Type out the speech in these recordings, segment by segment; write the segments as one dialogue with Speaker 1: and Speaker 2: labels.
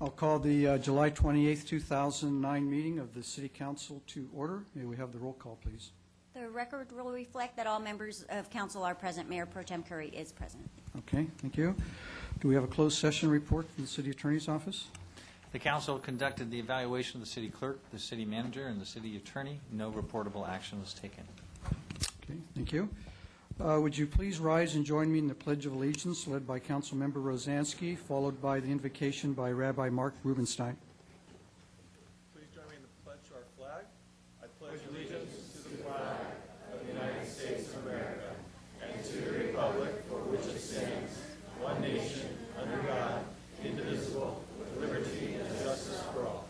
Speaker 1: I'll call the July 28th, 2009 meeting of the City Council to order. May we have the roll call, please?
Speaker 2: The record will reflect that all members of council are present. Mayor Pro Tem Curry is present.
Speaker 1: Okay, thank you. Do we have a closed session report from the City Attorney's Office?
Speaker 3: The council conducted the evaluation of the city clerk, the city manager, and the city attorney. No reportable action was taken.
Speaker 1: Okay, thank you. Would you please rise and join me in the Pledge of Allegiance, led by Councilmember Rosansky, followed by the invocation by Rabbi Mark Rubenstein.
Speaker 4: Please join me in the pledge to our flag. I pledge allegiance to the flag of the United States of America and to the republic for which it stands, one nation, under God, indivisible, with liberty and justice for all.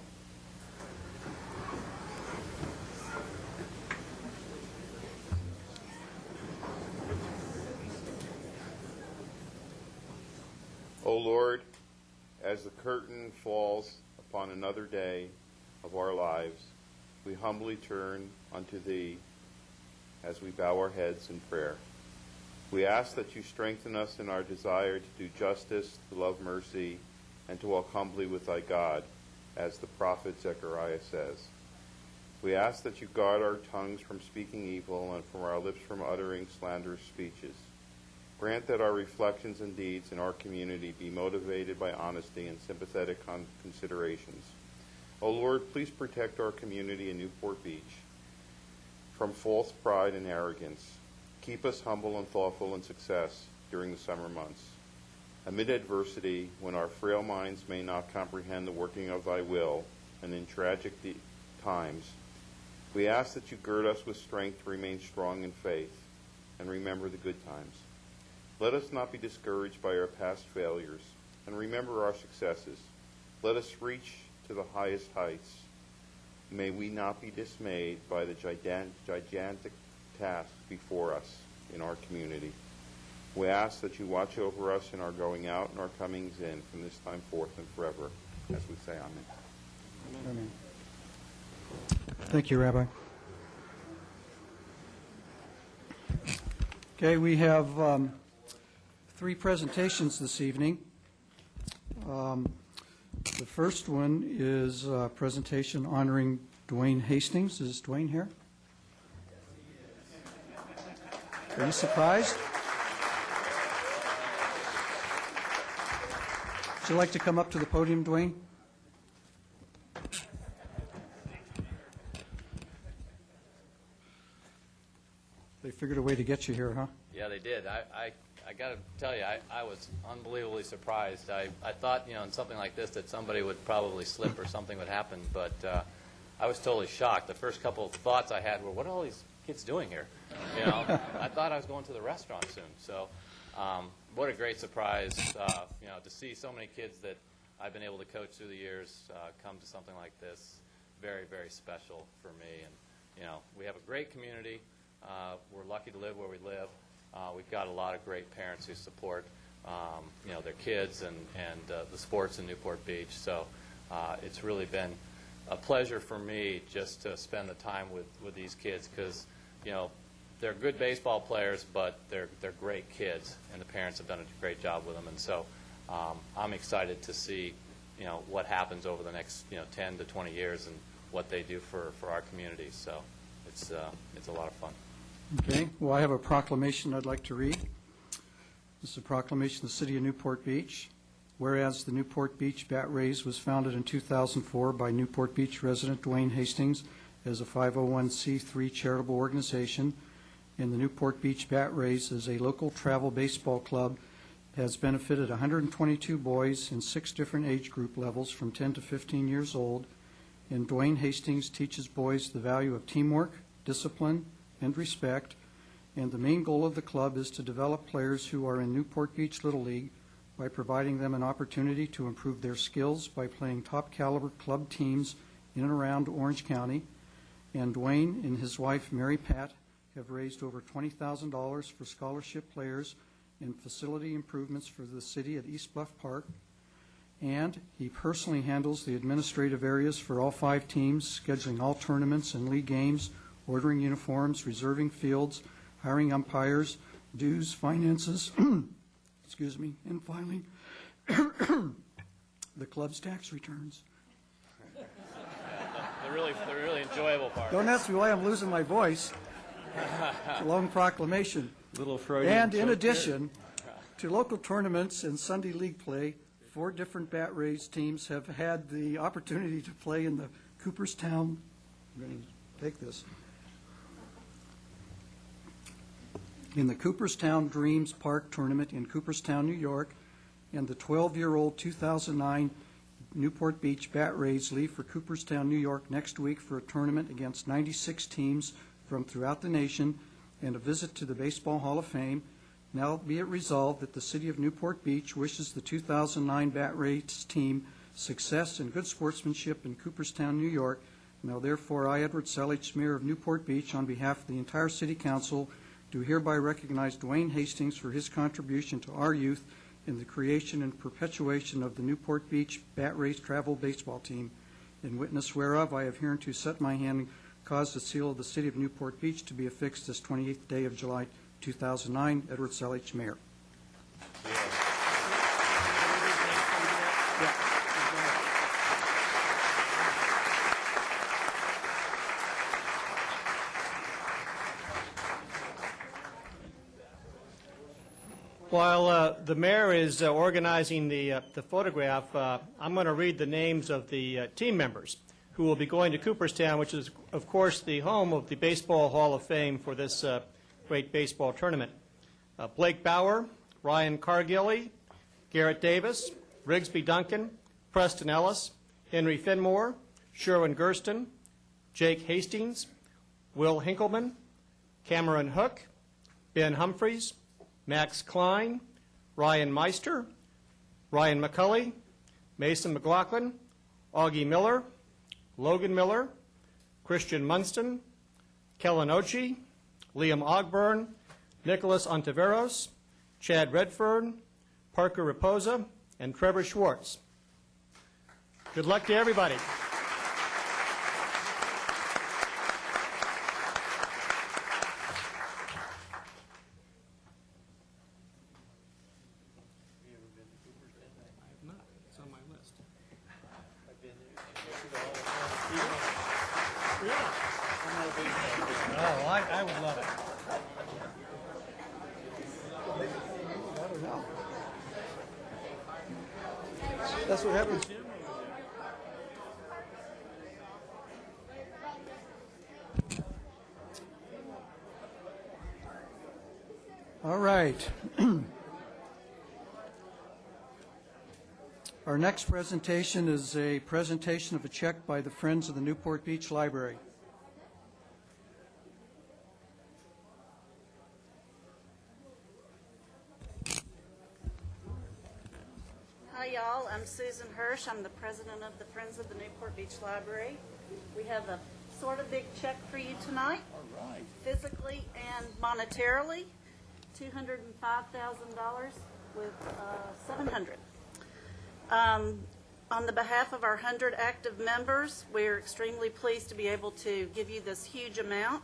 Speaker 5: O Lord, as the curtain falls upon another day of our lives, we humbly turn unto Thee as we bow our heads in prayer. We ask that You strengthen us in our desire to do justice, to love mercy, and to walk humbly with Thy God, as the prophet Zechariah says. We ask that You guard our tongues from speaking evil and from our lips from uttering slanderous speeches. Grant that our reflections and deeds in our community be motivated by honesty and sympathetic considerations. O Lord, please protect our community in Newport Beach from false pride and arrogance. Keep us humble and thoughtful in success during the summer months. Amid adversity, when our frail minds may not comprehend the working of Thy will, and in tragic times, we ask that You gird us with strength to remain strong in faith and remember the good times. Let us not be discouraged by our past failures, and remember our successes. Let us reach to the highest heights. May we not be dismayed by the gigantic task before us in our community. We ask that You watch over us in our going out and our comings in from this time forth and forever, as we say amen.
Speaker 1: Amen. Thank you, Rabbi. Okay, we have three presentations this evening. The first one is a presentation honoring Dwayne Hastings. Is Dwayne here? Are you surprised? Would you like to come up to the podium, Dwayne? They figured a way to get you here, huh?
Speaker 6: Yeah, they did. I got to tell you, I was unbelievably surprised. I thought, in something like this that somebody would probably slip or something would happen, but I was totally shocked. The first couple of thoughts I had were, what are all these kids doing here? I thought I was going to the restaurant soon. So what a great surprise, to see so many kids that I've been able to coach through the years come to something like this. Very, very special for me. And, we have a great community. We're lucky to live where we live. We've got a lot of great parents who support, their kids and the sports in Newport Beach. So it's really been a pleasure for me just to spend the time with these kids because, they're good baseball players, but they're great kids, and the parents have done a great job with them. And so I'm excited to see, what happens over the next, 10 to 20 years and what they do for our community. So it's a lot of fun.
Speaker 1: Okay. Well, I have a proclamation I'd like to read. This is a proclamation of the City of Newport Beach. Whereas the Newport Beach Bat Rays was founded in 2004 by Newport Beach resident Dwayne Hastings as a 501c3 charitable organization, and the Newport Beach Bat Rays as a local travel baseball club has benefited 122 boys in 6 different age group levels from 10 to 15 years old, and Dwayne Hastings teaches boys the value of teamwork, discipline, and respect, and the main goal of the club is to develop players who are in Newport Beach Little League by providing them an opportunity to improve their skills by playing top-caliber club teams in and around Orange County. And Dwayne and his wife, Mary Pat, have raised over $20,000 for scholarship players and facility improvements for the city at East Bluff Park. And he personally handles the administrative areas for all 5 teams, scheduling all tournaments and league games, ordering uniforms, reserving fields, hiring umpires, dues, finances, excuse me, and filing the club's tax returns.
Speaker 6: The really enjoyable part.
Speaker 1: Don't ask me why I'm losing my voice. It's a long proclamation.
Speaker 3: Little Freudian
Speaker 1: And in
Speaker 3: joke there.
Speaker 1: addition to local tournaments and Sunday league play, 4 different Bat Rays teams have had the opportunity to play in the Cooperstown, I'm going to take this, in the Cooperstown Dreams Park Tournament in Cooperstown, New York, and the 12-year-old 2009 Newport Beach Bat Rays leave for Cooperstown, New York next week for a tournament against 96 teams from throughout the nation and a visit to the Baseball Hall of Fame. Now be it resolved that the City of Newport Beach wishes the 2009 Bat Rays team success and good sportsmanship in Cooperstown, New York. Now therefore, I, Edward Selich, Mayor of Newport Beach, on behalf of the entire City Council, do hereby recognize Dwayne Hastings for his contribution to our youth in the creation and perpetuation of the Newport Beach Bat Rays travel baseball team. In witness whereof, I have hereunto set my hand and caused the seal of the City of Newport Beach to be affixed this 28th day of July 2009. Edward Selich, Mayor.
Speaker 7: While the mayor is organizing the photograph, I'm going to read the names of the team members who will be going to Cooperstown, which is, of course, the home of the Baseball Hall of Fame for this great baseball tournament. Blake Bauer, Ryan Cargilly, Garrett Davis, Rigsby Duncan, Preston Ellis, Henry Finmore, Sherwin Gersten, Jake Hastings, Will Hinkleman, Cameron Hook, Ben Humphreys, Max Klein, Ryan Meister, Ryan McCulley, Mason McLaughlin, Augie Miller, Logan Miller, Christian Munston, Kellen Ochi, Liam Ogburn, Nicholas Ontiveros, Chad Redfern, Parker Raposa, and Trevor Schwartz. Good luck to everybody. Oh, I would love it.
Speaker 1: That's what happens. All right. Our next presentation is a presentation of a check by the Friends of the Newport Beach Library.
Speaker 8: Hi, y'all. I'm Susan Hirsch. I'm the president of the Friends of the Newport Beach Library. We have a sort of big check for you tonight. All right. Physically and monetarily, $205,000 with $700. On the behalf of our 100 active members, we're extremely pleased to be able to give you this huge amount.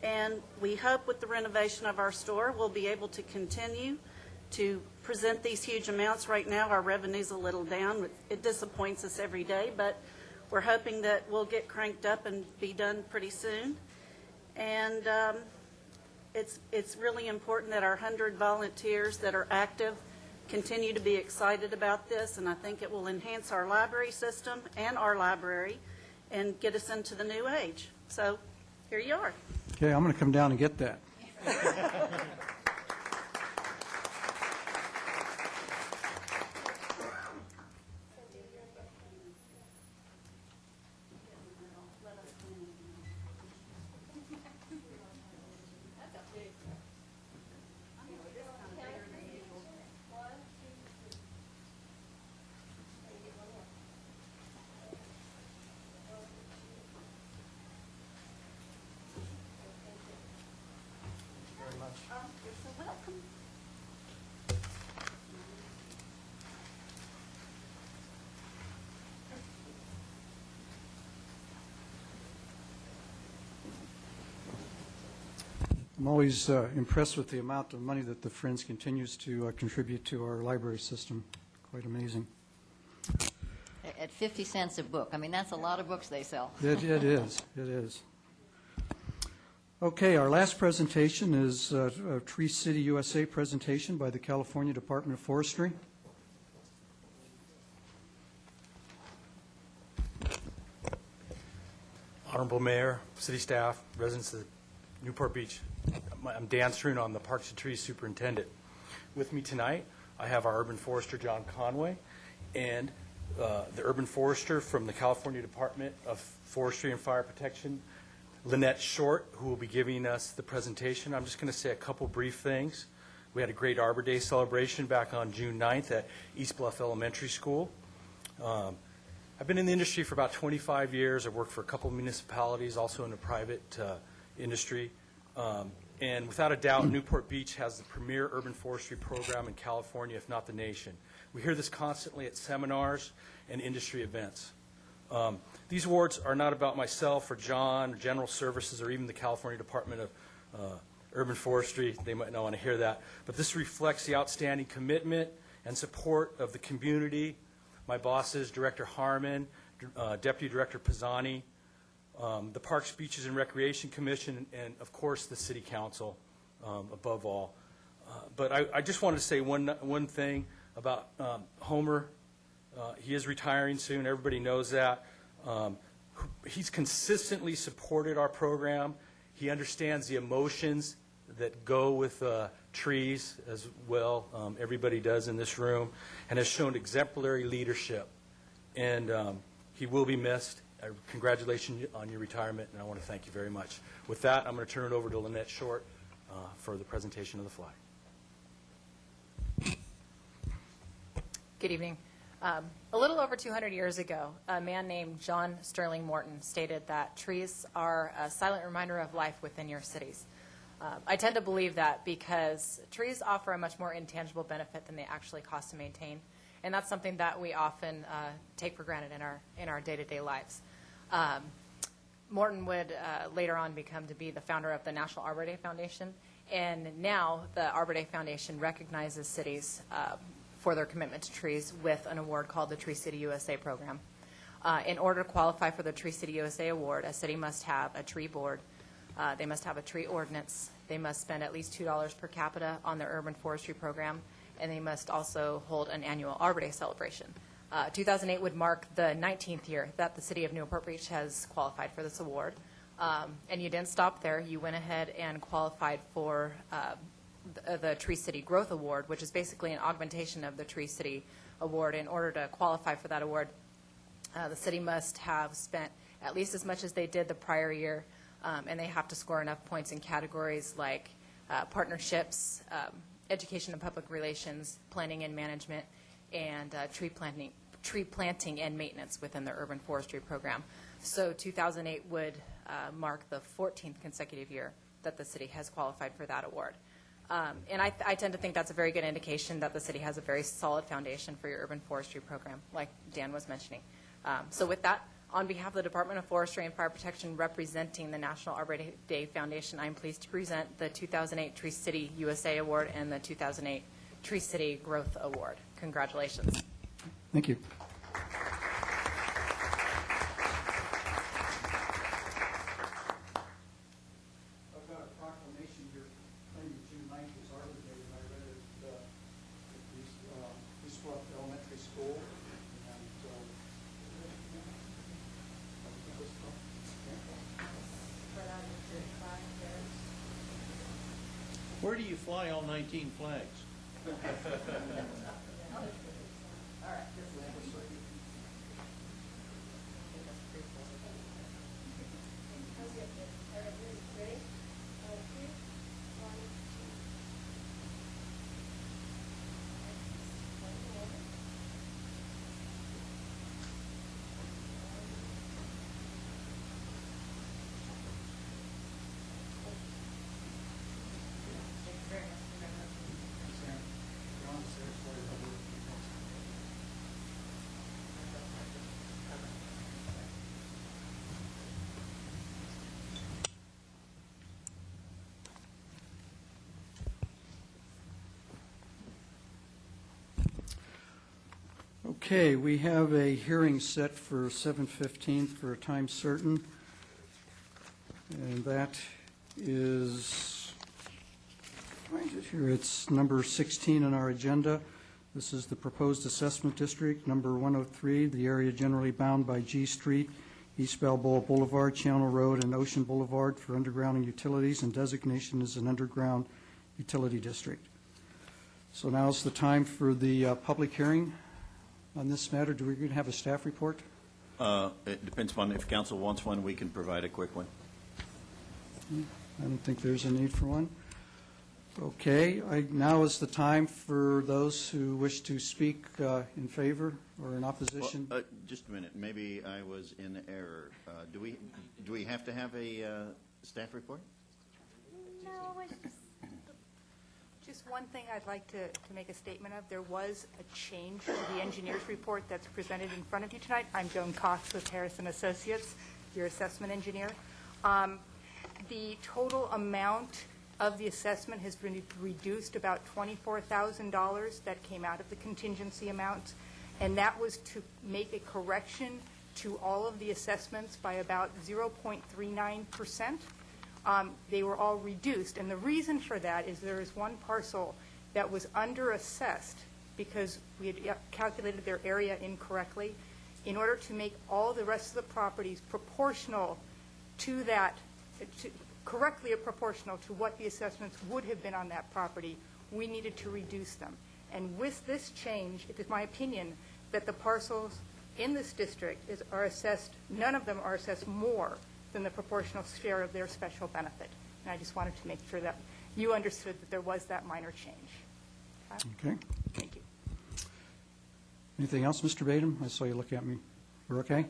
Speaker 8: And we hope with the renovation of our store, we'll be able to continue to present these huge amounts. Right now, our revenue's a little down. It disappoints us every day, but we're hoping that we'll get cranked up and be done pretty soon. And it's really important that our 100 volunteers that are active continue to be excited about this, and I think it will enhance our library system and our library and get us into the new age. So here you are.
Speaker 1: Okay, I'm going to come down and get that.
Speaker 8: You're so welcome.
Speaker 1: I'm always impressed with the amount of money that the Friends continues to contribute to our library system. Quite amazing.
Speaker 9: at 50 cents a book. I mean, that's a lot of books they sell.
Speaker 1: It is, it is. Okay, our last presentation is a Tree City USA presentation by the California Department of Forestry.
Speaker 10: Honorable Mayor, city staff, residents of Newport Beach, I'm Dan Struno, I'm the Parks and Trees Superintendent. With me tonight, I have our urban forester, John Conway, and the urban forester from the California Department of Forestry and Fire Protection, Lynette Short, who will be giving us the presentation. I'm just going to say a couple brief things. We had a great Arbor Day celebration back on June 9th at East Bluff Elementary School. I've been in the industry for about 25 years. I've worked for a couple of municipalities, also in the private industry. And without a doubt, Newport Beach has the premier urban forestry program in California, if not the nation. We hear this constantly at seminars and industry events. These awards are not about myself or John or General Services or even the California Department of Urban Forestry. They might not want to hear that. But this reflects the outstanding commitment and support of the community, my bosses, Director Harmon, Deputy Director Pisani, the Parks, Beaches, and Recreation Commission, and, of course, the City Council, above all. But I just wanted to say one thing about Homer. He is retiring soon. Everybody knows that. He's consistently supported our program. He understands the emotions that go with trees as well. Everybody does in this room, and has shown exemplary leadership. And he will be missed. Congratulations on your retirement, and I want to thank you very much. With that, I'm going to turn it over to Lynette Short for the presentation of the flag.
Speaker 11: Good evening. A little over 200 years ago, a man named John Sterling Morton stated that trees are a silent reminder of life within your cities. I tend to believe that because trees offer a much more intangible benefit than they actually cost to maintain, and that's something that we often take for granted in our day-to-day lives. Morton would later on become to be the founder of the National Arbor Day Foundation, and now the Arbor Day Foundation recognizes cities for their commitment to trees with an award called the Tree City USA program. In order to qualify for the Tree City USA award, a city must have a tree board, they must have a tree ordinance, they must spend at least $2 per capita on their urban forestry program, and they must also hold an annual Arbor Day celebration. 2008 would mark the 19th year that the city of Newport Beach has qualified for this award. And you didn't stop there. You went ahead and qualified for the Tree City Growth Award, which is basically an augmentation of the Tree City Award. In order to qualify for that award, the city must have spent at least as much as they did the prior year, and they have to score enough points in categories like partnerships, education and public relations, planning and management, and tree planting and maintenance within the urban forestry program. So 2008 would mark the 14th consecutive year that the city has qualified for that award. And I tend to think that's a very good indication that the city has a very solid foundation for your urban forestry program, like Dan was mentioning. So with that, on behalf of the Department of Forestry and Fire Protection representing the National Arbor Day Foundation, I'm pleased to present the 2008 Tree City USA Award and the 2008 Tree City Growth Award. Congratulations.
Speaker 1: Thank you. I've got a proclamation here claiming June 9th is Arbor Day, and I read it at East Bluff Elementary School.
Speaker 12: Where do you fly all 19 flags?
Speaker 1: Okay, we have a hearing set for 7:15 for a time certain, and that is, find it here, it's number 16 on our agenda. This is the proposed assessment district, number 103, the area generally bound by G Street, East Balboa Boulevard, Channel Road, and Ocean Boulevard for undergrounding utilities, and designation is an underground utility district. So now is the time for the public hearing on this matter. Do we going to have a staff report?
Speaker 13: It depends upon if council wants one, we can provide a quick one.
Speaker 1: I don't think there's a need for one. Okay, now is the time for those who wish to speak in favor or in opposition.
Speaker 13: Well, just a minute, maybe I was in error. Do we have to have a staff report?
Speaker 14: No, just one thing I'd like to make a statement of. There was a change to the engineer's report that's presented in front of you tonight. I'm Joan Cox with Harrison Associates, your assessment engineer. The total amount of the assessment has been reduced about $24,000 that came out of the contingency amount, and that was to make a correction to all of the assessments by about 0.39%. They were all reduced, and the reason for that is there is one parcel that was under-assessed because we had calculated their area incorrectly. In order to make all the rest of the properties proportional to that, correctly proportional to what the assessments would have been on that property, we needed to reduce them. And with this change, it is my opinion that the parcels in this district are assessed, none of them are assessed more than the proportional share of their special benefit. And I just wanted to make sure that you understood that there was that minor change.
Speaker 1: Okay.
Speaker 14: Thank you.
Speaker 1: Anything else, Mr. Badum? I saw you look at me. We're okay?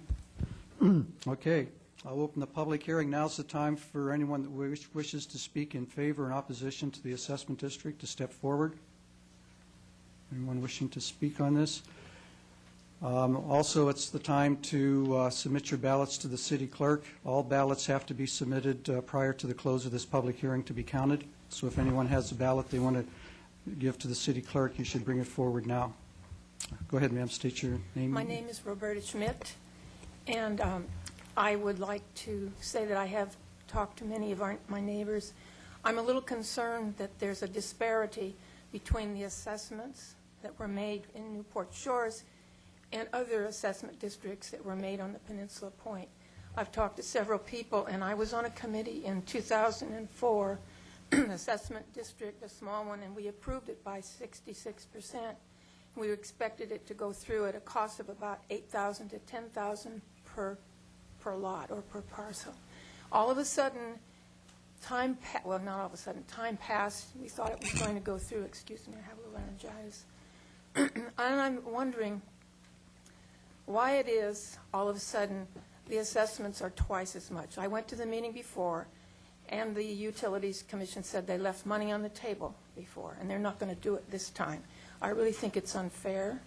Speaker 1: Okay. I'll open the public hearing. Now's the time for anyone that wishes to speak in favor and opposition to the assessment district to step forward. Anyone wishing to speak on this? Also, it's the time to submit your ballots to the city clerk. All ballots have to be submitted prior to the close of this public hearing to be counted. So if anyone has a ballot they want to give to the city clerk, you should bring it forward now. Go ahead, ma'am. State your name.
Speaker 15: My name is Roberta Schmidt, and I would like to say that I have talked to many of my neighbors. I'm a little concerned that there's a disparity between the assessments that were made in Newport Shores and other assessment districts that were made on the Peninsula Point. I've talked to several people, and I was on a committee in 2004, assessment district, a small one, and we approved it by 66%. We expected it to go through at a cost of about $8,000 to $10,000 per lot or per parcel. All of a sudden, time passed. We thought it was going to go through. Excuse me, I have a little laryngitis. And I'm wondering why it is all of a sudden the assessments are twice as much. I went to the meeting before, and the Utilities Commission said they left money on the table before, and they're not going to do it this time. I really think it's unfair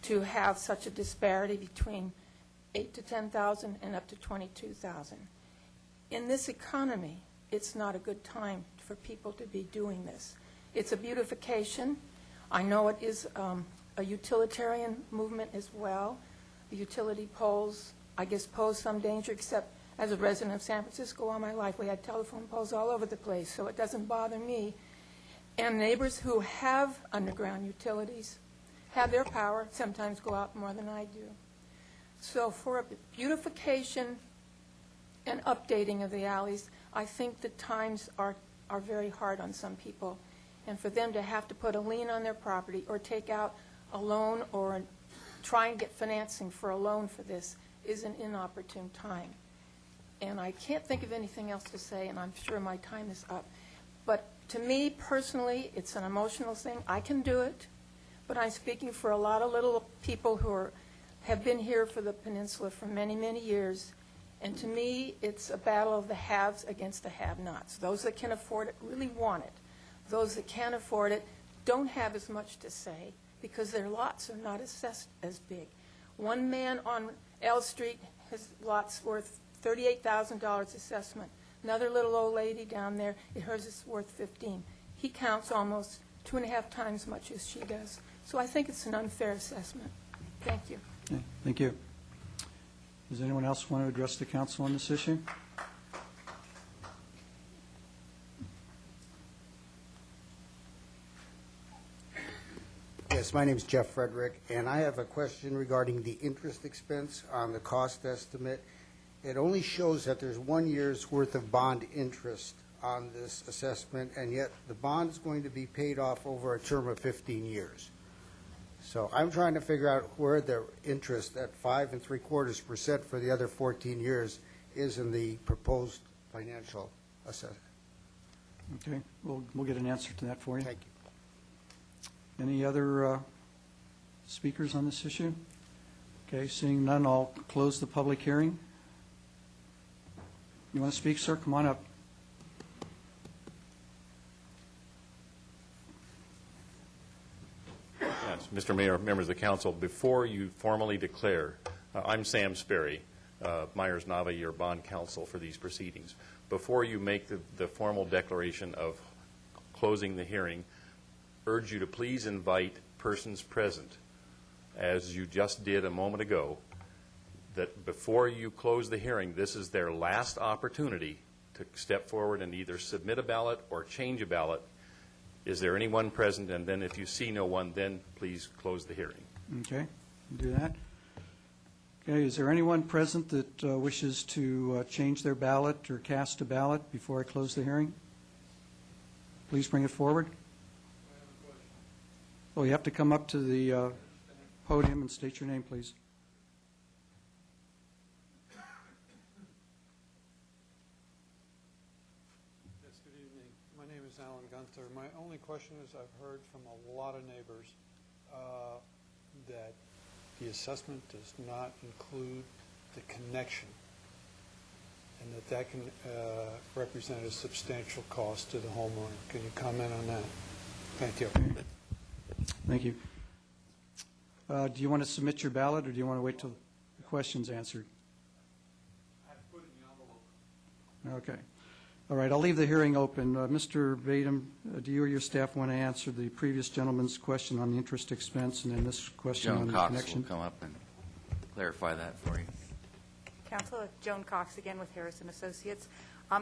Speaker 15: to have such a disparity between $8,000 to $10,000 and up to $22,000. In this economy, it's not a good time for people to be doing this. It's a beautification. I know it is a utilitarian movement as well. The utility poles, I guess, pose some danger, except as a resident of San Francisco all my life, we had telephone poles all over the place, so it doesn't bother me. And neighbors who have underground utilities have their power, sometimes go out more than I do. So for a beautification and updating of the alleys, I think the times are very hard on some people. And for them to have to put a lien on their property or take out a loan or try and get financing for a loan for this is an inopportune time. And I can't think of anything else to say, and I'm sure my time is up. But to me, personally, it's an emotional thing. I can do it, but I'm speaking for a lot of little people who have been here for the peninsula for many, many years. And to me, it's a battle of the haves against the have-nots. Those that can afford it really want it. Those that can't afford it don't have as much to say because their lots are not assessed as big. One man on L Street, his lot's worth $38,000 assessment. Another little old lady down there, hers is worth $15,000. He counts almost 2.5 times as much as she does. So I think it's an unfair assessment. Thank you.
Speaker 1: Okay, thank you. Does anyone else want to address the council on this issue?
Speaker 16: Yes, my name is Jeff Frederick, and I have a question regarding the interest expense on the cost estimate. It only shows that there's 1 year's worth of bond interest on this assessment, and yet the bond is going to be paid off over a term of 15 years. So I'm trying to figure out where the interest at 5 3/4% for the other 14 years is in the proposed financial assessment.
Speaker 1: Okay, we'll get an answer to that for you.
Speaker 16: Thank you.
Speaker 1: Any other speakers on this issue? Okay, seeing none, I'll close the public hearing. You want to speak, sir? Come on up.
Speaker 17: Yes, Mr. Mayor, members of the council, before you formally declare, I'm Sam Sperry, Myers-Nava, your bond counsel for these proceedings. Before you make the formal declaration of closing the hearing, urge you to please invite persons present, as you just did a moment ago, that before you close the hearing, this is their last opportunity to step forward and either submit a ballot or change a ballot. Is there anyone present? And then if you see no one, then please close the hearing.
Speaker 1: Okay, do that. Okay, is there anyone present that wishes to change their ballot or cast a ballot before I close the hearing? Please bring it forward. Oh, you have to come up to the podium and state your name, please.
Speaker 18: Yes, good evening. My name is Alan Gunther. My only question is I've heard from a lot of neighbors that the assessment does not include the connection and that can represent a substantial cost to the homeowner. Can you comment on that? Thank you.
Speaker 1: Thank you. Do you want to submit your ballot, or do you want to wait till the question's answered?
Speaker 18: I've put it in the envelope.
Speaker 1: Okay. All right, I'll leave the hearing open. Mr. Badum, do you or your staff want to answer the previous gentleman's question on the interest expense and then this question on the connection?
Speaker 19: Joan Cox will come up and clarify that for you.
Speaker 14: Councilor Joan Cox again with Harrison Associates.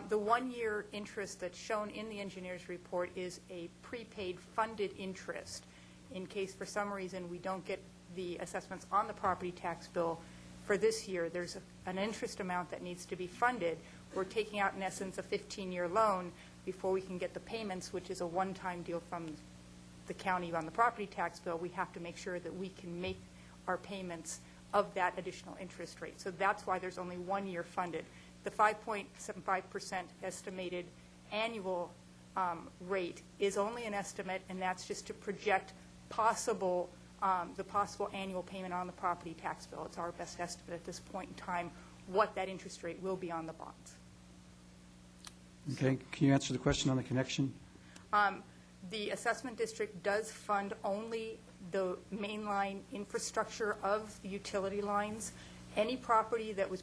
Speaker 14: The 1 year interest that's shown in the engineer's report is a prepaid funded interest. In case for some reason we don't get the assessments on the property tax bill for this year, there's an interest amount that needs to be funded. We're taking out, in essence, a 15-year loan before we can get the payments, which is a one-time deal from the county on the property tax bill. We have to make sure that we can make our payments of that additional interest rate. So that's why there's only 1 year funded. The 5.75% estimated annual rate is only an estimate, and that's just to project the possible annual payment on the property tax bill. It's our best estimate at this point in time what that interest rate will be on the bonds.
Speaker 1: Okay. Can you answer the question on the connection?
Speaker 14: The assessment district does fund only the mainline infrastructure of the utility lines. Any property that was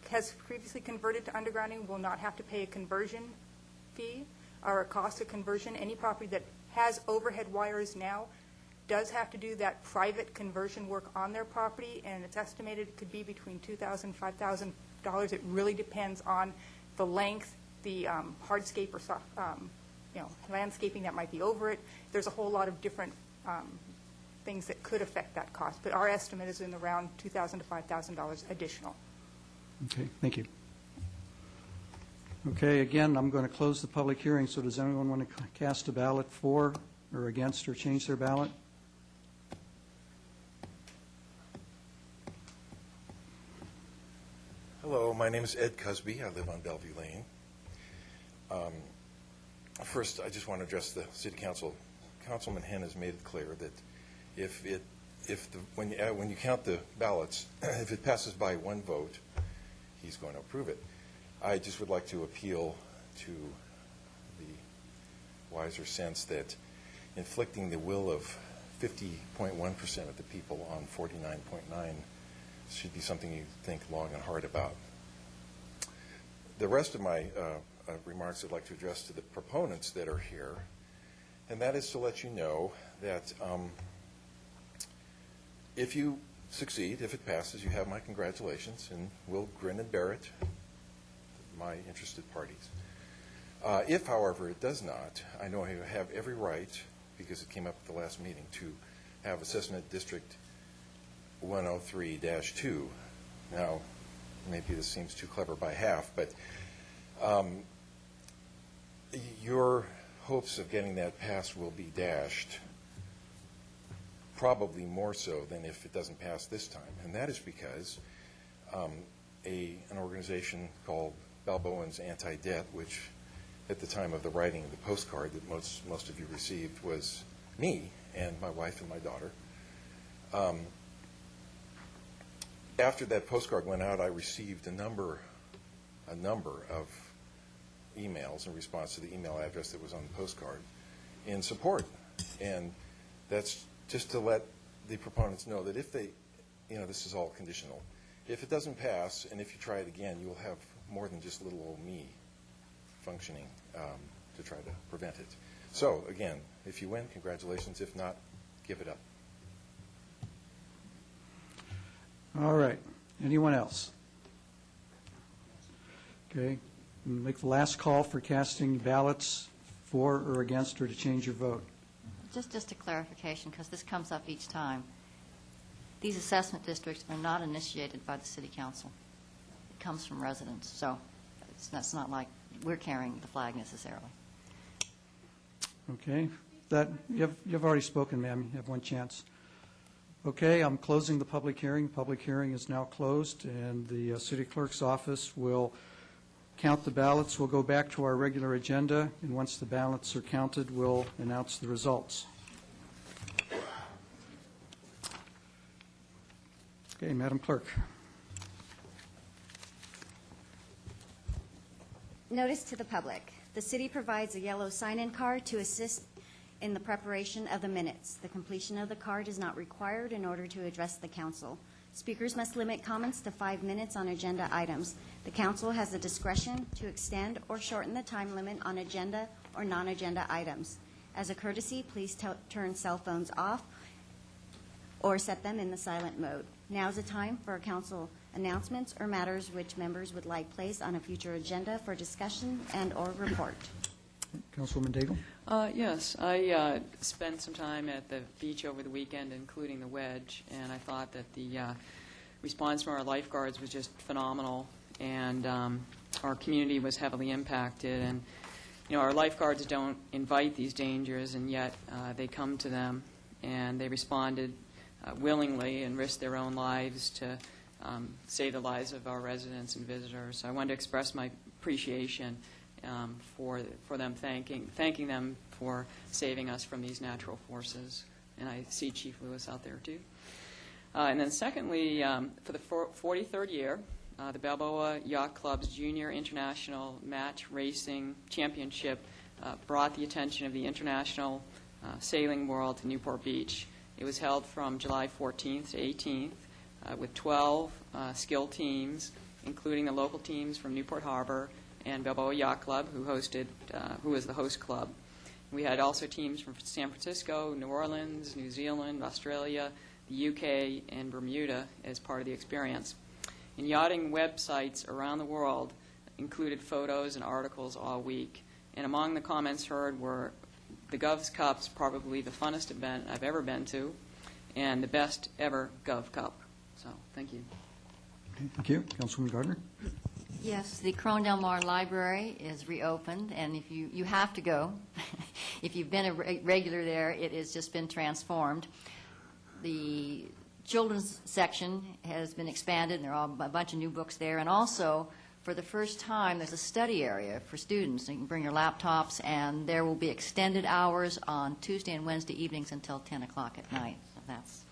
Speaker 14: has previously converted to undergrounding will not have to pay a conversion fee or a cost of conversion. Any property that has overhead wires now does have to do that private conversion work on their property, and it's estimated it could be between $2,000 and $5,000. It really depends on the length, the hardscape or soft, landscaping that might be over it. There's a whole lot of different things that could affect that cost, but our estimate is in around $2,000 to $5,000 additional.
Speaker 1: Okay, thank you. Okay, again, I'm going to close the public hearing, so does anyone want to cast a ballot for or against or change their ballot?
Speaker 20: Hello, my name is Ed Cusby. I live on Bellevue Lane. First, I just want to address the City Council. Councilman Henn has made it clear that when you count the ballots, if it passes by one vote, he's going to approve it. I just would like to appeal to the wiser sense that inflicting the will of 50.1% of the people on 49.9 should be something you think long and hard about. The rest of my remarks I'd like to address to the proponents that are here, and that is to let you know that if you succeed, if it passes, you have my congratulations, and we'll grin and bear it, my interested parties. If, however, it does not, I know I have every right, because it came up at the last meeting, to have Assessment District 103-2. Now, maybe this seems too clever by half, but your hopes of getting that passed will be dashed, probably more so than if it doesn't pass this time. And that is because an organization called Balboa's Anti-Debt, which at the time of the writing of the postcard that most of you received was me and my wife and my daughter. After that postcard went out, I received a number of emails in response to the email address that was on the postcard in support. And that's just to let the proponents know that if they, this is all conditional. If it doesn't pass, and if you try it again, you will have more than just little old me functioning to try to prevent it. So, again, if you win, congratulations. If not, give it up.
Speaker 1: All right. Anyone else? Okay. Make the last call for casting ballots for or against, or to change your vote.
Speaker 9: Just a clarification, because this comes up each time. These assessment districts are not initiated by the city council. It comes from residents, so it's not like we're carrying the flag necessarily.
Speaker 1: Okay. You've already spoken, ma'am. You have one chance. Okay, I'm closing the public hearing. Public hearing is now closed, and the city clerk's office will count the ballots. We'll go back to our regular agenda, and once the ballots are counted, we'll announce the results. Okay, Madam Clerk.
Speaker 2: Notice to the public. The city provides a yellow sign-in card to assist in the preparation of the minutes. The completion of the card is not required in order to address the council. Speakers must limit comments to 5 minutes on agenda items. The council has the discretion to extend or shorten the time limit on agenda or non-agenda items. As a courtesy, please turn cell phones off or set them in the silent mode. Now is the time for council announcements or matters which members would like placed on a future agenda for discussion and or report.
Speaker 1: Councilwoman Daigle?
Speaker 21: Yes, I spent some time at the beach over the weekend, including the Wedge, and I thought that the response from our lifeguards was just phenomenal, and our community was heavily impacted. And our lifeguards don't invite these dangers, and yet they come to them, and they responded willingly and risked their own lives to save the lives of our residents and visitors. So I wanted to express my appreciation for them, thanking them for saving us from these natural forces. And I see Chief Lewis out there, too. And then secondly, for the 43rd year, the Balboa Yacht Club's Junior International Match Racing Championship brought the attention of the international sailing world to Newport Beach. It was held from July 14th to 18th with 12 skilled teams, including the local teams from Newport Harbor and Balboa Yacht Club, who was the host club. We had also teams from San Francisco, New Orleans, New Zealand, Australia, the UK, and Bermuda as part of the experience. And yachting websites around the world included photos and articles all week. And among the comments heard were, the Gov's Cup's probably the funnest event I've ever been to, and the best ever Gov Cup. So, thank you.
Speaker 1: Okay, thank you. Councilwoman Gardner?
Speaker 9: Yes, the Corona Del Mar Library is reopened, and if you have to go. If you've been a regular there, it has just been transformed. The children's section has been expanded, and there are a bunch of new books there. And also, for the first time, there's a study area for students. You can bring your laptops, and there will be extended hours on Tuesday and Wednesday evenings until 10 o'clock at night. So that's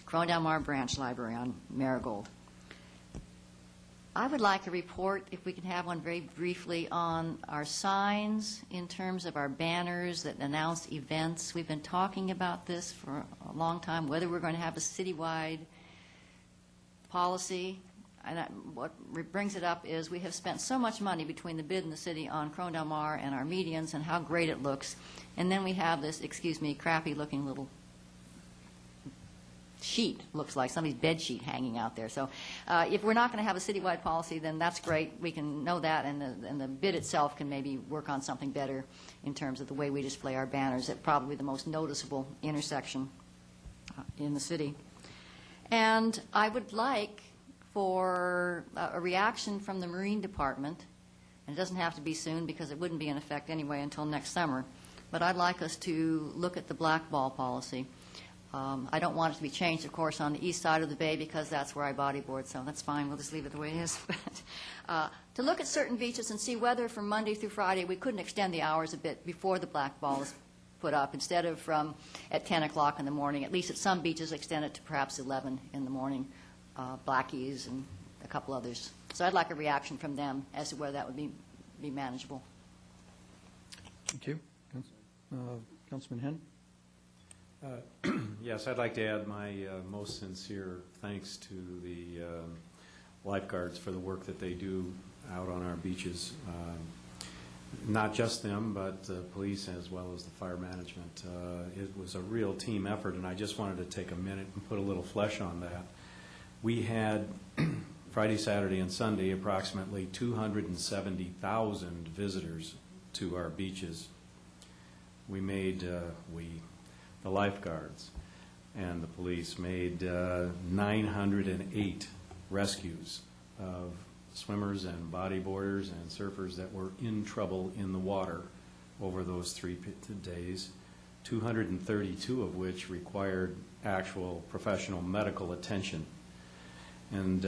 Speaker 9: Corona Del Mar Branch Library on Marigold. I would like a report, if we can have one very briefly, on our signs in terms of our banners that announce events. We've been talking about this for a long time, whether we're going to have a citywide policy. And what brings it up is we have spent so much money between the bid and the city on Corona Del Mar and our medians and how great it looks. And then we have this, crappy-looking little sheet, looks like, somebody's bed sheet hanging out there. So if we're not going to have a citywide policy, then that's great. We can know that, and the bid itself can maybe work on something better in terms of the way we display our banners at probably the most noticeable intersection in the city. And I would like for a reaction from the Marine Department, and it doesn't have to be soon because it wouldn't be in effect anyway until next summer, but I'd like us to look at the blackball policy. I don't want it to be changed, of course, on the east side of the bay because that's where I bodyboard, so that's fine. We'll just leave it the way it is. But to look at certain beaches and see whether from Monday through Friday we couldn't extend the hours a bit before the blackball is put up, instead of from at 10 o'clock in the morning. At least at some beaches, extend it to perhaps 11 in the morning, Blackies and a couple others. So I'd like a reaction from them as to whether that would be manageable.
Speaker 1: Thank you. Councilman Henn?
Speaker 4: Yes, I'd like to add my most sincere thanks to the lifeguards for the work that they do out on our beaches. Not just them, but the police as well as the fire management. It was a real team effort, and I just wanted to take a minute and put a little flesh on that. We had Friday, Saturday, and Sunday approximately 270,000 visitors to our beaches. We made, the lifeguards and the police made 908 rescues of swimmers and bodyboarders and surfers that were in trouble in the water over those 3 days, 232 of which required actual professional medical attention. And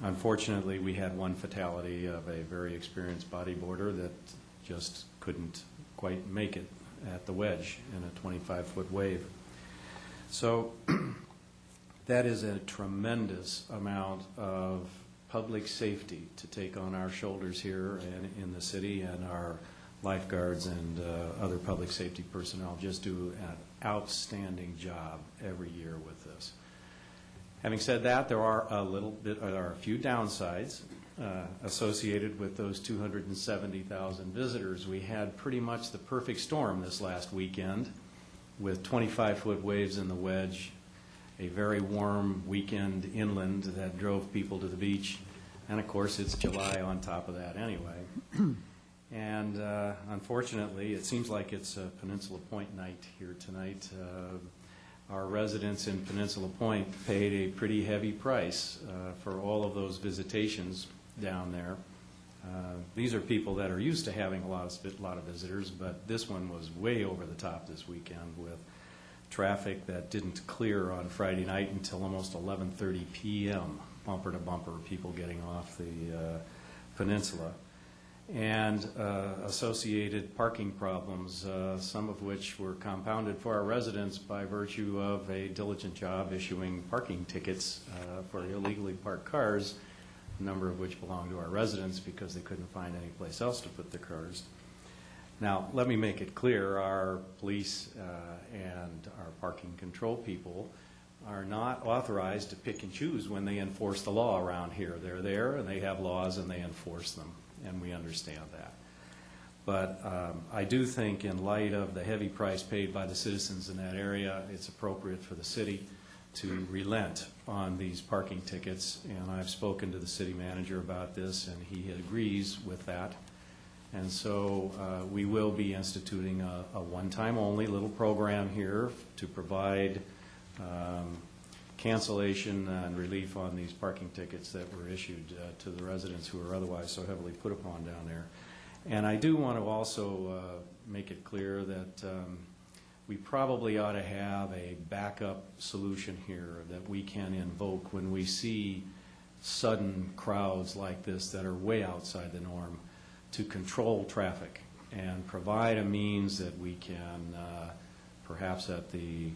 Speaker 4: unfortunately, we had one fatality of a very experienced bodyboarder that just couldn't quite make it at the wedge in a 25-foot wave. So that is a tremendous amount of public safety to take on our shoulders here and in the city, and our lifeguards and other public safety personnel just do an outstanding job every year with this. Having said that, there are a few downsides associated with those 270,000 visitors. We had pretty much the perfect storm this last weekend with 25-foot waves in the wedge, a very warm weekend inland that drove people to the beach, and of course it's July on top of that anyway. And unfortunately, it seems like it's a Peninsula Point night here tonight. Our residents in Peninsula Point paid a pretty heavy price for all of those visitations down there. These are people that are used to having a lot of visitors, but this one was way over the top this weekend with traffic that didn't clear on Friday night until almost 11:30 p.m., bumper to bumper, people getting off the peninsula. And associated parking problems, some of which were compounded for our residents by virtue of a diligent job issuing parking tickets for illegally parked cars, a number of which belong to our residents because they couldn't find any place else to put their cars. Now, let me make it clear, our police and our parking control people are not authorized to pick and choose when they enforce the law around here. They're there and they have laws and they enforce them, and we understand that. But I do think in light of the heavy price paid by the citizens in that area, it's appropriate for the city to relent on these parking tickets, and I've spoken to the city manager about this, and he agrees with that. And so we will be instituting a one-time only little program here to provide cancellation and relief on these parking tickets that were issued to the residents who are otherwise so heavily put upon down there. And I do want to also make it clear that we probably ought to have a backup solution here that we can invoke when we see sudden crowds like this that are way outside the norm, to control traffic and provide a means that we can, perhaps at the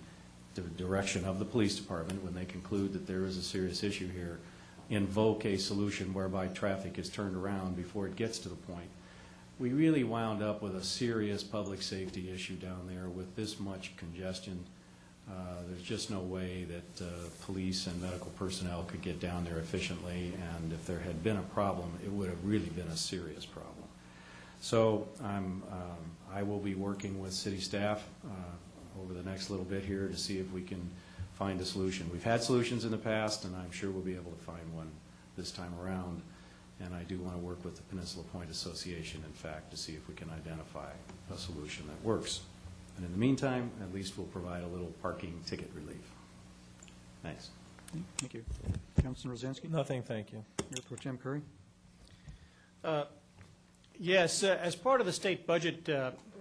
Speaker 4: direction of the police department, when they conclude that there is a serious issue here, invoke a solution whereby traffic is turned around before it gets to the point. We really wound up with a serious public safety issue down there with this much congestion. There's just no way that police and medical personnel could get down there efficiently, and if there had been a problem, it would have really been a serious problem. So I will be working with city staff over the next little bit here to see if we can find a solution. We've had solutions in the past, and I'm sure we'll be able to find one this time around. And I do want to work with the Peninsula Point Association, in fact, to see if we can identify a solution that works. And in the meantime, at least we'll provide a little parking ticket relief. Thanks.
Speaker 1: Thank you. Councilman Rosansky?
Speaker 12: Nothing, thank you.
Speaker 1: Mayor Pro Tem Curry?
Speaker 7: Yes, as part of the state budget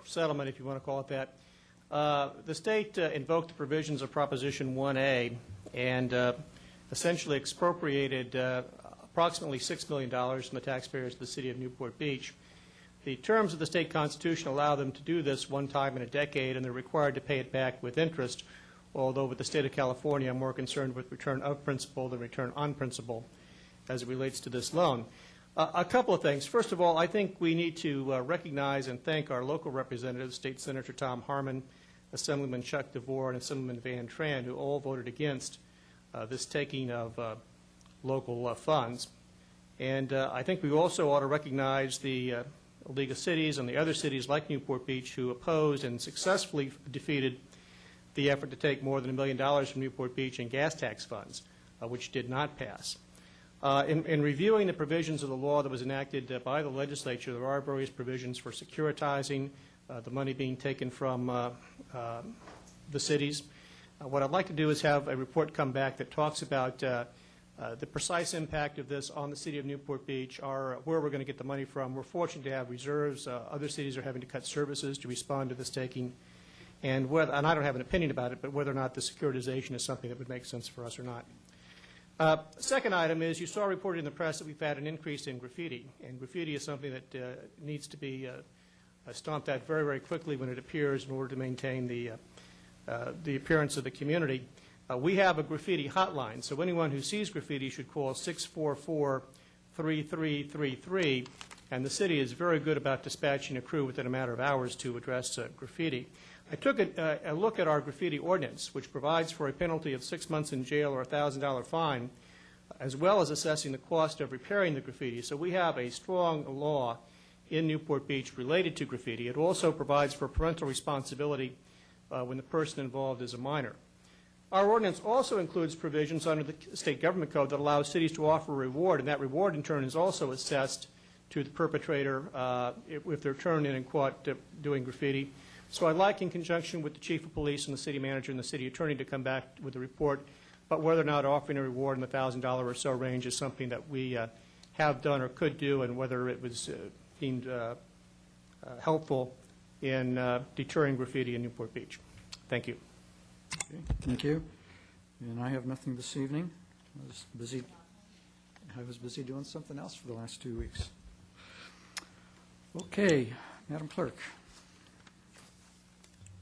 Speaker 7: settlement, if you want to call it that, the state invoked the provisions of Proposition 1A and essentially expropriated approximately $6 million from the taxpayers of the city of Newport Beach. The terms of the state constitution allow them to do this one time in a decade, and they're required to pay it back with interest, although with the state of California, I'm more concerned with return of principal than return on principal as it relates to this loan. A couple of things. First of all, I think we need to recognize and thank our local representatives, State Senator Tom Harmon, Assemblyman Chuck DeVore, and Assemblyman Van Tran, who all voted against this taking of local funds. And I think we also ought to recognize the League of Cities and the other cities like Newport Beach who opposed and successfully defeated the effort to take more than $1 million from Newport Beach in gas tax funds, which did not pass. In reviewing the provisions of the law that was enacted by the legislature, there are various provisions for securitizing the money being taken from the cities. What I'd like to do is have a report come back that talks about the precise impact of this on the city of Newport Beach, where we're going to get the money from. We're fortunate to have reserves. Other cities are having to cut services to respond to this taking. And I don't have an opinion about it, but whether or not the securitization is something that would make sense for us or not. Second item is you saw reported in the press that we've had an increase in graffiti. And graffiti is something that needs to be stomped out very, very quickly when it appears in order to maintain the appearance of the community. We have a graffiti hotline, so anyone who sees graffiti should call 644-3333, and the city is very good about dispatching a crew within a matter of hours to address graffiti. I took a look at our graffiti ordinance, which provides for a penalty of 6 months in jail or a $1,000 fine, as well as assessing the cost of repairing the graffiti. So we have a strong law in Newport Beach related to graffiti. It also provides for parental responsibility when the person involved is a minor. Our ordinance also includes provisions under the state government code that allows cities to offer a reward, and that reward in turn is also assessed to the perpetrator if they're turned in and caught doing graffiti. So I'd like, in conjunction with the chief of police and the city manager and the city attorney, to come back with a report about whether or not offering a reward in the $1,000 or so range is something that we have done or could do, and whether it was deemed helpful in deterring graffiti in Newport Beach. Thank you.
Speaker 1: Okay, thank you. And I have nothing this evening. I was busy doing something else for the last 2 weeks. Okay, Madam Clerk.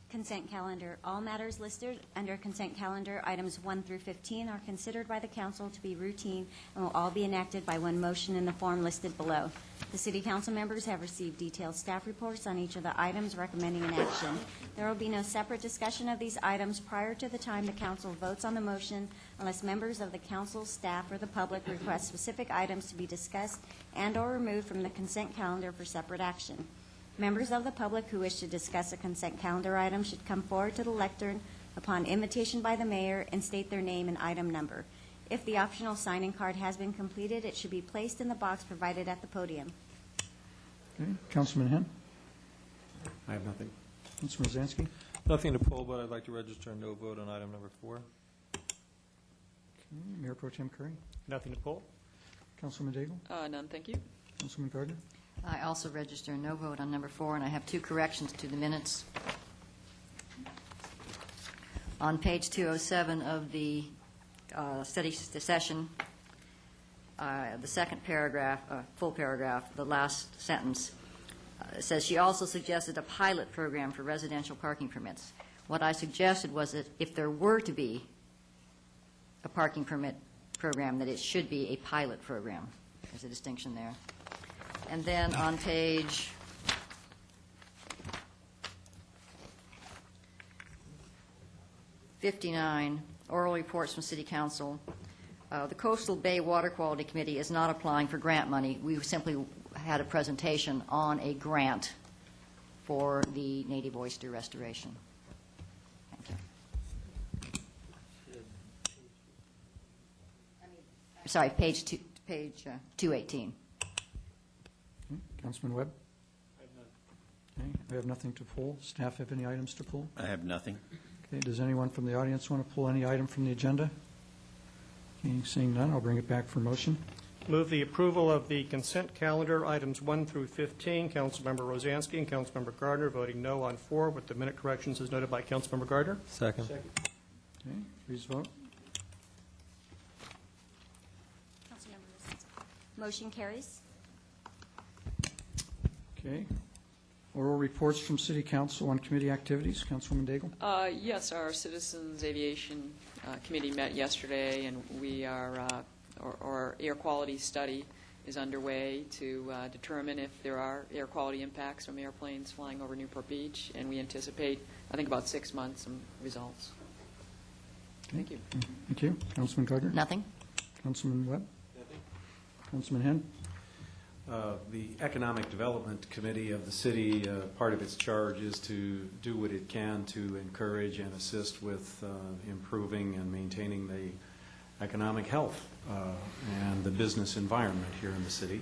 Speaker 2: Consent calendar. All matters listed under consent calendar, items 1 through 15, are considered by the council to be routine and will all be enacted by one motion in the form listed below. The city council members have received detailed staff reports on each of the items recommending an action. There will be no separate discussion of these items prior to the time the council votes on the motion unless members of the council, staff, or the public request specific items to be discussed and/or removed from the consent calendar for separate action. Members of the public who wish to discuss a consent calendar item should come forward to the lectern upon invitation by the mayor and state their name and item number. If the optional sign-in card has been completed, it should be placed in the box provided at the podium.
Speaker 1: Okay, Councilman Henn.
Speaker 4: I have nothing.
Speaker 1: Councilman Rosansky.
Speaker 12: Nothing to pull, but I'd like to register a no vote on item number 4.
Speaker 1: Okay, Mayor Pro Tem Curry.
Speaker 7: Nothing to pull.
Speaker 1: Councilman Daigle.
Speaker 21: None, thank you.
Speaker 1: Councilman Gardner.
Speaker 9: I also register a no vote on number 4, and I have 2 corrections to the minutes. On page 207 of the study session, the second paragraph, full paragraph, the last sentence, says she also suggested a pilot program for residential parking permits. What I suggested was that if there were to be a parking permit program, that it should be a pilot program. There's a distinction there. And then on page 59, oral reports from City Council. The Coastal Bay Water Quality Committee is not applying for grant money. We simply had a presentation on a grant for the native oyster restoration. Thank you. sorry, page 218.
Speaker 1: Councilman Webb? Okay, we have nothing to pull. Staff have any items to pull?
Speaker 13: I have nothing.
Speaker 1: Okay, does anyone from the audience want to pull any item from the agenda? Okay, seeing none, I'll bring it back for motion.
Speaker 7: Move the approval of the consent calendar, items 1 through 15. Councilmember Rosansky and Councilmember Gardner voting no on 4 with the minute corrections as noted by Councilmember Gardner.
Speaker 3: Second.
Speaker 1: Okay, please vote.
Speaker 2: Motion carries.
Speaker 1: Okay. Oral reports from City Council on committee activities. Councilwoman Daigle?
Speaker 21: Yes, our Citizens Aviation Committee met yesterday, and we are, our air quality study is underway to determine if there are air quality impacts from airplanes flying over Newport Beach, and we anticipate, I think, about 6 months, some results. Thank you.
Speaker 1: Thank you. Councilman Gardner?
Speaker 9: Nothing?
Speaker 1: Councilman Webb? Nothing. Councilman Henn?
Speaker 4: The Economic Development Committee of the city, part of its charge is to do what it can to encourage and assist with improving and maintaining the economic health and the business environment here in the city.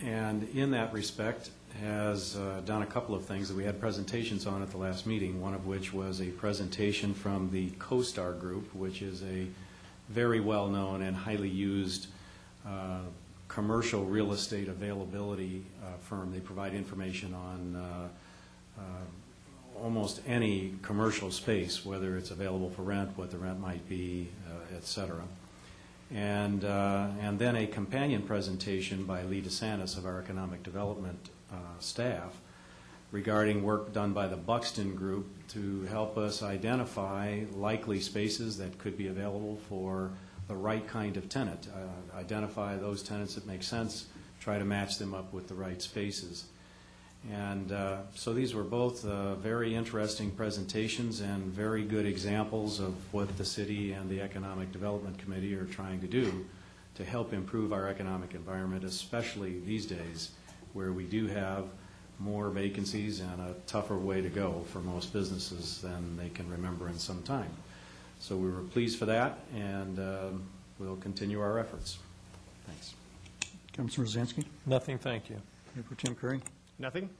Speaker 4: And in that respect has done a couple of things that we had presentations on at the last meeting, one of which was a presentation from the CoStar Group, which is a very well-known and highly used commercial real estate availability firm. They provide information on almost any commercial space, whether it's available for rent, what the rent might be, et cetera. And then a companion presentation by Lee DeSantis of our economic development staff regarding work done by the Buxton Group to help us identify likely spaces that could be available for the right kind of tenant, identify those tenants that make sense, try to match them up with the right spaces. And so these were both very interesting presentations and very good examples of what the city and the Economic Development Committee are trying to do to help improve our economic environment, especially these days where we do have more vacancies and a tougher way to go for most businesses than they can remember in some time. So we were pleased for that, and we'll continue our efforts. Thanks.
Speaker 1: Councilor Rosansky?
Speaker 3: Nothing, thank you.
Speaker 1: Mayor Pro Tem Curry?
Speaker 7: Nothing?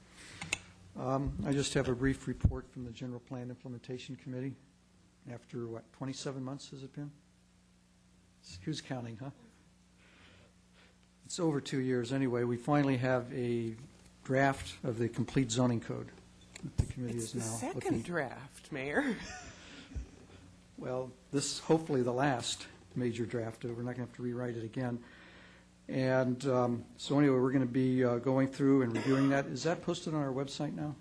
Speaker 1: I just have a brief report from the General Plan Implementation Committee. After, 27 months has it been? Who's counting, huh? It's over 2 years anyway. We finally have a draft of the complete zoning code that the committee is now looking.
Speaker 5: It's the second draft, Mayor.
Speaker 1: Well, this is hopefully the last major draft. We're not going to have to rewrite it again. And so anyway, we're going to be going through and reviewing that. Is that posted on our website now?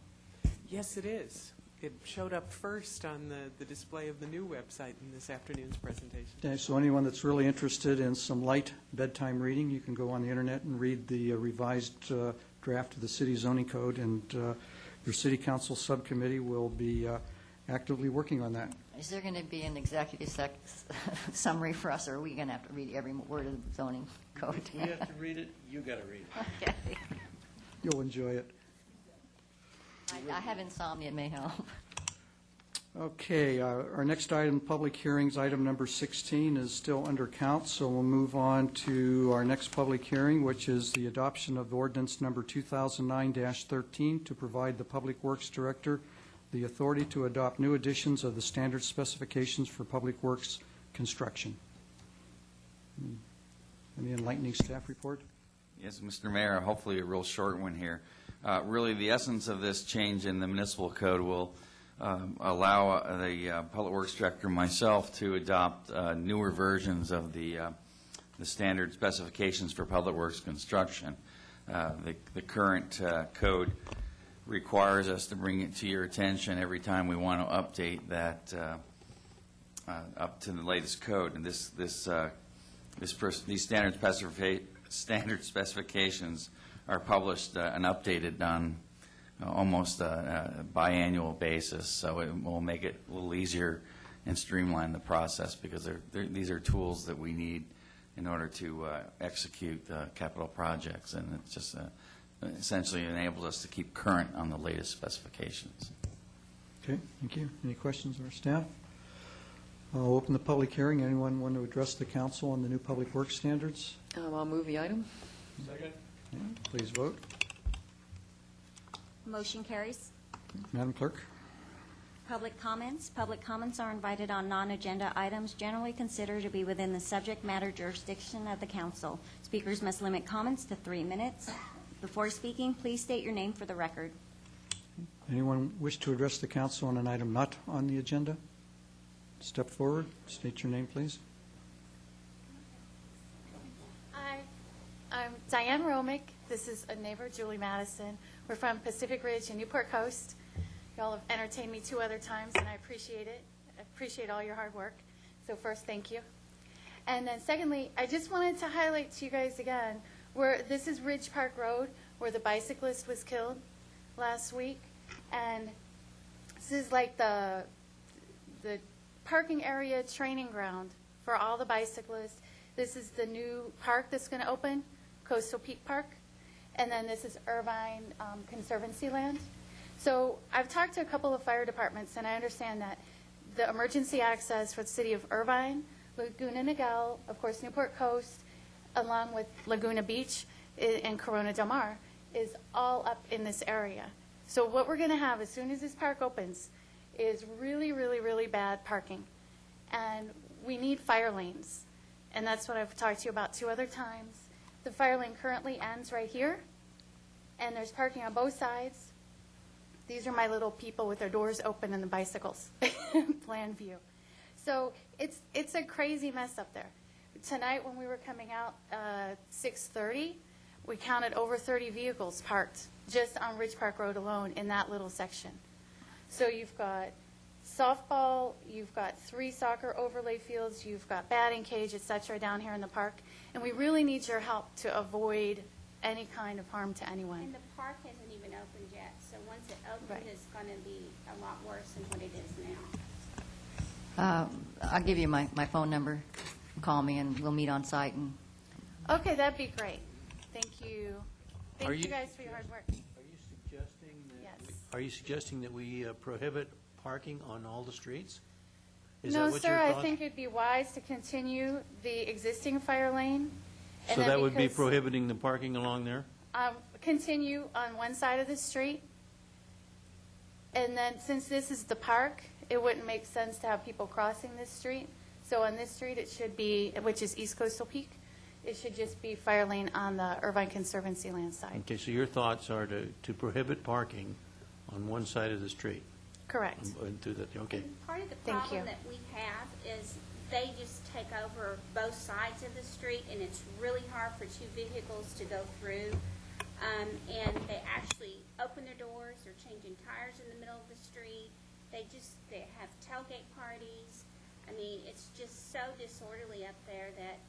Speaker 5: Yes, it is. It showed up first on the display of the new website in this afternoon's presentation.
Speaker 1: Okay, so anyone that's really interested in some light bedtime reading, you can go on the internet and read the revised draft of the city zoning code, and your city council subcommittee will be actively working on that.
Speaker 9: Is there going to be an executive summary for us, or are we going to have to read every word of the zoning code?
Speaker 12: If we have to read it, you got to read it.
Speaker 9: Okay.
Speaker 1: You'll enjoy it.
Speaker 9: I have insomnia, it may help.
Speaker 1: Okay, our next item, public hearings, item number 16, is still under count, so we'll move on to our next public hearing, which is the adoption of ordinance number 2009-13 to provide the Public Works Director the authority to adopt new editions of the standard specifications for public works construction. Any enlightening staff report?
Speaker 22: Yes, Mr. Mayor, hopefully a real short one here. Really, the essence of this change in the municipal code will allow the Public Works Director and myself to adopt newer versions of the standard specifications for public works construction. The current code requires us to bring it to your attention every time we want to update that up to the latest code. And these standard specifications are published and updated on almost a biannual basis, so it will make it a little easier and streamline the process, because these are tools that we need in order to execute capital projects, and it just essentially enables us to keep current on the latest specifications.
Speaker 1: Okay, thank you. Any questions of our staff? I'll open the public hearing. Anyone want to address the council on the new public works standards?
Speaker 21: I'll move the item.
Speaker 12: Second.
Speaker 1: Okay, please vote.
Speaker 2: Motion carries.
Speaker 1: Madam Clerk?
Speaker 2: Public comments. Public comments are invited on non-agenda items generally considered to be within the subject matter jurisdiction of the council. Speakers must limit comments to 3 minutes. Before speaking, please state your name for the record.
Speaker 1: Anyone wish to address the council on an item not on the agenda? Step forward. State your name, please.
Speaker 6: Hi, I'm Diane Romick. This is a neighbor, Julie Madison. We're from Pacific Ridge and Newport Coast. Y'all have entertained me 2 other times, and I appreciate it. I appreciate all your hard work. So first, thank you. And then secondly, I just wanted to highlight to you guys again, where this is Ridge Park Road, where the bicyclist was killed last week. And this is like the parking area training ground for all the bicyclists. This is the new park that's going to open, Coastal Peak Park. And then this is Irvine Conservancy land. So I've talked to a couple of fire departments, and I understand that the emergency access for the city of Irvine, Laguna Niguel, of course, Newport Coast, along with Laguna Beach and Corona Del Mar, is all up in this area. So what we're going to have as soon as this park opens is really, really, really bad parking. And we need fire lanes. And that's what I've talked to you about 2 other times. The fire lane currently ends right here, and there's parking on both sides. These are my little people with their doors open and the bicycles, plan view. So it's a crazy mess up there. Tonight when we were coming out 6:30, we counted over 30 vehicles parked just on Ridge Park Road alone in that little section. So you've got softball, you've got 3 soccer overlay fields, you've got batting cage, et cetera, down here in the park. And we really need your help to avoid any kind of harm to anyone.
Speaker 8: And the park hasn't even opened yet, so once it opens,
Speaker 6: Right.
Speaker 8: it's going to be a lot worse than what it is now.
Speaker 9: I'll give you my phone number. Call me, and we'll meet on site. And
Speaker 6: Okay, that'd be great. Thank you.
Speaker 12: Are
Speaker 6: Thank you
Speaker 12: you-
Speaker 6: guys for your hard work.
Speaker 12: Are you suggesting that we prohibit parking on all the streets? Is
Speaker 6: No,
Speaker 12: that what
Speaker 6: sir,
Speaker 12: your
Speaker 6: I
Speaker 12: thought?
Speaker 6: think it'd be wise to continue the existing fire lane. and
Speaker 12: So
Speaker 6: then
Speaker 12: that would be
Speaker 6: because,
Speaker 12: prohibiting the parking along there?
Speaker 6: Continue on one side of the street. And then, since this is the park, it wouldn't make sense to have people crossing this street. So on this street, it should be, which is East Coastal Peak, it should just be fire lane on the Irvine Conservancy land side.
Speaker 12: Okay, so your thoughts are to prohibit parking on one side of the street?
Speaker 6: Correct.
Speaker 12: And do that, okay.
Speaker 8: Part of the
Speaker 6: Thank
Speaker 8: problem
Speaker 6: you.
Speaker 8: that we have is they just take over both sides of the street, and it's really hard for 2 vehicles to go through. And they actually open their doors, they're changing tires in the middle of the street. They have tailgate parties. I mean, it's just so disorderly up there that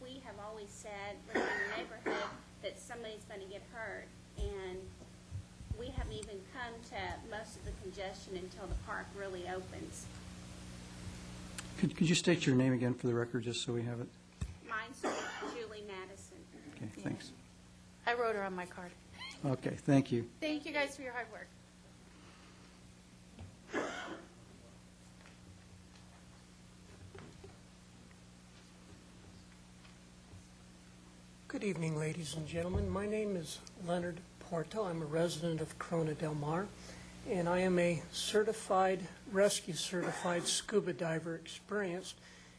Speaker 8: we have always said, living in the neighborhood, that somebody's going to get hurt. And we haven't even come to most of the congestion until the park really opens.
Speaker 1: Could you state your name again for the record, just so we have it?
Speaker 8: Mine's Julie Madison.
Speaker 1: Okay, thanks.
Speaker 6: I wrote her on my card.
Speaker 1: Okay, thank you.
Speaker 6: Thank you guys for your hard work.
Speaker 23: Good evening, ladies and gentlemen. My name is Leonard Porto. I'm a resident of Corona Del Mar, and I am a rescue certified scuba diver experienced,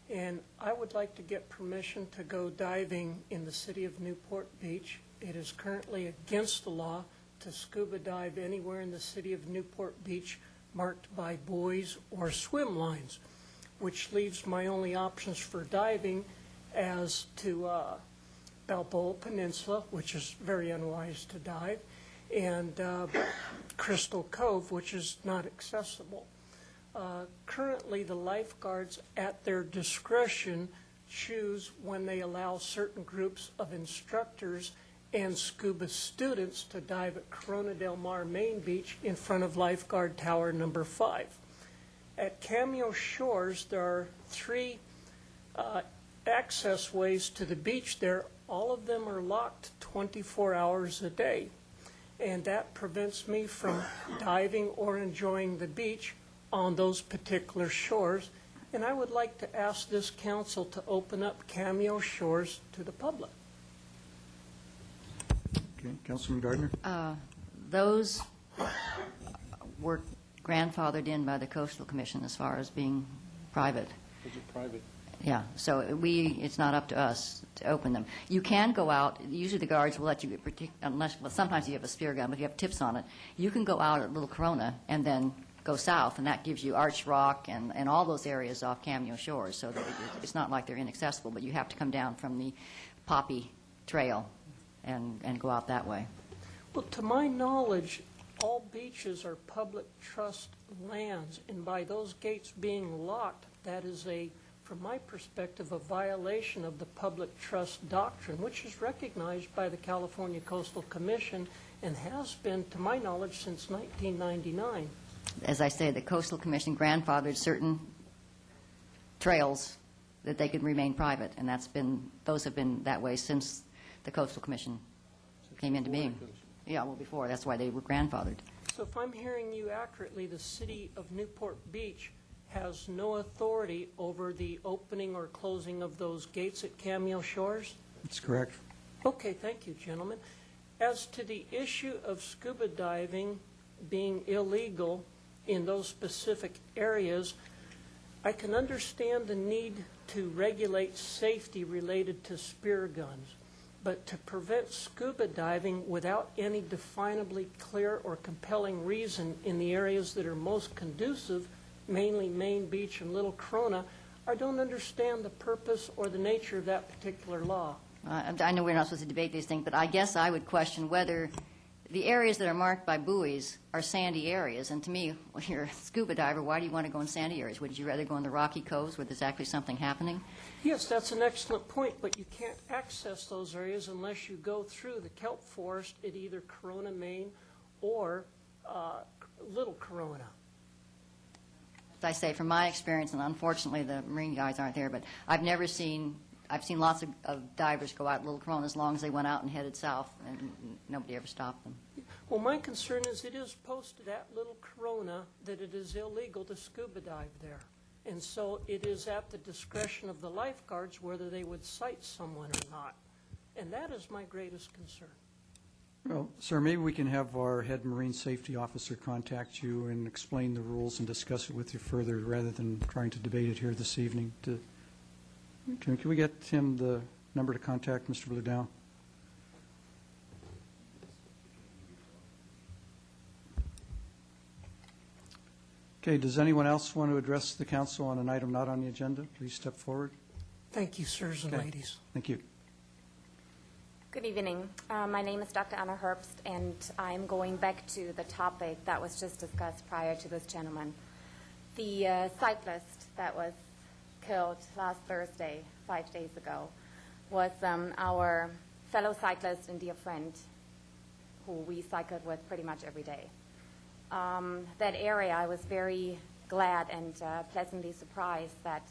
Speaker 23: and I would like to get permission to go diving in the city of Newport Beach. It is currently against the law to scuba dive anywhere in the city of Newport Beach marked by buoys or swim lines, which leaves my only options for diving as to Balboa Peninsula, which is very unwise to dive, and Crystal Cove, which is not accessible. Currently, the lifeguards, at their discretion, choose when they allow certain groups of instructors and scuba students to dive at Corona Del Mar Main Beach in front of Lifeguard Tower number 5. At Cameo Shores, there are 3 access ways to the beach there. All of them are locked 24 hours a day, and that prevents me from diving or enjoying the beach on those particular shores, And I would like to ask this council to open up Cameo Shores to the public.
Speaker 1: Okay, Councilman Gardner?
Speaker 9: Those were grandfathered in by the Coastal Commission as far as being private.
Speaker 18: Is it private?
Speaker 9: Yeah, so it's not up to us to open them. You can go out, usually the guards will let you, well, sometimes you have a spear gun, but you have tips on it. You can go out at Little Corona and then go south, and that gives you Arch Rock and all those areas off Cameo Shores, so that it's not like they're inaccessible, but you have to come down from the Poppy Trail and go out that way.
Speaker 23: Well, to my knowledge, all beaches are public trust lands, and by those gates being locked, that is from my perspective, a violation of the public trust doctrine, which is recognized by the California Coastal Commission and has been, to my knowledge, since 1999.
Speaker 9: As I say, the Coastal Commission grandfathered certain trails that they could remain private, and those have been that way since the Coastal Commission came into being. Yeah, well, before. That's why they were grandfathered.
Speaker 23: So if I'm hearing you accurately, the city of Newport Beach has no authority over the opening or closing of those gates at Cameo Shores?
Speaker 1: That's correct.
Speaker 23: Okay, thank you, gentlemen. As to the issue of scuba diving being illegal in those specific areas, I can understand the need to regulate safety related to spear guns, but to prevent scuba diving without any definably clear or compelling reason in the areas that are most conducive, mainly Main Beach and Little Corona, I don't understand the purpose or the nature of that particular law.
Speaker 9: I know we're not supposed to debate these things, but I guess I would question whether the areas that are marked by buoys are sandy areas. And to me, when you're a scuba diver, why do you want to go in sandy areas? Would you rather go in the rocky coves where there's actually something happening?
Speaker 23: Yes, that's an excellent point, but you can't access those areas unless you go through the kelp forest at either Corona, Maine, or Little Corona.
Speaker 9: As I say, from my experience, and unfortunately the Marine guys aren't there, but I've seen lots of divers go out Little Corona as long as they went out and headed south, and nobody ever stopped them.
Speaker 23: Well, my concern is it is posted at Little Corona that it is illegal to scuba dive there. And so it is at the discretion of the lifeguards whether they would cite someone or not. And that is my greatest concern.
Speaker 1: Well, sir, maybe we can have our head marine safety officer contact you and explain the rules and discuss it with you further rather than trying to debate it here this evening. Can we get him the number to contact Mr. Bludow? Okay, does anyone else want to address the council on an item not on the agenda? Please step forward.
Speaker 23: Thank you, sirs and ladies.
Speaker 1: Thank you.
Speaker 10: Good evening. My name is Dr. Anna Herbst, and I'm going back to the topic that was just discussed prior to this gentleman. The cyclist that was killed last Thursday, 5 days ago, was our fellow cyclist and dear friend who we cycled with pretty much every day. That area, I was very glad and pleasantly surprised that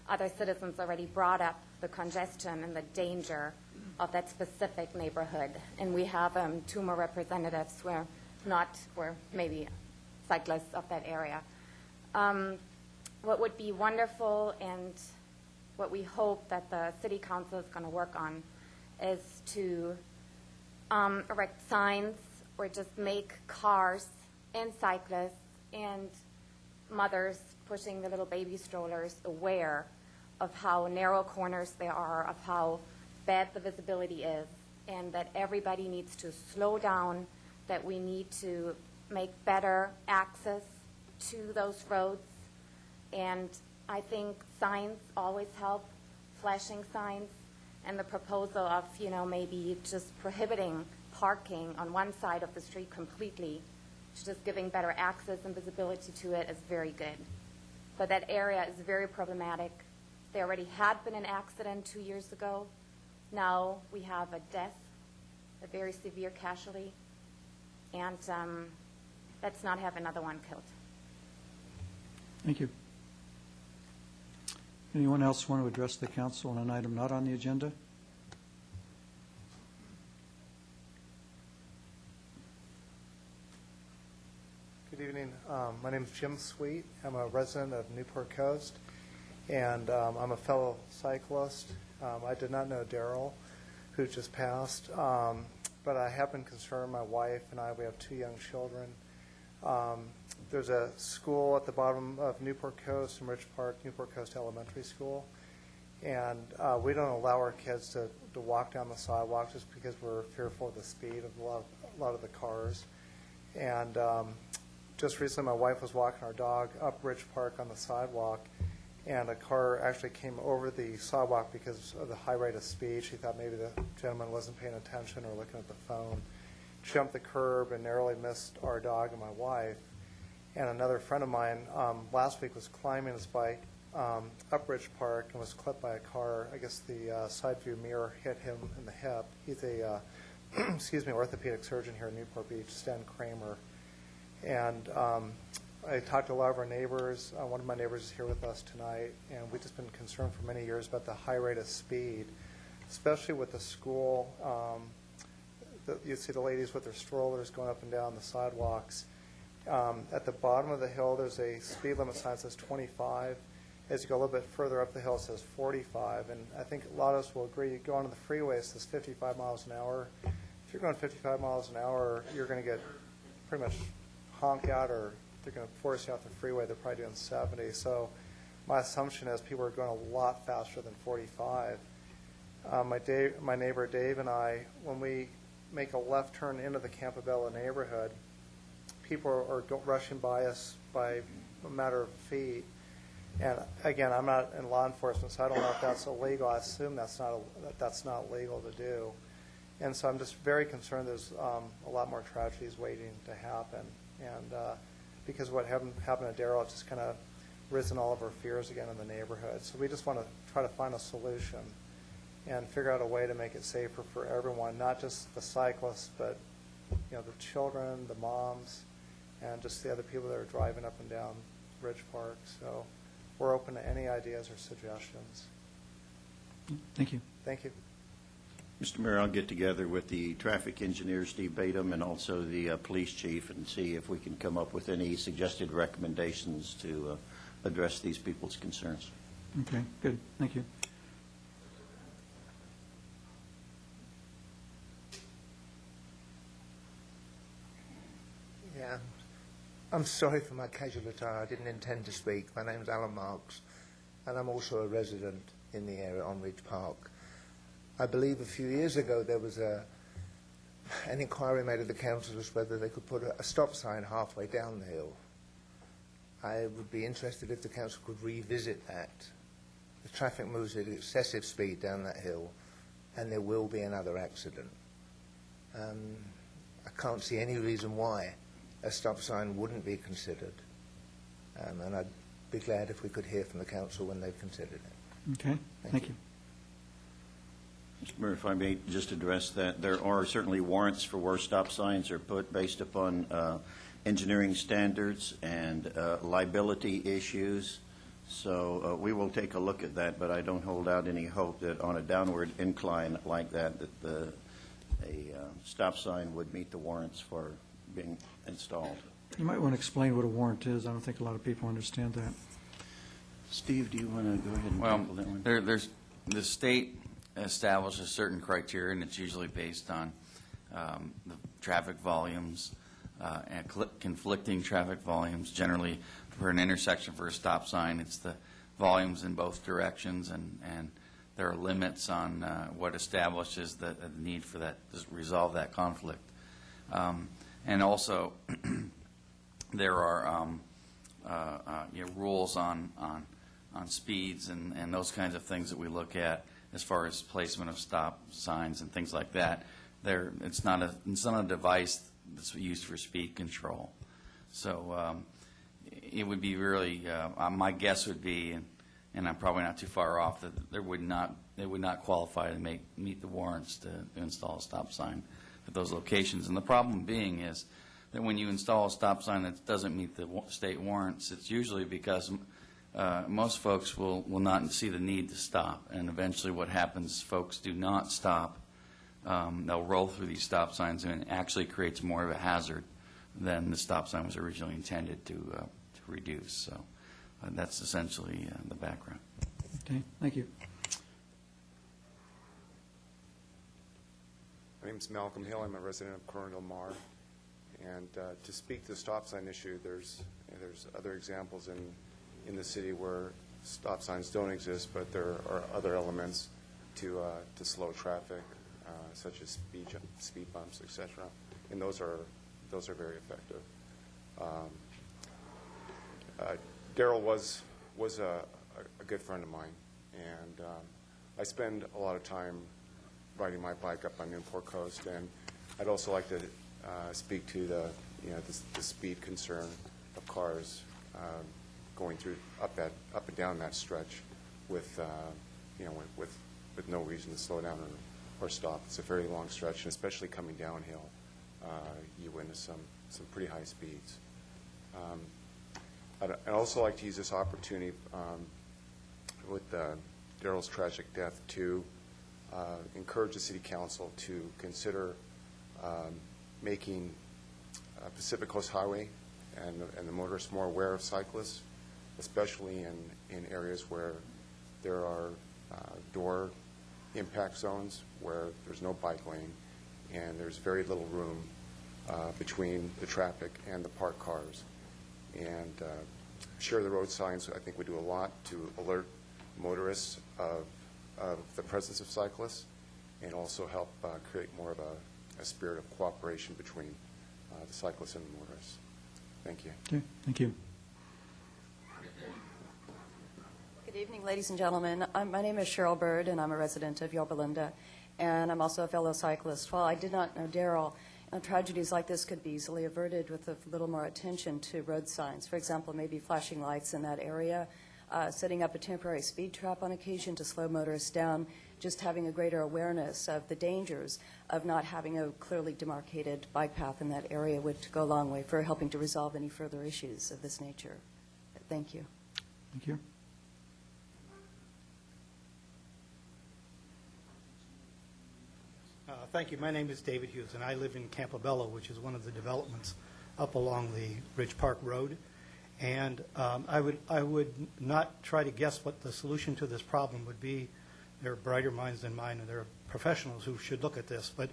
Speaker 10: other citizens already brought up the congestion and the danger of that specific neighborhood. And we have 2 more representatives who were maybe cyclists of that area. What would be wonderful and what we hope that the city council is going to work on is to erect signs or just make cars and cyclists and mothers pushing the little baby strollers aware of how narrow corners there are, of how bad the visibility is, and that everybody needs to slow down, that we need to make better access to those roads. And I think signs always help, flashing signs, and the proposal of, maybe just prohibiting parking on one side of the street completely, to just giving better access and visibility to it is very good. But that area is very problematic. There already had been an accident 2 years ago. Now we have a death, a very severe casualty, and let's not have another one killed.
Speaker 1: Thank you. Anyone else want to address the council on an item not on the agenda?
Speaker 11: Good evening. My name is Jim Sweet. I'm a resident of Newport Coast. And I'm a fellow cyclist. I did not know Daryl, who just passed, but I have been concerned. My wife and I, we have 2 young children. There's a school at the bottom of Newport Coast in Rich Park, Newport Coast Elementary School, and we don't allow our kids to walk down the sidewalk just because we're fearful of the speed of a lot of the cars. And just recently, my wife was walking our dog up Rich Park on the sidewalk, and a car actually came over the sidewalk because of the high rate of speed. She thought maybe the gentleman wasn't paying attention or looking at the phone. Jumped the curb and narrowly missed our dog and my wife. And another friend of mine last week was climbing his bike up Ridge Park and was clipped by a car. I guess the side view mirror hit him in the hip. He's a orthopedic surgeon here in Newport Beach, Sten Kramer. And I talked to a lot of our neighbors. One of my neighbors is here with us tonight, and we've just been concerned for many years about the high rate of speed, especially with the school. You see the ladies with their strollers going up and down the sidewalks. At the bottom of the hill, there's a speed limit sign that says 25. As you go a little bit further up the hill, it says 45. And I think a lot of us will agree, you go onto the freeway, it says 55 miles an hour. If you're going 55 miles an hour, you're going to get pretty much honked out, or they're going to force you off the freeway. They're probably doing 70. So my assumption is people are going a lot faster than 45. My neighbor Dave and I, when we make a left turn into the Campobello neighborhood, people are rushing by us by a matter of feet. And again, I'm not in law enforcement, so I don't know if that's illegal. I assume that's not legal to do. And so I'm just very concerned there's a lot more tragedies waiting to happen. And because what happened to Daryl, it's just kind of risen all of our fears again in the neighborhood. So we just want to try to find a solution and figure out a way to make it safer for everyone, not just the cyclists, but the children, the moms, and just the other people that are driving up and down Ridge Park. So we're open to any ideas or suggestions.
Speaker 1: Thank you.
Speaker 11: Thank you.
Speaker 13: Mr. Mayor, I'll get together with the traffic engineer, Steve Batum, and also the police chief and see if we can come up with any suggested recommendations to address these people's concerns.
Speaker 1: Okay, good. Thank you.
Speaker 15: Yeah. I'm sorry for my casual attire. I didn't intend to speak. My name's Alan Marks, and I'm also a resident in the area on Ridge Park. I believe a few years ago there was an inquiry made of the council as whether they could put a stop sign halfway down the hill. I would be interested if the council could revisit that. The traffic moves at excessive speed down that hill, and there will be another accident. I can't see any reason why a stop sign wouldn't be considered, and I'd be glad if we could hear from the council when they've considered it.
Speaker 1: Okay, thank you.
Speaker 13: Mr. Mayor, if I may just address that, there are certainly warrants for where stop signs are put based upon engineering standards and liability issues. So we will take a look at that, but I don't hold out any hope that on a downward incline like that, that a stop sign would meet the warrants for being installed.
Speaker 1: You might want to explain what a warrant is. I don't think a lot of people understand that.
Speaker 13: Steve, do you want to go ahead and tackle that one?
Speaker 22: There's the state establishes certain criteria, and it's usually based on the traffic volumes and conflicting traffic volumes. Generally, for an intersection for a stop sign, it's the volumes in both directions, and there are limits on what establishes the need for that to resolve that conflict. And also, there are rules on speeds and those kinds of things that we look at as far as placement of stop signs and things like that. It's not a device that's used for speed control. So it would be really, my guess would be, and I'm probably not too far off, that they would not qualify to meet the warrants to install a stop sign at those locations. And the problem being is that when you install a stop sign that doesn't meet the state warrants, it's usually because most folks will not see the need to stop, and eventually what happens is folks do not stop. They'll roll through these stop signs, and it actually creates more of a hazard than the stop sign was originally intended to reduce. So that's essentially the background.
Speaker 1: Okay, thank you.
Speaker 16: My name is Malcolm Hill. I'm a resident of Corona Del Mar. And to speak to the stop sign issue, there's other examples in the city where stop signs don't exist, but there are other elements to slow traffic, such as speed bumps, etc. And those are very effective. Daryl was a good friend of mine, and I spend a lot of time riding my bike up on Newport Coast, and I'd also like to speak to the speed concern of cars going through up and down that stretch with no reason to slow down or stop. It's a very long stretch, and especially coming downhill, you witness some pretty high speeds. I'd also like to use this opportunity with Daryl's tragic death to encourage the City Council to consider making Pacific Coast Highway and the motorists more aware of cyclists, especially in areas where there are door impact zones where there's no bike lane and there's very little room between the traffic and the parked cars. And share the road signs, I think, would do a lot to alert motorists of the presence of cyclists and also help create more of a spirit of cooperation between the cyclists and the motorists. Thank you.
Speaker 1: Okay, thank you.
Speaker 17: Good evening, ladies and gentlemen. My name is Cheryl Bird, and I'm a resident of Yorba Linda, and I'm also a fellow cyclist. While I did not know Daryl, tragedies like this could be easily averted with a little more attention to road signs. For example, maybe flashing lights in that area, setting up a temporary speed trap on occasion to slow motorists down, just having a greater awareness of the dangers of not having a clearly demarcated bike path in that area would go a long way for helping to resolve any further issues of this nature. Thank you.
Speaker 1: Thank you.
Speaker 19: Thank you. My name is David Hughes, and I live in Campobello, which is one of the developments up along the Ridge Park Road. And I would not try to guess what the solution to this problem would be. There are brighter minds than mine, and there are professionals who should look at this. But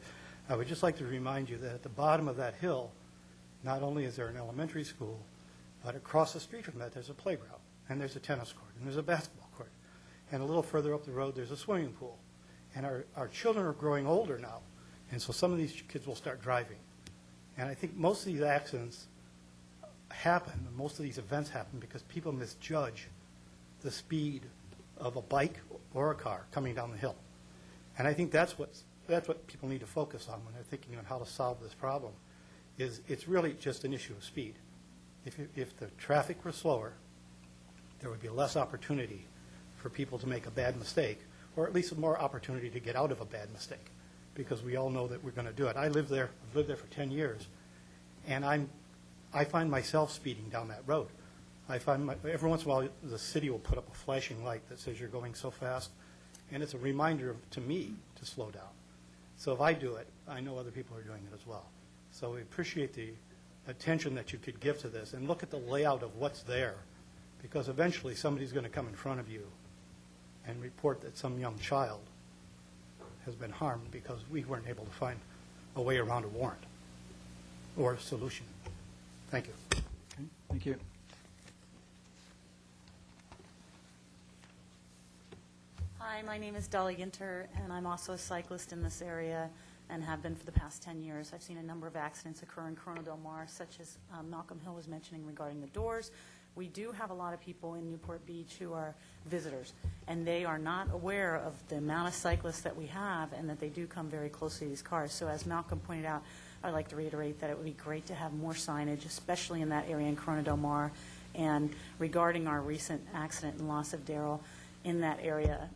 Speaker 19: I would just like to remind you that at the bottom of that hill, not only is there an elementary school, but across the street from that, there's a playground, and there's a tennis court, and there's a basketball court. And a little further up the road, there's a swimming pool. And our children are growing older now, and so some of these kids will start driving. And I think most of these accidents happen, most of these events happen because people misjudge the speed of a bike or a car coming down the hill. And I think that's what people need to focus on when they're thinking on how to solve this problem, is it's really just an issue of speed. If the traffic were slower, there would be less opportunity for people to make a bad mistake, or at least more opportunity to get out of a bad mistake, because we all know that we're going to do it. I live there. I've lived there for 10 years, and I find myself speeding down that road. I find every once in a while the city will put up a flashing light that says you're going so fast, and it's a reminder to me to slow down. So if I do it, I know other people are doing it as well. So we appreciate the attention that you could give to this, and look at the layout of what's there, because eventually somebody's going to come in front of you and report that some young child has been harmed because we weren't able to find a way around a warrant or a solution. Thank you.
Speaker 1: Okay, thank you.
Speaker 24: Hi, my name is Dolly Ginter, and I'm also a cyclist in this area and have been for the past 10 years. I've seen a number of accidents occur in Corona Del Mar, such as Malcolm Hill was mentioning regarding the doors. We do have a lot of people in Newport Beach who are visitors, and they are not aware of the amount of cyclists that we have and that they do come very close to these cars. So as Malcolm pointed out, I'd like to reiterate that it would be great to have more signage, especially in that area in Corona Del Mar. And regarding our recent accident and loss of Daryl in that area,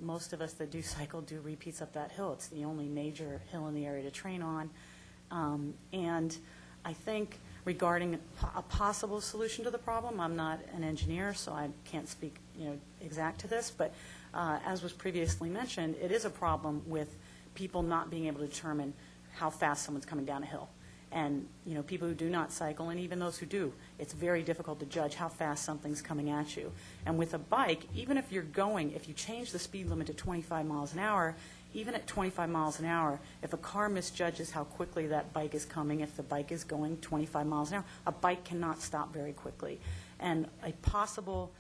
Speaker 24: most of us that do cycle do repeats up that hill. It's the only major hill in the area to train on. And I think regarding a possible solution to the problem, I'm not an engineer, so I can't speak exact to this, but as was previously mentioned, it is a problem with people not being able to determine how fast someone's coming down a hill. And, people who do not cycle, and even those who do, it's very difficult to judge how fast something's coming at you. And with a bike, even if you change the speed limit to 25 miles an hour, even at 25 miles an hour, if a car misjudges how quickly that bike is coming, if the bike is going 25 miles an hour, a bike cannot stop very quickly. And a possible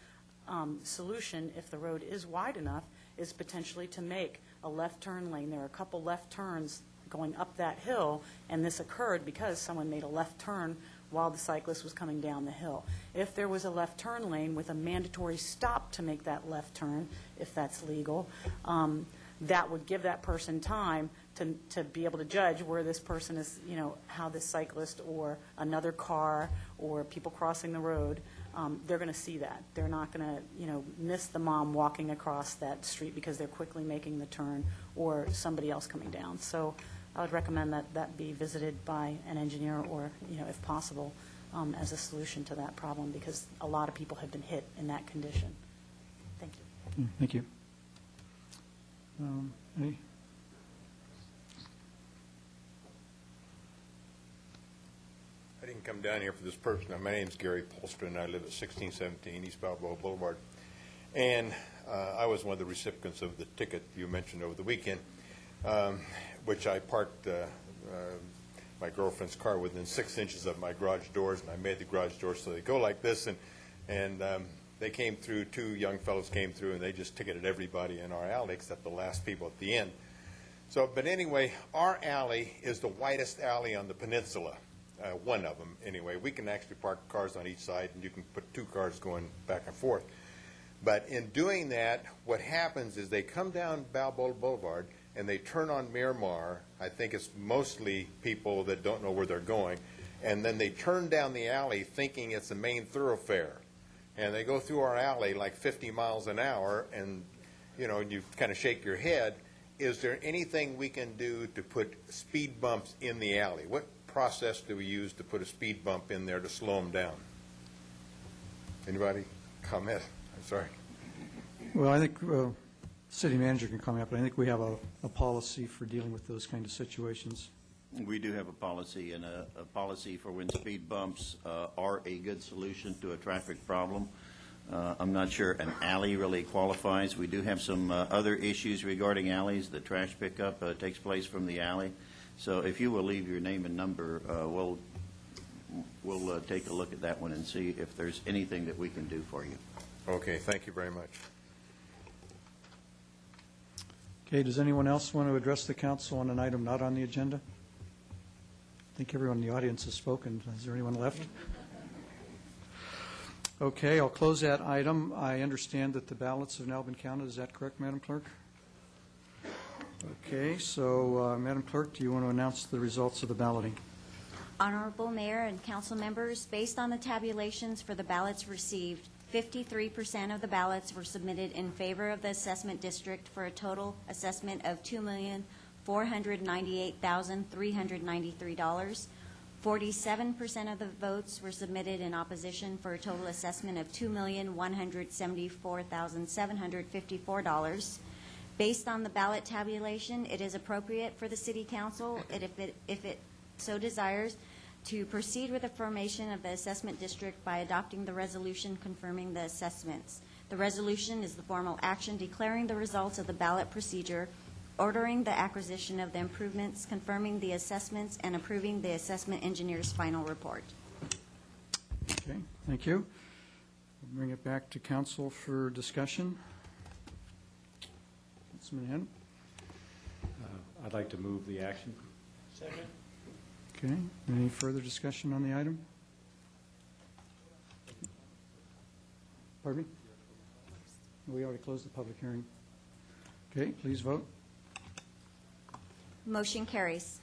Speaker 24: solution, if the road is wide enough, is potentially to make a left turn lane. There are a couple left turns going up that hill, and this occurred because someone made a left turn while the cyclist was coming down the hill. If there was a left turn lane with a mandatory stop to make that left turn, if that's legal, that would give that person time to be able to judge where this person is, how this cyclist or another car or people crossing the road, they're going to see that. They're not going to, miss the mom walking across that street because they're quickly making the turn or somebody else coming down. So I would recommend that that be visited by an engineer or, if possible, as a solution to that problem, because a lot of people have been hit in that condition. Thank you.
Speaker 1: Thank you. Any?
Speaker 3: I didn't come down here for this purpose. Now, my name's Gary Polster, and I live at 1617 East Balboa Boulevard. And I was one of the recipients of the ticket you mentioned over the weekend, which I parked my girlfriend's car within 6 inches of my garage doors, and I made the garage doors so they go like this, and they came through, 2 young fellows came through, and they just ticketed everybody in our alley except the last people at the end. So, but anyway, our alley is the widest alley on the peninsula, one of them anyway. We can actually park cars on each side, and you can put 2 cars going back and forth. But in doing that, what happens is they come down Balboa Boulevard, and they turn on Miramar. I think it's mostly people that don't know where they're going. And then they turn down the alley thinking it's a main thoroughfare. And they go through our alley like 50 miles an hour, and, you kind of shake your head. Is there anything we can do to put speed bumps in the alley? What process do we use to put a speed bump in there to slow them down? Anybody comment? I'm sorry.
Speaker 1: Well, I think city manager can comment, but I think we have a policy for dealing with those kind of situations.
Speaker 13: We do have a policy, and a policy for when speed bumps are a good solution to a traffic problem. I'm not sure an alley really qualifies. We do have some other issues regarding alleys. The trash pickup takes place from the alley. So if you will leave your name and number, we'll take a look at that one and see if there's anything that we can do for you.
Speaker 3: Okay, thank you very much.
Speaker 1: Okay, does anyone else want to address the council on an item not on the agenda? I think everyone in the audience has spoken. Is there anyone left? Okay, I'll close that item. I understand that the ballots have now been counted. Is that correct, Madam Clerk? Okay, so Madam Clerk, do you want to announce the results of the balloting?
Speaker 2: Honorable Mayor and council members, based on the tabulations for the ballots received, 53% of the ballots were submitted in favor of the assessment district for a total assessment of $2,498,393. 47% of the votes were submitted in opposition for a total assessment of $2,174,754. Based on the ballot tabulation, it is appropriate for the City Council, if it so desires, to proceed with the formation of the assessment district by adopting the resolution confirming the assessments. The resolution is the formal action declaring the results of the ballot procedure, ordering the acquisition of the improvements, confirming the assessments, and approving the assessment engineer's final report.
Speaker 1: Okay, thank you. We'll bring it back to council for discussion. Councilman Henn.
Speaker 4: I'd like to move the action.
Speaker 1: Second. Okay, any further discussion on the item? Pardon me? We already closed the public hearing. Okay, please vote.
Speaker 2: Motion carries.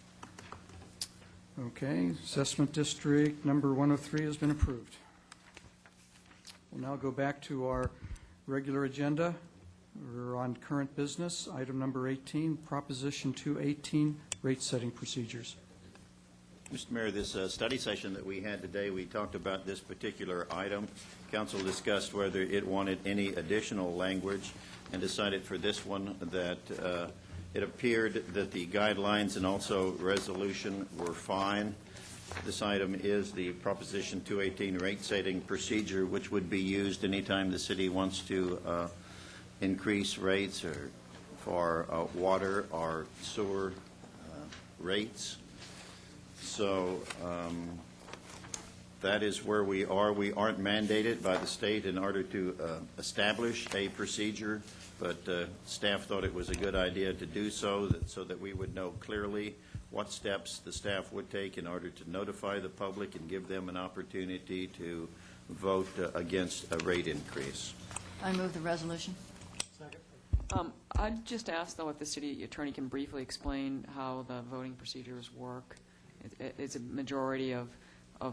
Speaker 1: Okay, assessment district number 103 has been approved. We'll now go back to our regular agenda. We're on current business. Item number 18, Proposition 218, rate setting procedures.
Speaker 13: Mr. Mayor, this study session that we had today, we talked about this particular item. Council discussed whether it wanted any additional language and decided for this one that it appeared that the guidelines and also resolution were fine. This item is the Proposition 218 rate-setting procedure, which would be used anytime the city wants to increase rates or for water or sewer rates. So that is where we are. We aren't mandated by the state in order to establish a procedure, but staff thought it was a good idea to do so that we would know clearly what steps the staff would take in order to notify the public and give them an opportunity to vote against a rate increase.
Speaker 9: I move the resolution.
Speaker 21: I'd just ask, though, if the city attorney can briefly explain how the voting procedures work. It's a majority of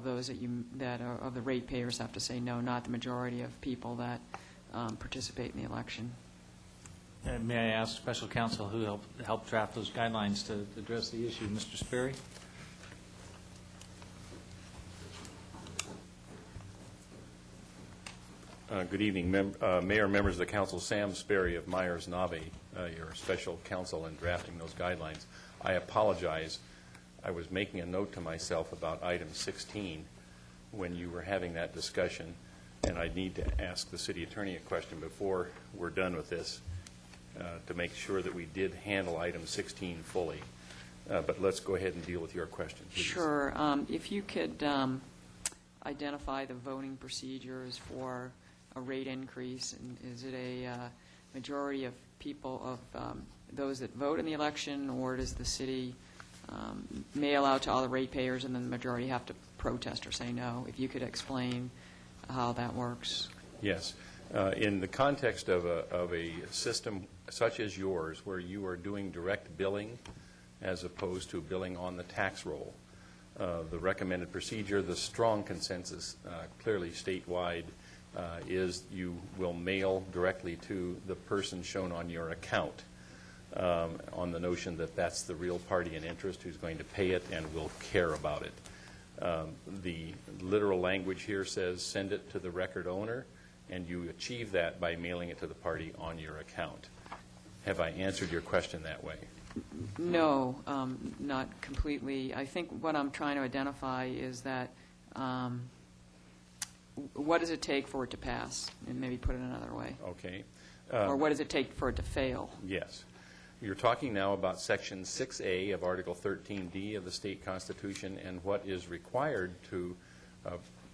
Speaker 21: those that are of the ratepayers have to say no, not the majority of people that participate in the election.
Speaker 4: May I ask special counsel who helped draft those guidelines to address the issue? Mr. Sperry?
Speaker 5: Good evening, Mayor, members of the council. Sam Sperry of Myers-Nave, your special counsel in drafting those guidelines. I apologize. I was making a note to myself about item 16 when you were having that discussion, and I need to ask the city attorney a question before we're done with this to make sure that we did handle item 16 fully. But let's go ahead and deal with your question, please.
Speaker 21: Sure. If you could identify the voting procedures for a rate increase, and is it a majority of people of those that vote in the election, or does the city mail out to all the ratepayers and then the majority have to protest or say no? If you could explain how that works.
Speaker 5: Yes. In the context of a system such as yours, where you are doing direct billing as opposed to billing on the tax roll, the recommended procedure, the strong consensus, clearly statewide, is you will mail directly to the person shown on your account, on the notion that that's the real party in interest who's going to pay it and will care about it. The literal language here says send it to the record owner, and you achieve that by mailing it to the party on your account. Have I answered your question that way?
Speaker 21: No, not completely. I think what I'm trying to identify is that what does it take for it to pass? And maybe put it another way.
Speaker 5: Okay.
Speaker 21: Or what does it take for it to fail?
Speaker 5: Yes. You're talking now about Section 6A of Article 13D of the state constitution, and what is required to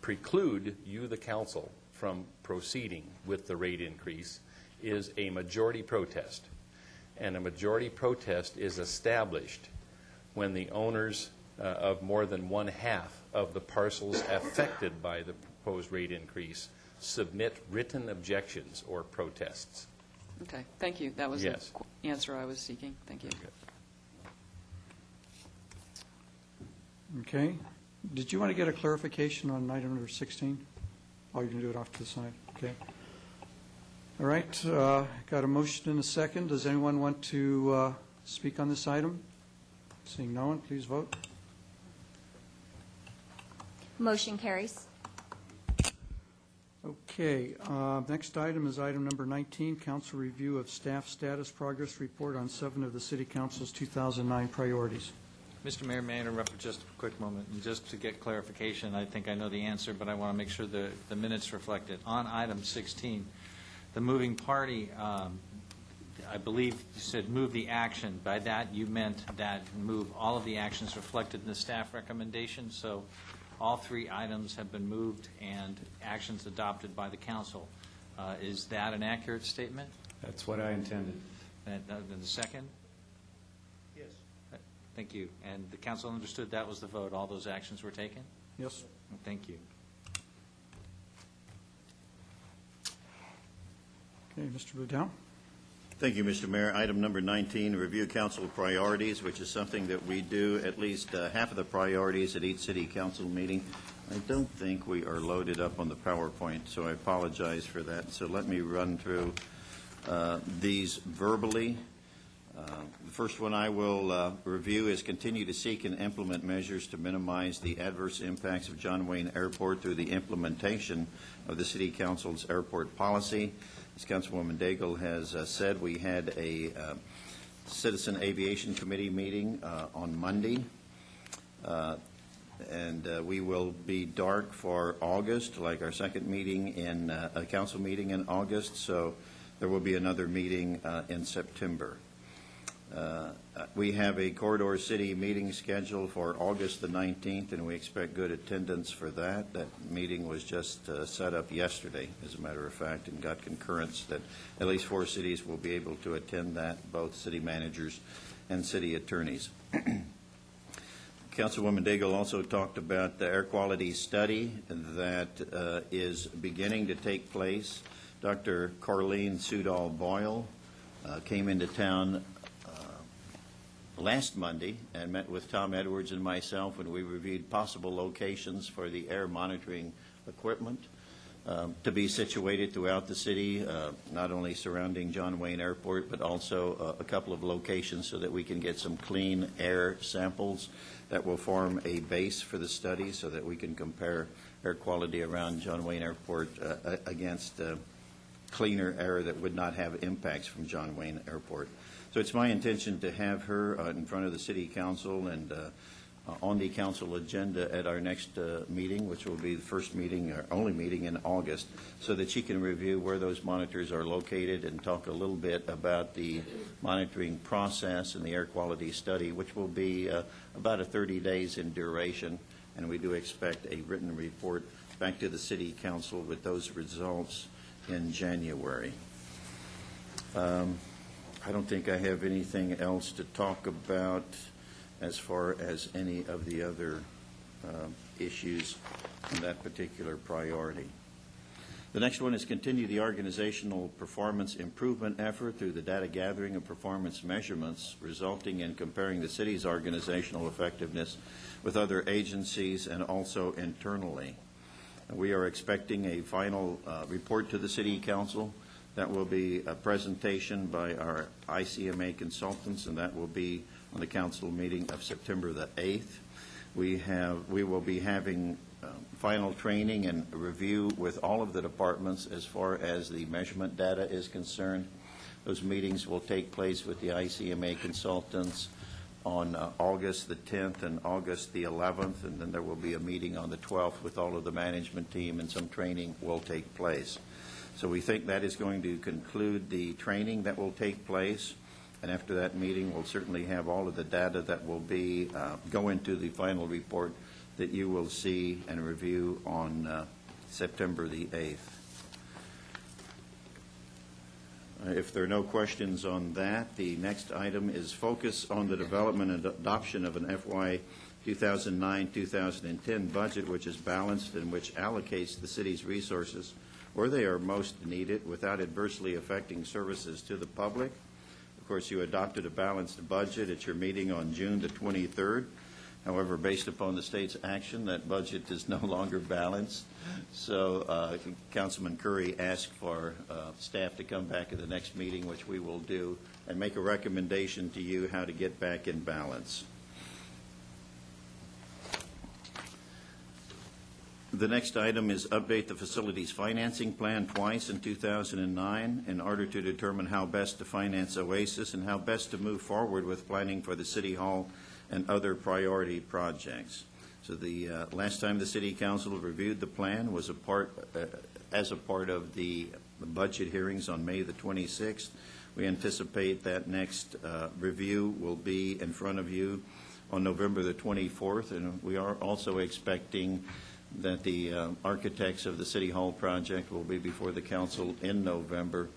Speaker 5: preclude you, the council, from proceeding with the rate increase is a majority protest. And a majority protest is established when the owners of more than one-half of the parcels affected by the proposed rate increase submit written objections or protests.
Speaker 21: Okay, thank you. That was
Speaker 5: Yes.
Speaker 21: the answer I was seeking. Thank you.
Speaker 1: Okay. Did you want to get a clarification on item number 16? Oh, you're going to do it off to the side. Okay. All right. Got a motion and a second. Does anyone want to speak on this item? Seeing no one, please vote.
Speaker 2: Motion carries.
Speaker 1: Okay. Next item is item number 19, council review of staff status progress report on 7 of the City Council's 2009 priorities.
Speaker 4: Mr. Mayor, may I interrupt for just a quick moment? And just to get clarification, I think I know the answer, but I want to make sure the minutes reflect it. On item 16, the moving party, I believe you said move the action. By that, you meant that move all of the actions reflected in the staff recommendation. So all 3 items have been moved and actions adopted by the council. Is that an accurate statement? That's what I intended. And the second?
Speaker 18: Yes.
Speaker 4: Thank you. And the council understood that was the vote. All those actions were taken?
Speaker 1: Yes.
Speaker 4: Thank you.
Speaker 1: Okay, Mr. Bludow.
Speaker 13: Thank you, Mr. Mayor. Item number 19, review council priorities, which is something that we do at least half of the priorities at each city council meeting. I don't think we are loaded up on the PowerPoint, so I apologize for that. So let me run through these verbally. The first one I will review is continue to seek and implement measures to minimize the adverse impacts of John Wayne Airport through the implementation of the City Council's airport policy. As Councilwoman Daigle has said, we had a Citizen Aviation Committee meeting on Monday. and we will be dark for August, like our second meeting in a council meeting in August, so there will be another meeting in September. We have a Corridor City meeting scheduled for August the 19th, and we expect good attendance for that. That meeting was just set up yesterday, as a matter of fact, and got concurrence that at least 4 cities will be able to attend that, both city managers and city attorneys. Councilwoman Daigle also talked about the air quality study that is beginning to take place. Dr. Carlene Sudol-Boyle came into town last Monday and met with Tom Edwards and myself when we reviewed possible locations for the air monitoring equipment to be situated throughout the city, not only surrounding John Wayne Airport, but also a couple of locations so that we can get some clean air samples that will form a base for the study so that we can compare air quality around John Wayne Airport against cleaner air that would not have impacts from John Wayne Airport. So it's my intention to have her in front of the City Council and on the council agenda at our next meeting, which will be the first meeting or only meeting in August, so that she can review where those monitors are located and talk a little bit about the monitoring process and the air quality study, which will be about 30 days in duration, and we do expect a written report back to the City Council with those results in January. I don't think I have anything else to talk about as far as any of the other issues on that particular priority. The next one is continue the organizational performance improvement effort through the data gathering and performance measurements, resulting in comparing the city's organizational effectiveness with other agencies and also internally. We are expecting a final report to the City Council. That will be a presentation by our ICMA consultants, and that will be on the council meeting of September the 8th. We will be having final training and review with all of the departments as far as the measurement data is concerned. Those meetings will take place with the ICMA consultants on August the 10th and August the 11th, and then there will be a meeting on the 12th with all of the management team, and some training will take place. So we think that is going to conclude the training that will take place. And after that meeting, we'll certainly have all of the data that will be go into the final report that you will see and review on September the 8th. If there are no questions on that, the next item is focus on the development and adoption of an FY 2009-2010 budget which is balanced and which allocates the city's resources where they are most needed without adversely affecting services to the public. Of course, you adopted a balanced budget at your meeting on June the 23rd. However, based upon the state's action, that budget is no longer balanced. So Councilman Curry asked for staff to come back at the next meeting, which we will do, and make a recommendation to you how to get back in balance. The next item is update the facilities financing plan twice in 2009 in order to determine how best to finance OASIS and how best to move forward with planning for the City Hall and other priority projects. So the last time the City Council reviewed the plan was as a part of the budget hearings on May the 26th. We anticipate that next review will be in front of you on November the 24th, and we are also expecting that the architects of the City Hall project will be before the council in November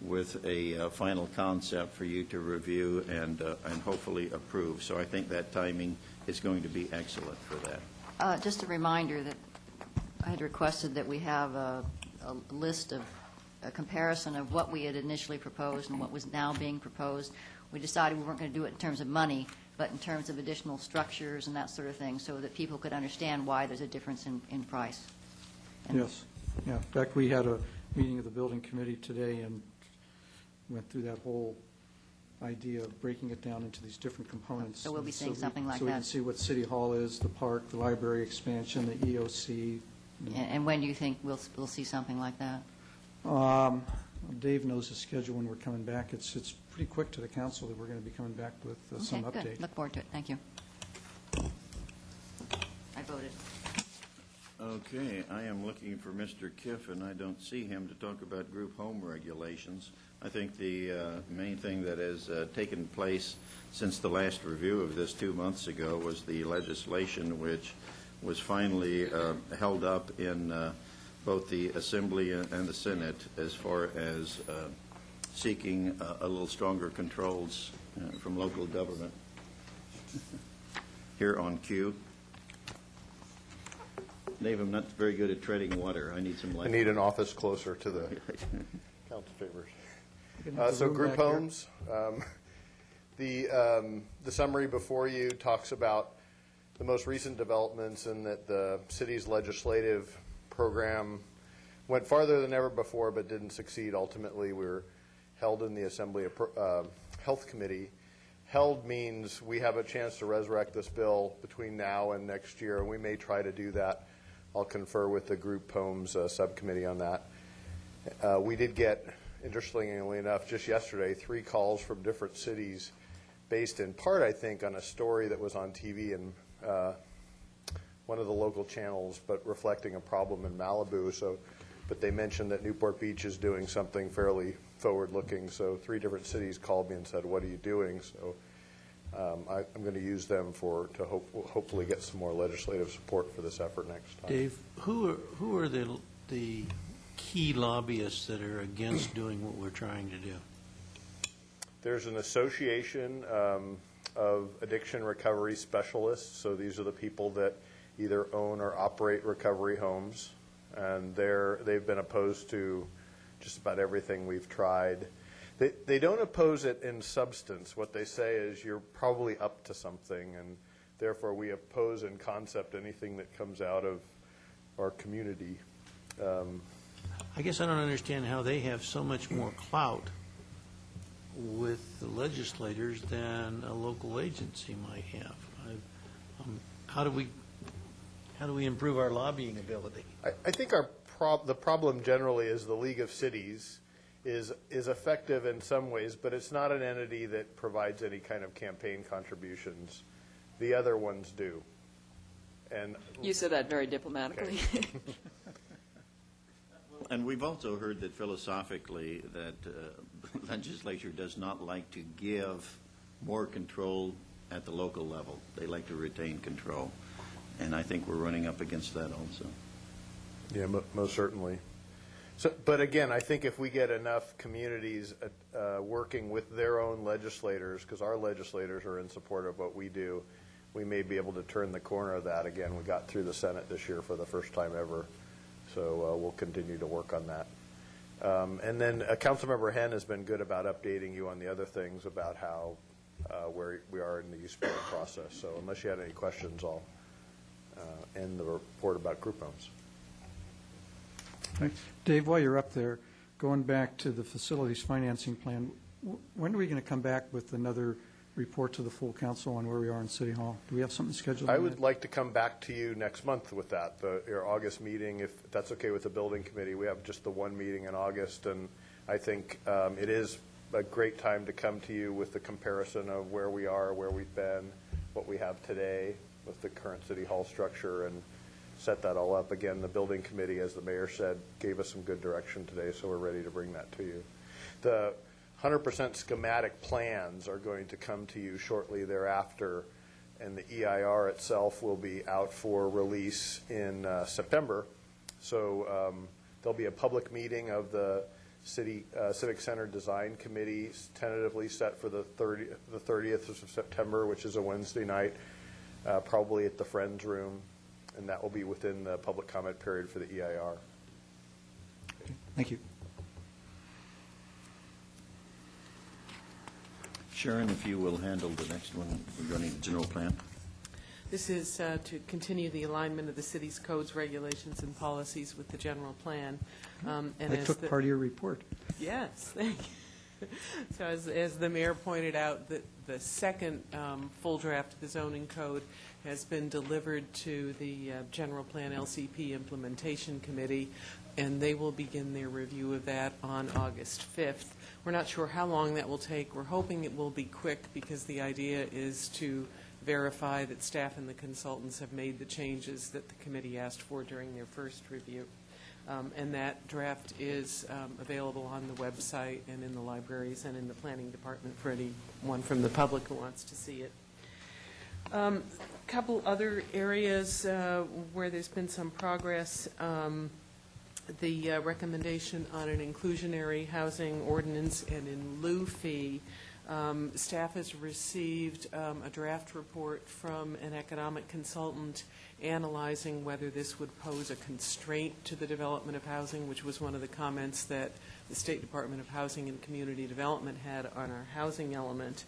Speaker 13: with a final concept for you to review and hopefully approve. So I think that timing is going to be excellent for that.
Speaker 9: Just a reminder that I had requested that we have a list of a comparison of what we had initially proposed and what was now being proposed. We decided we weren't going to do it in terms of money, but in terms of additional structures and that sort of thing, so that people could understand why there's a difference in price.
Speaker 1: Yes. Yeah. In fact, we had a meeting of the building committee today and went through that whole idea of breaking it down into these different components.
Speaker 9: So we'll be seeing something like
Speaker 1: that. So we can see what City Hall is, the park, the library expansion, the EOC.
Speaker 9: And when do you think we'll see something like that?
Speaker 1: Dave knows the schedule when we're coming back. It's pretty quick to the council that we're going to be coming back with some update.
Speaker 9: Good. Look forward to it. Thank you. I vote
Speaker 2: voted.
Speaker 13: Okay, I am looking for Mr. Kiff, and I don't see him to talk about group home regulations. I think the main thing that has taken place since the last review of this 2 months ago was the legislation which was finally held up in both the Assembly and the Senate as far as seeking a little stronger controls from local government. Here on cue. Dave, I'm not very good at treading water. I need some light.
Speaker 3: I need an office closer to the council chambers. So group homes, the summary before you talks about the most recent developments and that the city's legislative program went farther than ever before but didn't succeed. Ultimately, we were held in the Assembly Health Committee. Held means we have a chance to resurrect this bill between now and next year, and we may try to do that. I'll confer with the group homes subcommittee on that. We did get, interestingly enough, just yesterday, 3 calls from different cities based in part, I think, on a story that was on TV in one of the local channels, but reflecting a problem in Malibu. But they mentioned that Newport Beach is doing something fairly forward-looking. So 3 different cities called me and said, "What are you doing?" So I'm going to use them to hopefully get some more legislative support for this effort next time.
Speaker 7: Dave, who are the key lobbyists that are against doing what we're trying to do?
Speaker 3: There's an association of addiction recovery specialists. So these are the people that either own or operate recovery homes, and they've been opposed to just about everything we've tried. They don't oppose it in substance. What they say is you're probably up to something, and therefore we oppose in concept anything that comes out of our community.
Speaker 7: I guess I don't understand how they have so much more clout with the legislators than a local agency might have. How do we improve our lobbying ability?
Speaker 3: I think the problem generally is the League of Cities is effective in some ways, but it's not an entity that provides any kind of campaign contributions. The other ones do. And
Speaker 21: you said that very diplomatically.
Speaker 3: Okay.
Speaker 13: And we've also heard that philosophically that legislature does not like to give more control at the local level. They like to retain control. And I think we're running up against that also.
Speaker 3: Yeah, most certainly. So, but again, I think if we get enough communities working with their own legislators, because our legislators are in support of what we do, we may be able to turn the corner of that. Again, we got through the Senate this year for the first time ever, so we'll continue to work on that. And then Councilmember Henn has been good about updating you on the other things about how where we are in the use permit process. So unless you had any questions, I'll end the report about group homes.
Speaker 1: Thanks. Dave, while you're up there, going back to the facilities financing plan, when are we going to come back with another report to the full council on where we are in City Hall? Do we have something scheduled?
Speaker 3: I would like to come back to you next month with that, your August meeting, if that's okay with the building committee. We have just the one meeting in August, and I think it is a great time to come to you with the comparison of where we are, where we've been, what we have today with the current City Hall structure, and set that all up. Again, the building committee, as the mayor said, gave us some good direction today, so we're ready to bring that to you. The 100% schematic plans are going to come to you shortly thereafter, and the EIR itself will be out for release in September. So there'll be a public meeting of the City Civic Center Design Committee, tentatively set for the 30th of September, which is a Wednesday night, probably at the Friends Room, and that will be within the public comment period for the EIR.
Speaker 1: Okay. Thank you.
Speaker 13: Sharon, if you will handle the next one regarding the general plan.
Speaker 12: This is to continue the alignment of the city's codes, regulations, and policies with the general plan.
Speaker 1: And I took part of your report.
Speaker 12: Yes, thank you. So as the mayor pointed out, the second full draft of the zoning code has been delivered to the General Plan LCP Implementation Committee, and they will begin their review of that on August 5th. We're not sure how long that will take. We're hoping it will be quick because the idea is to verify that staff and the consultants have made the changes that the committee asked for during their first review. And that draft is available on the website and in the libraries and in the planning department for anyone from the public who wants to see it. Couple other areas where there's been some progress. The recommendation on an inclusionary housing ordinance and in lieu fee. Staff has received a draft report from an economic consultant analyzing whether this would pose a constraint to the development of housing, which was one of the comments that the State Department of Housing and Community Development had on our housing element.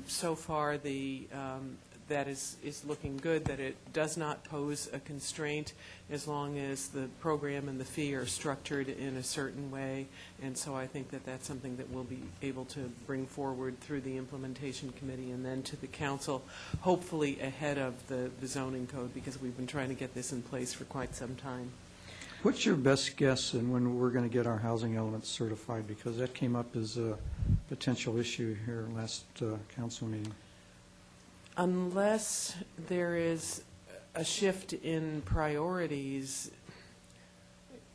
Speaker 12: So far, that is looking good, that it does not pose a constraint as long as the program and the fee are structured in a certain way. And so I think that that's something that we'll be able to bring forward through the implementation committee and then to the council, hopefully ahead of the zoning code, because we've been trying to get this in place for quite some time.
Speaker 1: What's your best guess in when we're going to get our housing elements certified? Because that came up as a potential issue here last council meeting.
Speaker 12: Unless there is a shift in priorities,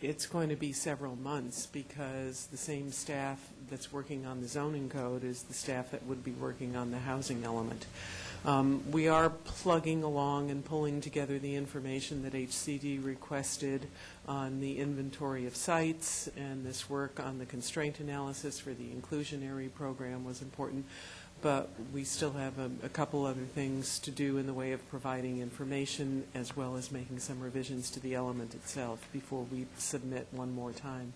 Speaker 12: it's going to be several months, because the same staff that's working on the zoning code is the staff that would be working on the housing element. We are plugging along and pulling together the information that HCD requested on the inventory of sites, and this work on the constraint analysis for the inclusionary program was important. But we still have a couple other things to do in the way of providing information, as well as making some revisions to the element itself before we submit one more time.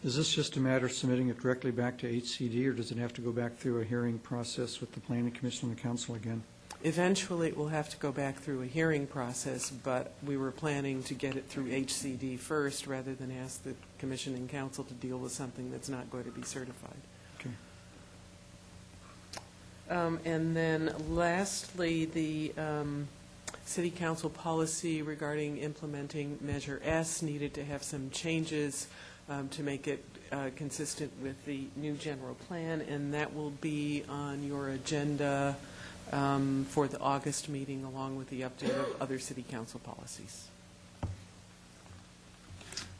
Speaker 1: Is this just a matter of submitting it directly back to HCD, or does it have to go back through a hearing process with the Planning Commission and the Council again?
Speaker 12: Eventually, it will have to go back through a hearing process, but we were planning to get it through HCD first, rather than ask the Commission and Council to deal with something that's not going to be certified.
Speaker 1: Okay.
Speaker 12: And then lastly, the City Council policy regarding implementing Measure S needed to have some changes to make it consistent with the new general plan, and that will be on your agenda for the August meeting, along with the update of other City Council policies.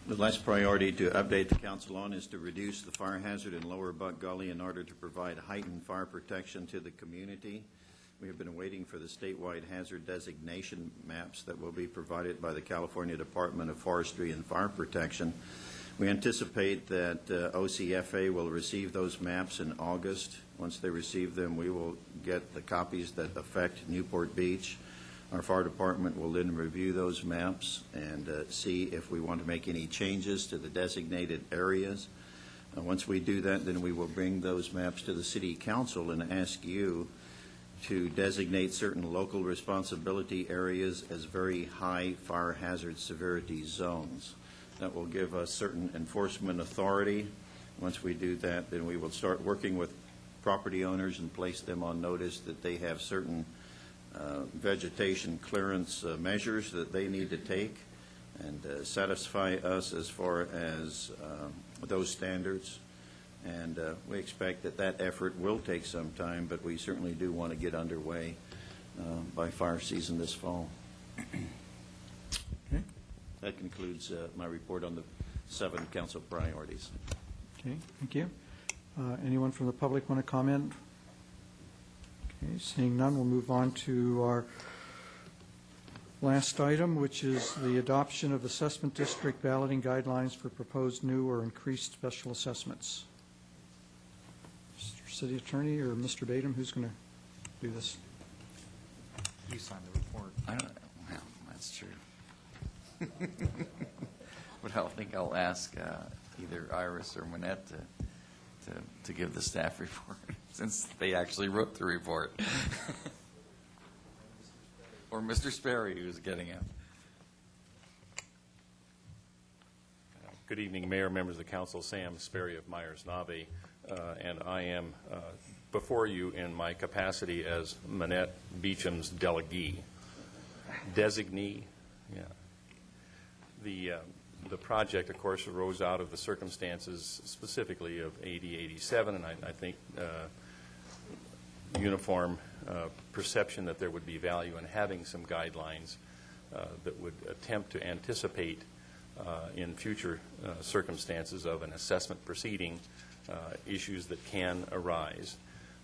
Speaker 13: The last priority to update the council on is to reduce the fire hazard in Lower Buck Gully in order to provide heightened fire protection to the community. We have been waiting for the statewide hazard designation maps that will be provided by the California Department of Forestry and Fire Protection. We anticipate that OCFA will receive those maps in August. Once they receive them, we will get the copies that affect Newport Beach. Our fire department will then review those maps and see if we want to make any changes to the designated areas. Once we do that, then we will bring those maps to the City Council and ask you to designate certain local responsibility areas as very high fire hazard severity zones. That will give us certain enforcement authority. Once we do that, then we will start working with property owners and place them on notice that they have certain vegetation clearance measures that they need to take and satisfy us as far as those standards. And we expect that that effort will take some time, but we certainly do want to get underway by fire season this fall.
Speaker 1: Okay.
Speaker 13: That concludes my report on the 7 council priorities.
Speaker 1: Okay, thank you. Anyone from the public want to comment? Okay, seeing none, we'll move on to our last item, which is the adoption of assessment district balloting guidelines for proposed new or increased special assessments. Mr. City Attorney or Mr. Badum, who's going to do this?
Speaker 4: You signed the report.
Speaker 22: I don't know. Well, that's true. But I think I'll ask either Iris or Manette to give the staff report, since they actually wrote the report. Or Mr. Sperry, who's getting it.
Speaker 5: Good evening, Mayor, members of the council. Sam Sperry of Myers-Nave, and I am before you in my capacity as Manette Beecham's designee. Yeah. The project, of course, arose out of the circumstances specifically of AD 87, and I think uniform perception that there would be value in having some guidelines that would attempt to anticipate in future circumstances of an assessment proceeding issues that can arise.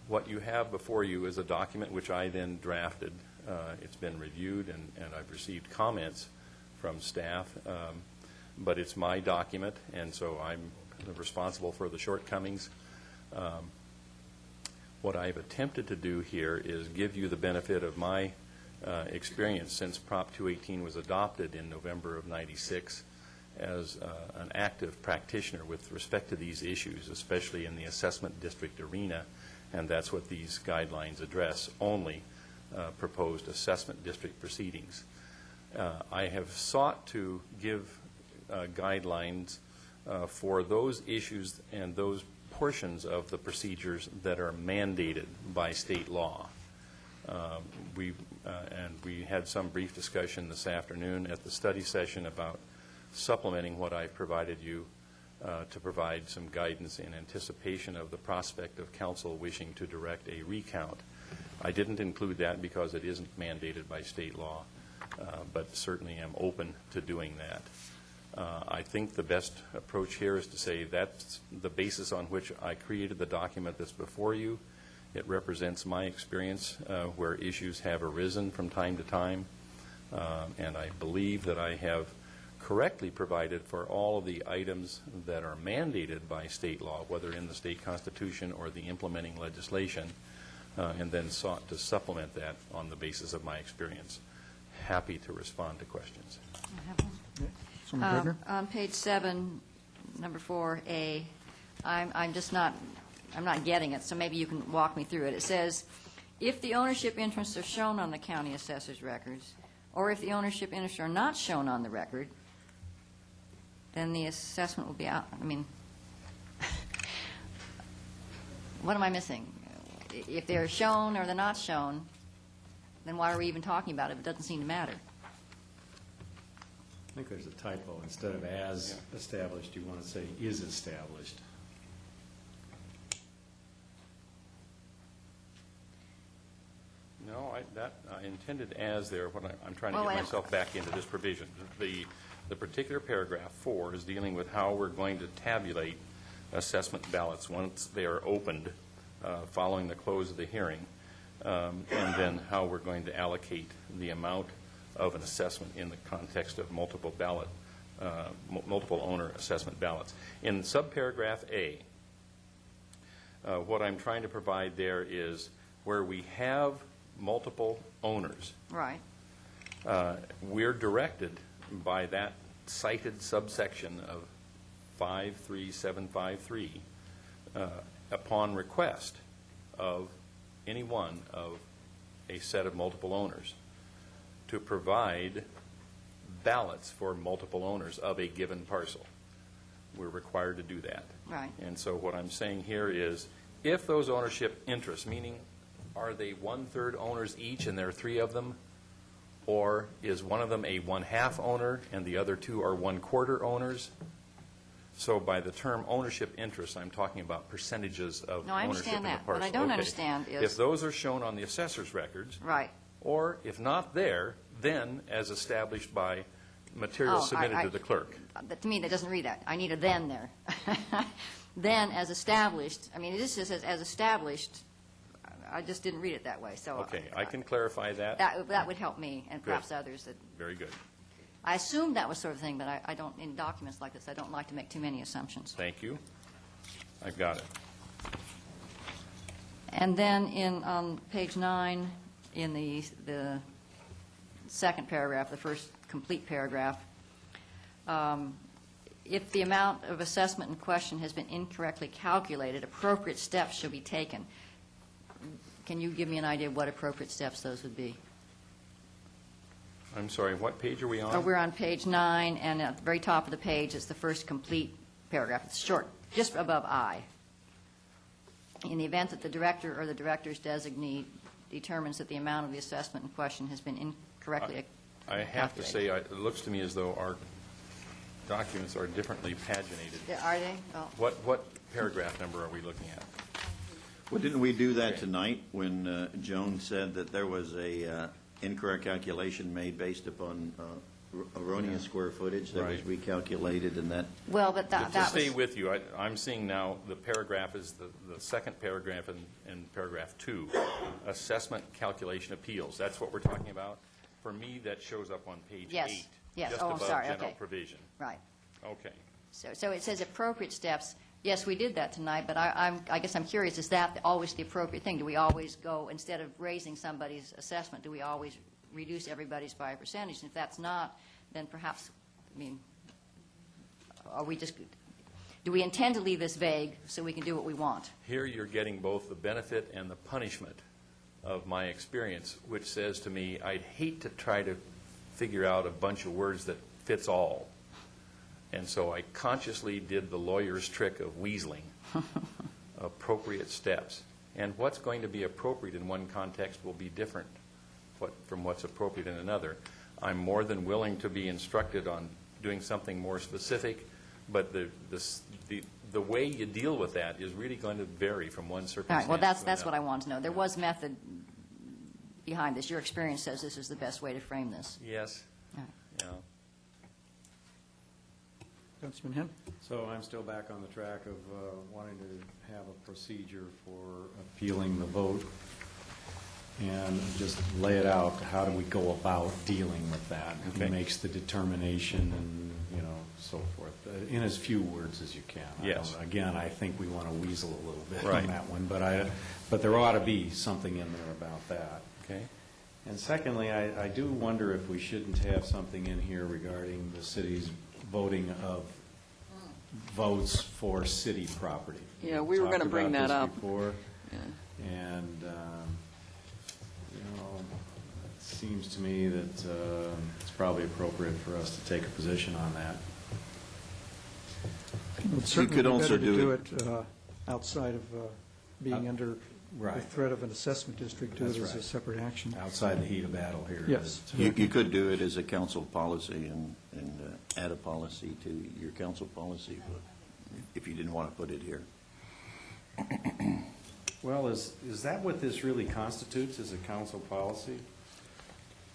Speaker 5: What you have before you is a document which I then drafted. It's been reviewed, and I've received comments from staff, but it's my document, and so I'm responsible for the shortcomings. What I've attempted to do here is give you the benefit of my experience since Prop 218 was adopted in November of '96 as an active practitioner with respect to these issues, especially in the assessment district arena, and that's what these guidelines address, only proposed assessment district proceedings. I have sought to give guidelines for those issues and those portions of the procedures that are mandated by state law. We had some brief discussion this afternoon at the study session about supplementing what I provided you to provide some guidance in anticipation of the prospect of council wishing to direct a recount. I didn't include that because it isn't mandated by state law, but certainly am open to doing that. I think the best approach here is to say that's the basis on which I created the document that's before you. It represents my experience where issues have arisen from time to time, and I believe that I have correctly provided for all of the items that are mandated by state law, whether in the state constitution or the implementing legislation, and then sought to supplement that on the basis of my experience. Happy to respond to questions.
Speaker 9: On page 7, number 4A, I'm not getting it, so maybe you can walk me through it. It says, if the ownership interests are shown on the county assessor's records, or if the ownership interests are not shown on the record, then the assessment will be out. I mean, what am I missing? If they're shown or they're not shown, then why are we even talking about it? It doesn't seem to matter.
Speaker 6: I think there's a typo. Instead of as established, you want to say is established.
Speaker 5: No, I intended as there when I'm trying to get myself back into this provision. The particular paragraph 4 is dealing with how we're going to tabulate assessment ballots once they are opened following the close of the hearing, and then how we're going to allocate the amount of an assessment in the context of multiple owner assessment ballots. In subparagraph A, what I'm trying to provide there is where we have multiple owners.
Speaker 9: Right.
Speaker 5: We're directed by that cited subsection of 53753 upon request of any one of a set of multiple owners to provide ballots for multiple owners of a given parcel. We're required to do that.
Speaker 9: Right.
Speaker 5: And so what I'm saying here is if those ownership interests, meaning are they 1/3 owners each and there are 3 of them, or is one of them a 1/2 owner and the other 2 are 1/4 owners? So by the term ownership interest, I'm talking about percentages of
Speaker 9: No, I
Speaker 5: ownership in
Speaker 9: understand
Speaker 5: the
Speaker 9: that.
Speaker 5: parcel.
Speaker 9: What I don't understand is...
Speaker 5: If those are shown on the assessor's records,
Speaker 9: right,
Speaker 5: or if not there, then as established by materials submitted to the clerk.
Speaker 9: To me, that doesn't read that. I need a then there. Then as established, I mean, this just says as established. I just didn't read it that way. So
Speaker 5: Okay, I can clarify that.
Speaker 9: That would help me and perhaps
Speaker 5: Good.
Speaker 9: others. That
Speaker 5: Very good.
Speaker 9: I assumed that was sort of thing, but I don't, in documents like this, I don't like to make too many assumptions.
Speaker 5: Thank you. I've got it.
Speaker 9: And then on page 9, in the second paragraph, the first complete paragraph, if the amount of assessment in question has been incorrectly calculated, appropriate steps shall be taken. Can you give me an idea of what appropriate steps those would be?
Speaker 5: I'm sorry, what page are we on?
Speaker 9: We're on page 9, and at the very top of the page is the first complete paragraph. It's short, just above I. In the event that the director or the director's designee determines that the amount of the assessment in question has been incorrectly
Speaker 5: I have to say, it looks to me as though our documents are differently paginated.
Speaker 9: Are they? Oh.
Speaker 5: What paragraph number are we looking at?
Speaker 13: Well, didn't we do that tonight when Joan said that there was a incorrect calculation made based upon erroneous square footage that was recalculated and that?
Speaker 9: Well, but
Speaker 5: To
Speaker 9: that
Speaker 5: stay
Speaker 9: was,
Speaker 5: with you, I'm seeing now the paragraph is the second paragraph in paragraph 2, assessment calculation appeals. That's what we're talking about? For me, that shows up on page 8.
Speaker 9: Yes, yes.
Speaker 5: Just
Speaker 9: Oh, I'm
Speaker 5: above
Speaker 9: sorry,
Speaker 5: general
Speaker 9: okay.
Speaker 5: provision.
Speaker 9: right.
Speaker 5: Okay.
Speaker 9: So it says appropriate steps. Yes, we did that tonight, but I guess I'm curious, is that always the appropriate thing? Do we always go, instead of raising somebody's assessment, do we always reduce everybody's by a percentage? And if that's not, then perhaps, I mean, are we just, do we intend to leave this vague so we can do what we want?
Speaker 5: Here you're getting both the benefit and the punishment of my experience, which says to me, I'd hate to try to figure out a bunch of words that fits all. And so I consciously did the lawyer's trick of weaseling appropriate steps. And what's going to be appropriate in one context will be different from what's appropriate in another. I'm more than willing to be instructed on doing something more specific, but the way you deal with that is really going to vary from one
Speaker 9: All
Speaker 5: circumstance
Speaker 9: right, well, that's
Speaker 5: to
Speaker 9: what
Speaker 5: another.
Speaker 9: I want to know. There was method behind this. Your experience says this is the best way to frame this.
Speaker 5: Yes.
Speaker 9: All right.
Speaker 5: Yeah.
Speaker 1: Councilman Hen?
Speaker 6: So I'm still back on the track of wanting to have a procedure for appealing the vote and just lay it out. How do we go about dealing with that?
Speaker 5: Okay.
Speaker 6: Who makes the determination and, so forth, in as few words as you can.
Speaker 5: Yes.
Speaker 6: Again, I think we want to weasel a little bit
Speaker 5: Right.
Speaker 6: on that one, but there ought to be something in there about that.
Speaker 5: Okay.
Speaker 6: And secondly, I do wonder if we shouldn't have something in here regarding the city's voting of votes for city property.
Speaker 21: Yeah, we were going to bring that up.
Speaker 6: Talked about this before,
Speaker 21: Yeah.
Speaker 6: and, it seems to me that it's probably appropriate for us to take a position on that.
Speaker 1: It would certainly
Speaker 13: could
Speaker 1: be
Speaker 13: also
Speaker 1: better to
Speaker 13: do
Speaker 1: do it outside of being under the
Speaker 6: Right.
Speaker 1: threat of an assessment district, do it
Speaker 6: That's
Speaker 1: as a
Speaker 6: right.
Speaker 1: separate action.
Speaker 6: Outside the heat of battle here.
Speaker 1: Yes.
Speaker 13: You could do it as a council policy and add a policy to your council policy if you didn't want to put it here.
Speaker 6: Well, is that what this really constitutes, as a council policy?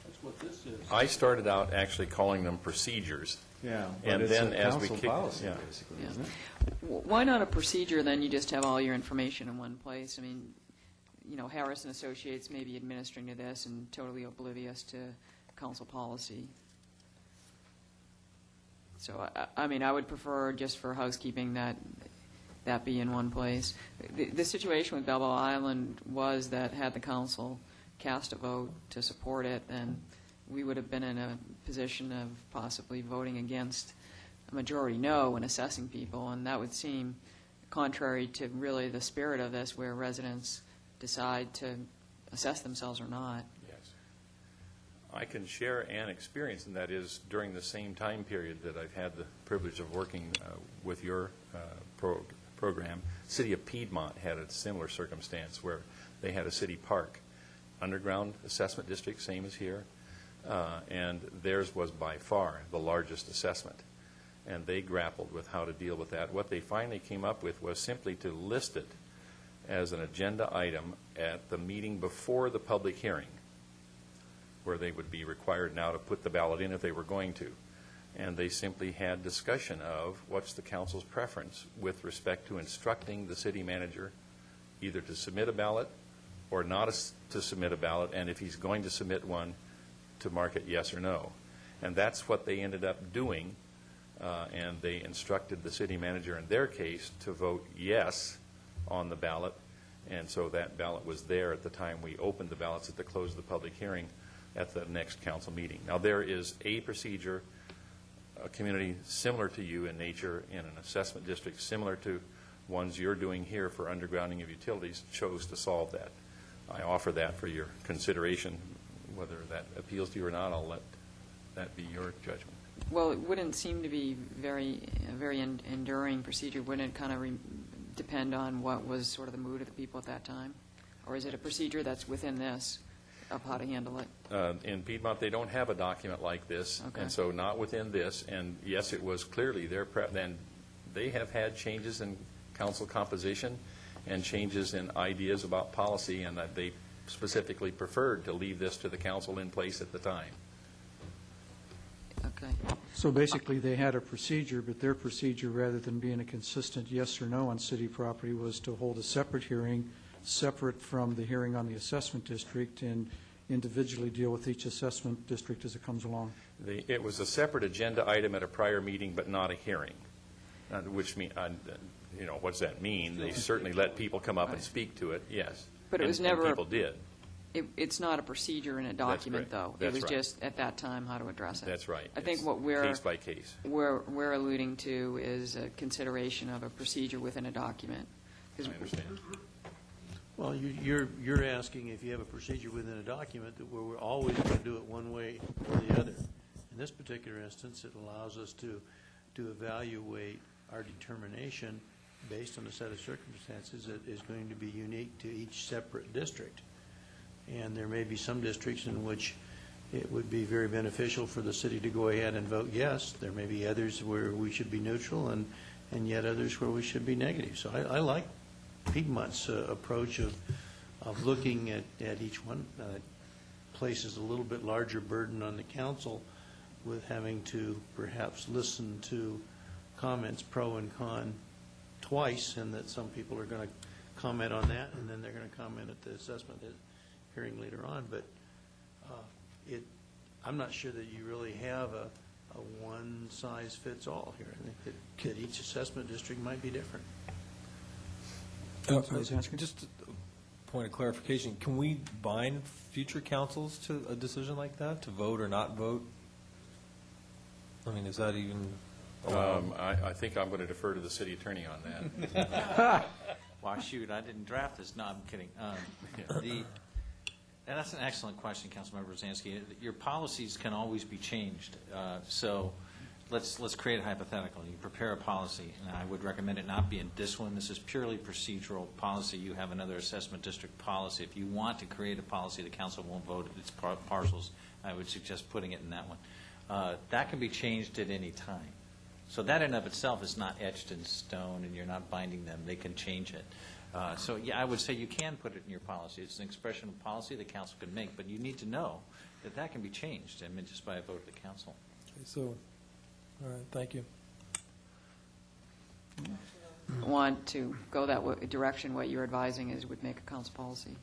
Speaker 7: That's what this is.
Speaker 5: I started out actually calling them procedures.
Speaker 6: Yeah,
Speaker 5: And
Speaker 6: but it's
Speaker 5: then
Speaker 6: a
Speaker 5: as we
Speaker 6: council
Speaker 5: kick-
Speaker 6: policy,
Speaker 5: yeah.
Speaker 6: basically,
Speaker 21: Yeah.
Speaker 6: isn't it?
Speaker 21: Why not a procedure, then you just have all your information in one place? I mean, Harris and Associates may be administering to this and totally oblivious to council policy. So, I mean, I would prefer, just for housekeeping, that be in one place. The situation with Balboa Island was that had the council cast a vote to support it, then we would have been in a position of possibly voting against a majority no and assessing people, and that would seem contrary to really the spirit of this, where residents decide to assess themselves or not.
Speaker 5: Yes. I can share an experience, and that is during the same time period that I've had the privilege of working with your program. City of Piedmont had a similar circumstance where they had a city park, underground assessment district, same as here, and theirs was by far the largest assessment. And they grappled with how to deal with that. What they finally came up with was simply to list it as an agenda item at the meeting before the public hearing, where they would be required now to put the ballot in if they were going to. And they simply had discussion of what's the council's preference with respect to instructing the city manager either to submit a ballot or not to submit a ballot, and if he's going to submit one, to mark it yes or no. And that's what they ended up doing, and they instructed the city manager in their case to vote yes on the ballot, and so that ballot was there at the time we opened the ballots at the close of the public hearing at the next council meeting. Now, there is a procedure, a community similar to you in nature, in an assessment district similar to ones you're doing here for undergrounding of utilities, chose to solve that. I offer that for your consideration. Whether that appeals to you or not, I'll let that be your judgment.
Speaker 21: Well, it wouldn't seem to be a very enduring procedure. Wouldn't it kind of depend on what was sort of the mood of the people at that time? Or is it a procedure that's within this of how to handle it?
Speaker 5: In Piedmont, they don't have a document like this,
Speaker 21: Okay.
Speaker 5: and so not within this. And yes, it was clearly their prep. Then they have had changes in council composition, and changes in ideas about policy, and that they specifically preferred to leave this to the council in place at the time.
Speaker 21: Okay.
Speaker 1: So basically, they had a procedure, but their procedure, rather than being a consistent yes or no on city property, was to hold a separate hearing, separate from the hearing on the assessment district, and individually deal with each assessment district as it comes along.
Speaker 5: It was a separate agenda item at a prior meeting, but not a hearing, which mean, what does that mean? They certainly let people come up and speak to it, yes.
Speaker 21: But it was
Speaker 5: And
Speaker 21: never
Speaker 5: people did.
Speaker 21: It's not a procedure in a document, though.
Speaker 5: That's
Speaker 21: It was
Speaker 5: right.
Speaker 21: just, at that time, how to address it.
Speaker 5: That's right.
Speaker 21: I think
Speaker 5: It's
Speaker 21: what we're...
Speaker 5: case by case.
Speaker 21: We're alluding to is a consideration of a procedure within a document.
Speaker 5: I understand.
Speaker 7: Well, you're asking if you have a procedure within a document that we're always going to do it one way or the other. In this particular instance, it allows us to evaluate our determination based on a set of circumstances that is going to be unique to each separate district. And there may be some districts in which it would be very beneficial for the city to go ahead and vote yes. There may be others where we should be neutral, and yet others where we should be negative. So I like Piedmont's approach of looking at each one. Places a little bit larger burden on the council with having to perhaps listen to comments pro and con twice, and that some people are going to comment on that, and then they're going to comment at the assessment hearing later on. But I'm not sure that you really have a one-size-fits-all here. I think that each assessment district might be different.
Speaker 8: Just a point of clarification, can we bind future councils to a decision like that, to vote or not vote? I mean, is that even allowed?
Speaker 5: I think I'm going to defer to the city attorney on that.
Speaker 4: Well, shoot, I didn't draft this. No, I'm kidding. And that's an excellent question, Councilmember Rosansky. Your policies can always be changed. So let's create a hypothetical. You prepare a policy, and I would recommend it not be in this one. This is purely procedural policy. You have another assessment district policy. If you want to create a policy, the council won't vote its parcels. I would suggest putting it in that one. That can be changed at any time. So that in of itself is not etched in stone, and you're not binding them. They can change it. So, yeah, I would say you can put it in your policy. It's an expression of policy the council can make, but you need to know that that can be changed, I mean, just by a vote of the council.
Speaker 8: Okay, so, all right, thank you.
Speaker 21: Want to go that direction, what you're advising is would make a council policy.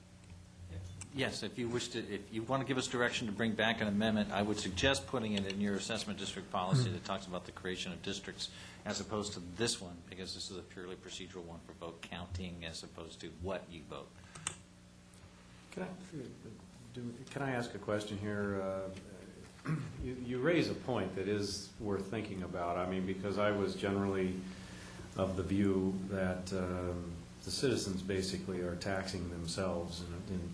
Speaker 4: Yes, if you wish to, if you want to give us direction to bring back an amendment, I would suggest putting it in your assessment district policy that talks about the creation of districts as opposed to this one, because this is a purely procedural one for vote counting as opposed to what you vote.
Speaker 6: Can I ask a question here? You raise a point that is worth thinking about. I mean, because I was generally of the view that the citizens basically are taxing themselves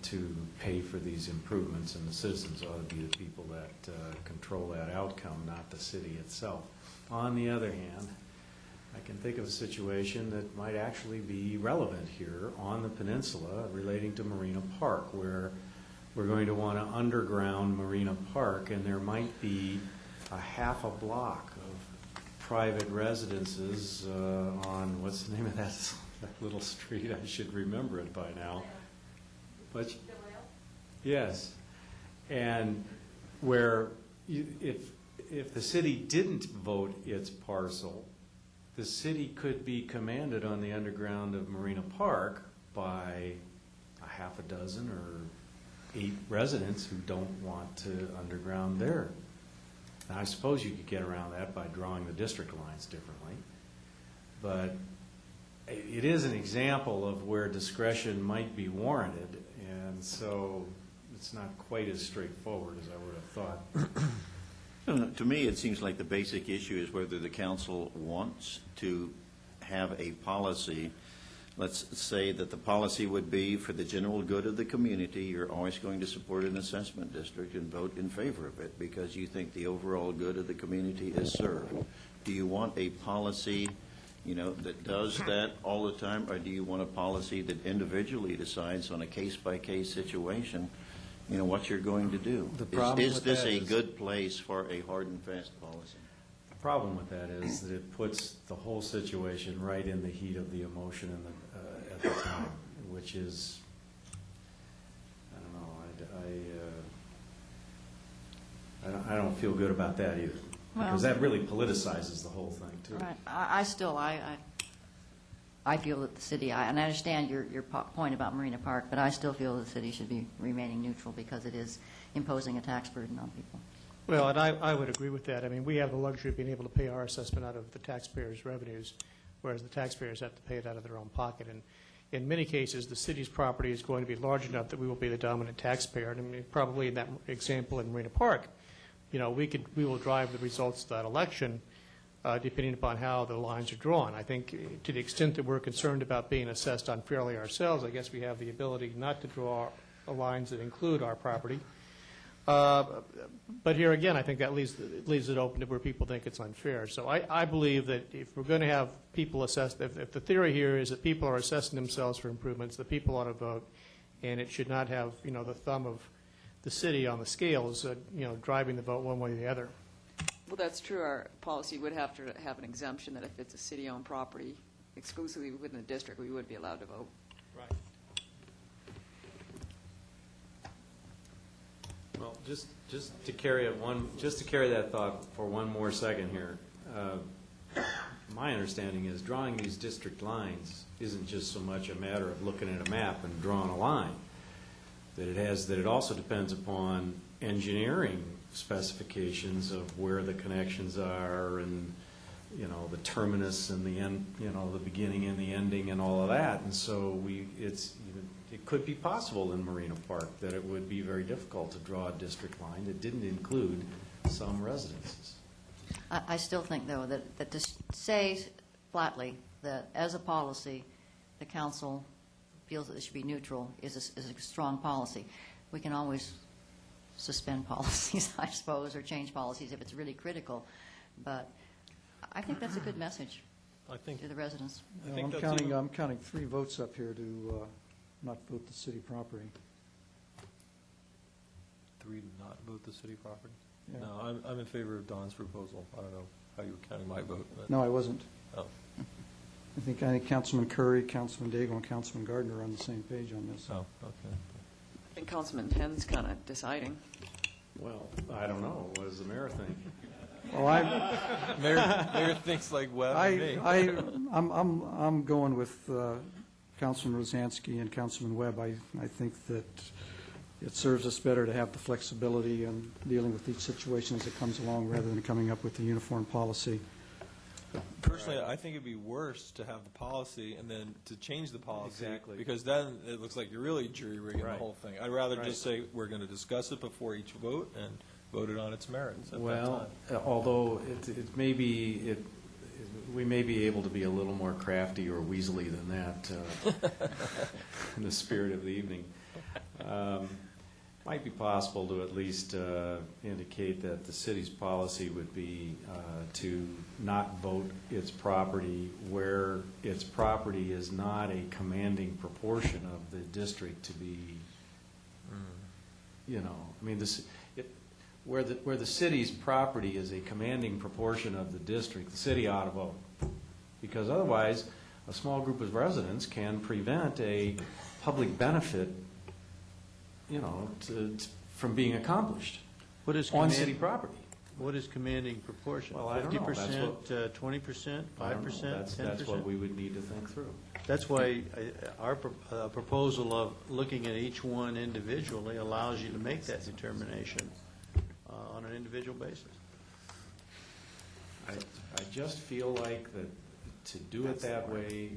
Speaker 6: to pay for these improvements, and the citizens ought to be the people that control that outcome, not the city itself. On the other hand, I can think of a situation that might actually be relevant here on the peninsula relating to Marina Park, where we're going to want to underground Marina Park, and there might be a half a block of private residences on, what's the name of that little street? I should remember it by now. But yes, and where if the city didn't vote its parcel, the city could be commanded on the underground of Marina Park by a half a dozen or 8 residents who don't want to underground there. Now, I suppose you could get around that by drawing the district lines differently, but it is an example of where discretion might be warranted, and so it's not quite as straightforward as I would have thought.
Speaker 13: To me, it seems like the basic issue is whether the council wants to have a policy. Let's say that the policy would be for the general good of the community, you're always going to support an assessment district and vote in favor of it because you think the overall good of the community is served. Do you want a policy, that does that all the time, or do you want a policy that individually decides on a case-by-case situation what you're going to do? Is this a good place for a hard and fast policy?
Speaker 6: The problem with that is that it puts the whole situation right in the heat of the emotion and at the time, which is, I don't know, I don't feel good about that either. Because
Speaker 9: Well-
Speaker 6: that really politicizes the whole thing, too.
Speaker 9: Right. I still, I feel that the city, and I understand your point about Marina Park, but I still feel the city should be remaining neutral because it is imposing a tax burden on people.
Speaker 10: Well, and I would agree with that. I mean, we have the luxury of being able to pay our assessment out of the taxpayers' revenues, whereas the taxpayers have to pay it out of their own pocket. And in many cases, the city's property is going to be large enough that we will be the dominant taxpayer. And I mean, probably in that example in Marina Park, we will drive the results of that election depending upon how the lines are drawn. I think to the extent that we're concerned about being assessed unfairly ourselves, I guess we have the ability not to draw lines that include our property. But here again, I think that leaves it open to where people think it's unfair. So I believe that if we're going to have people assessed, if the theory here is that people are assessing themselves for improvements, the people ought to vote, and it should not have, the thumb of the city on the scales, driving the vote one way or the other.
Speaker 21: Well, that's true. Our policy would have to have an exemption that if it's a city-owned property exclusively within the district, we would be allowed to vote.
Speaker 10: Right.
Speaker 6: Well, just to carry that thought for one more second here. My understanding is drawing these district lines isn't just so much a matter of looking at a map and drawing a line. That it also depends upon engineering specifications of where the connections are and the terminus and the end, the beginning and the ending and all of that. And so it could be possible in Marina Park that it would be very difficult to draw a district line that didn't include some residences.
Speaker 9: I still think, though, that to say flatly that as a policy, the council feels that it should be neutral is a strong policy. We can always suspend policies, I suppose, or change policies if it's really critical. But I think that's a good message to the residents.
Speaker 1: I'm counting 3 votes up here to not vote the city property.
Speaker 8: 3 to not vote the city property?
Speaker 1: Yeah.
Speaker 8: No, I'm in favor of Don's proposal. I don't know how you were counting my vote. But
Speaker 1: No, I wasn't.
Speaker 8: Oh.
Speaker 1: I think Councilman Curry, Councilman Daigle, and Councilman Gardner are on the same page on this.
Speaker 8: Oh, okay.
Speaker 21: I think Councilman Penn's kind of deciding.
Speaker 6: Well, I don't know. What does the mayor think?
Speaker 1: Well,
Speaker 8: Mayor thinks like Webb and me.
Speaker 1: I'm going with Councilman Rosansky and Councilman Webb. I think that it serves us better to have the flexibility in dealing with each situation as it comes along rather than coming up with a uniform policy.
Speaker 8: Personally, I think it'd be worse to have the policy and then to change the policy.
Speaker 6: Exactly.
Speaker 8: Because then it looks like you're really jury-rigging the whole thing. I'd rather just say we're going to discuss it before each vote and vote it on its merits at that time.
Speaker 6: Although it may be, we may be able to be a little more crafty or weaselly than that in the spirit of the evening. Might be possible to at least indicate that the city's policy would be to not vote its property where its property is not a commanding proportion of the district to be, where the city's property is a commanding proportion of the district, the city ought to vote. Because otherwise, a small group of residents can prevent a public benefit from being accomplished on city property.
Speaker 7: What is commanding proportion?
Speaker 6: Well, I don't know.
Speaker 7: 50%, 20%, 5%, 10%?
Speaker 6: That's what we would need to think through.
Speaker 7: That's why our proposal of looking at each one individually allows you to make that determination on an individual basis.
Speaker 6: I just feel like that to do it that way,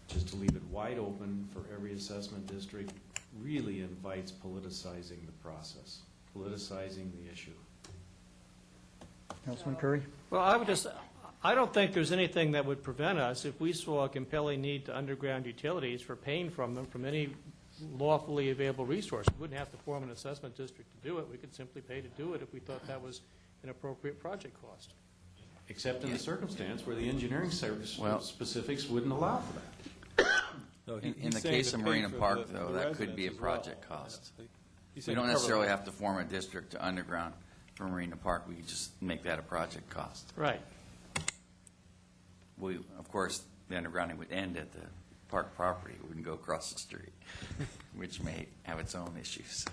Speaker 6: just to leave it wide open for every assessment district, really invites politicizing the process, politicizing the issue.
Speaker 1: Councilman Curry?
Speaker 10: Well, I don't think there's anything that would prevent us, if we saw a compelling need to underground utilities for paying from them from any lawfully available resource. We wouldn't have to form an assessment district to do it. We could simply pay to do it if we thought that was an appropriate project cost.
Speaker 6: Except in the circumstance where the engineering specifics wouldn't allow for that.
Speaker 22: No, in the case of Marina Park, though, that could be a project cost. We don't necessarily have to form a district to underground for Marina Park. We could just make that a project cost.
Speaker 10: Right.
Speaker 22: Of course, the undergrounding would end at the park property. It wouldn't go across the street, which may have its own issues.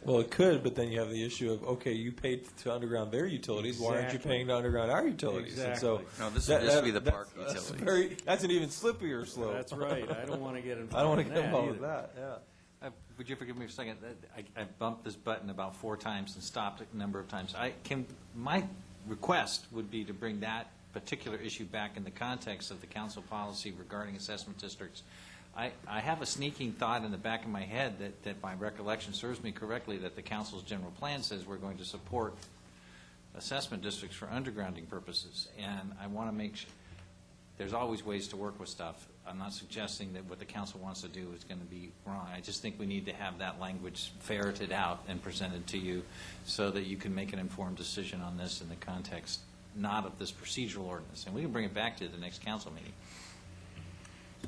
Speaker 8: Well, it could, but then you have the issue of, okay, you paid to underground their utilities, why aren't you
Speaker 6: Exactly.
Speaker 8: paying to underground our utilities? And so
Speaker 22: No, this would be the park utilities.
Speaker 8: That's an even slippier slope.
Speaker 6: That's right. I don't want to get involved
Speaker 8: I don't want
Speaker 6: in
Speaker 8: to get
Speaker 6: that
Speaker 8: involved with
Speaker 6: either.
Speaker 8: that, yeah.
Speaker 4: Would you forgive me for a second? I bumped this button about 4 times and stopped it a number of times. My request would be to bring that particular issue back in the context of the council policy regarding assessment districts. I have a sneaking thought in the back of my head that my recollection serves me correctly, that the council's general plan says we're going to support assessment districts for undergrounding purposes. And I want to make sure, there's always ways to work with stuff. I'm not suggesting that what the council wants to do is going to be wrong. I just think we need to have that language ferreted out and presented to you so that you can make an informed decision on this in the context, not of this procedural ordinance. And we can bring it back to the next council meeting.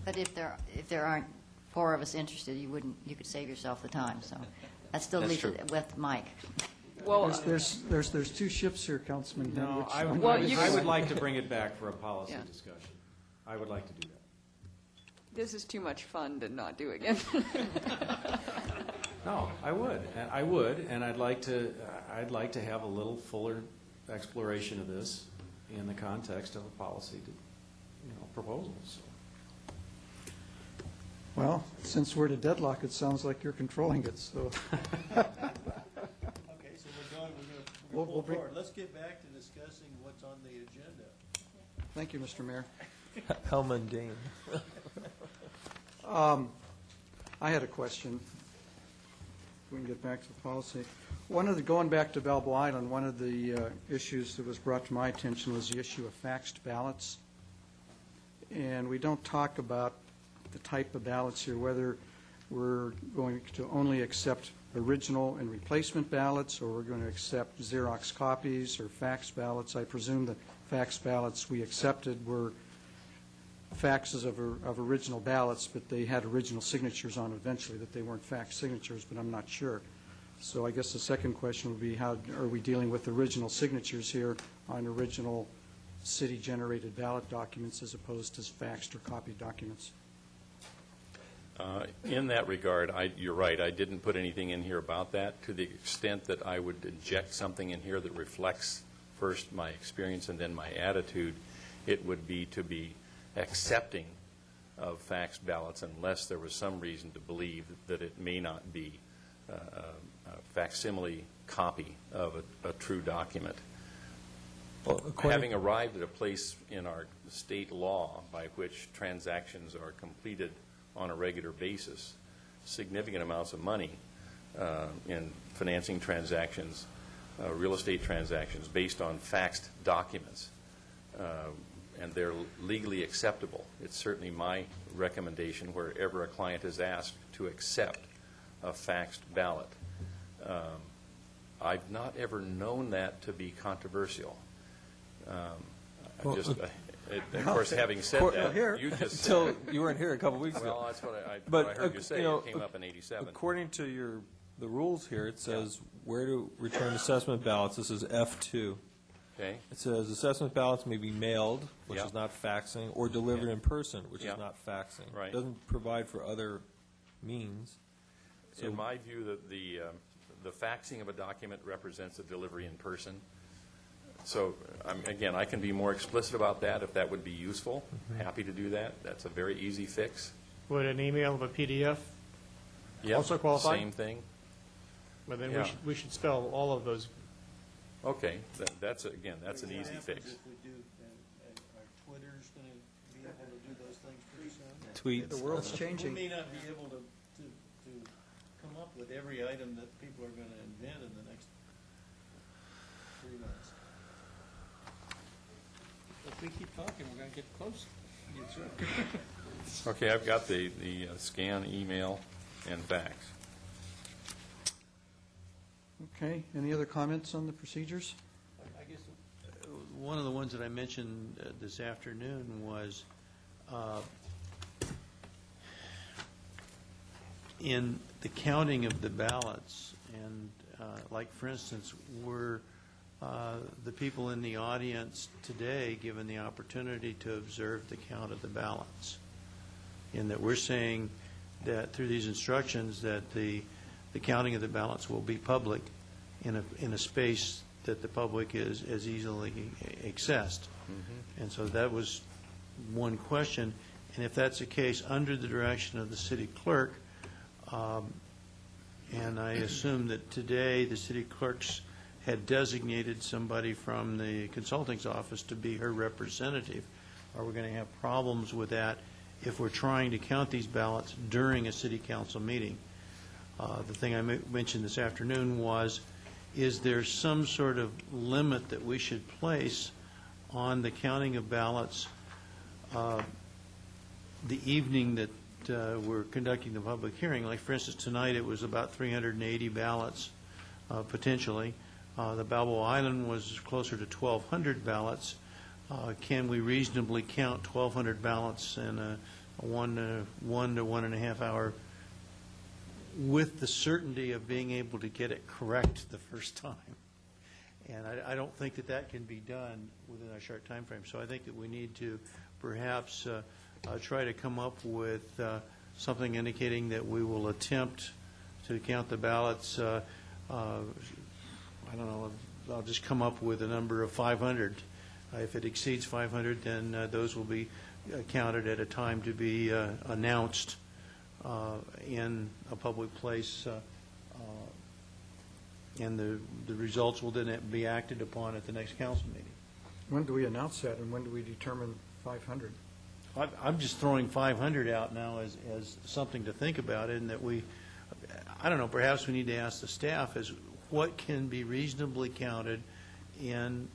Speaker 9: But if there aren't 4 of us interested, you could save yourself the time, so that still
Speaker 4: That's
Speaker 9: leaves
Speaker 4: true.
Speaker 9: it with Mike.
Speaker 12: Well,
Speaker 1: There's 2 ships here, Councilman.
Speaker 6: No,
Speaker 1: Which
Speaker 6: I
Speaker 1: one-
Speaker 6: would like to bring it back for a policy
Speaker 21: Yeah.
Speaker 6: discussion. I would like to do that.
Speaker 21: This is too much fun to not do again.
Speaker 6: No, I would, and I'd like to have a little fuller exploration of this in the context of a policy, proposal. So.
Speaker 1: Well, since we're at a deadlock, it sounds like you're controlling it, so.
Speaker 7: Okay, so we're going to
Speaker 1: We'll
Speaker 7: pull
Speaker 1: bring-
Speaker 7: forward. Let's get back to discussing what's on the agenda.
Speaker 1: Thank you, Mr. Mayor.
Speaker 8: How mundane.
Speaker 1: I had a question. We can get back to the policy. Going back to Balboa Island, one of the issues that was brought to my attention was the issue of faxed ballots. And we don't talk about the type of ballots here, whether we're going to only accept original and replacement ballots, or we're going to accept Xerox copies or fax ballots. I presume the fax ballots we accepted were faxes of original ballots, but they had original signatures on eventually, that they weren't fax signatures, but I'm not sure. So I guess the second question would be, how are we dealing with original signatures here on original city-generated ballot documents as opposed to faxed or copied documents?
Speaker 5: In that regard, you're right, I didn't put anything in here about that. To the extent that I would inject something in here that reflects first my experience and then my attitude, it would be to be accepting of faxed ballots unless there was some reason to believe that it may not be a facsimile copy of a true document. Having arrived at a place in our state law by which transactions are completed on a regular basis, significant amounts of money in financing transactions, real estate transactions based on faxed documents, and they're legally acceptable. It's certainly my recommendation wherever a client is asked to accept a faxed ballot. I've not ever known that to be controversial. Of course, having said that, you just
Speaker 8: Until you weren't here a couple weeks ago.
Speaker 5: Well, that's what I heard you say. It came up in '87.
Speaker 8: According to the rules here, it says where to return assessment ballots. This is F2.
Speaker 5: Okay.
Speaker 8: It says assessment ballots may be mailed, which
Speaker 5: Yeah.
Speaker 8: is not faxing, or delivered in person, which
Speaker 5: Yeah.
Speaker 8: is not faxing.
Speaker 5: Right.
Speaker 8: It doesn't provide for other means.
Speaker 5: In my view, the faxing of a document represents a delivery in person. So, again, I can be more explicit about that if that would be useful. Happy to do that. That's a very easy fix.
Speaker 10: Would an email of a PDF
Speaker 5: Yep,
Speaker 10: also qualify?
Speaker 5: Same thing.
Speaker 10: But then
Speaker 5: Yeah.
Speaker 10: we should spell all of those.
Speaker 5: Okay, that's an easy fix.
Speaker 7: If we do, our Twitter's going to be able to do those things pretty soon?
Speaker 8: Tweets.
Speaker 1: The world's changing.
Speaker 7: We may not be able to come up with every item that people are going to invent in the next 3 months. If we keep talking, we're going to get close.
Speaker 5: Okay, I've got the scan, email, and fax.
Speaker 1: Okay, any other comments on the procedures?
Speaker 7: I guess
Speaker 11: One of the ones that I mentioned this afternoon was in the counting of the ballots, and like, for instance, we're
Speaker 7: the people in the audience today given the opportunity to observe the count of the ballots. In that we're saying that through these instructions that the counting of the ballots will be public in a space that the public is easily accessed. And so that was one question. And if that's the case, under the direction of the city clerk, and I assume that today the city clerks had designated somebody from the consulting's office to be her representative, are we going to have problems with that if we're trying to count these ballots during a city council meeting? The thing I mentioned this afternoon was, is there some sort of limit that we should place on the counting of ballots the evening that we're conducting the public hearing? Like, for instance, tonight it was about 380 ballots, potentially. The Balboa Island was closer to 1,200 ballots. Can we reasonably count 1,200 ballots in a 1 to 1.5 hour with the certainty of being able to get it correct the first time? And I don't think that that can be done within a short time frame. So I think that we need to perhaps try to come up with something indicating that we will attempt to count the ballots. I don't know, I'll just come up with a number of 500. If it exceeds 500, then those will be counted at a time to be announced in a public place, and the results will then be acted upon at the next council meeting.
Speaker 1: When do we announce that, and when do we determine 500?
Speaker 7: I'm just throwing 500 out now as something to think about, and that I don't know, perhaps we need to ask the staff as what can be reasonably counted in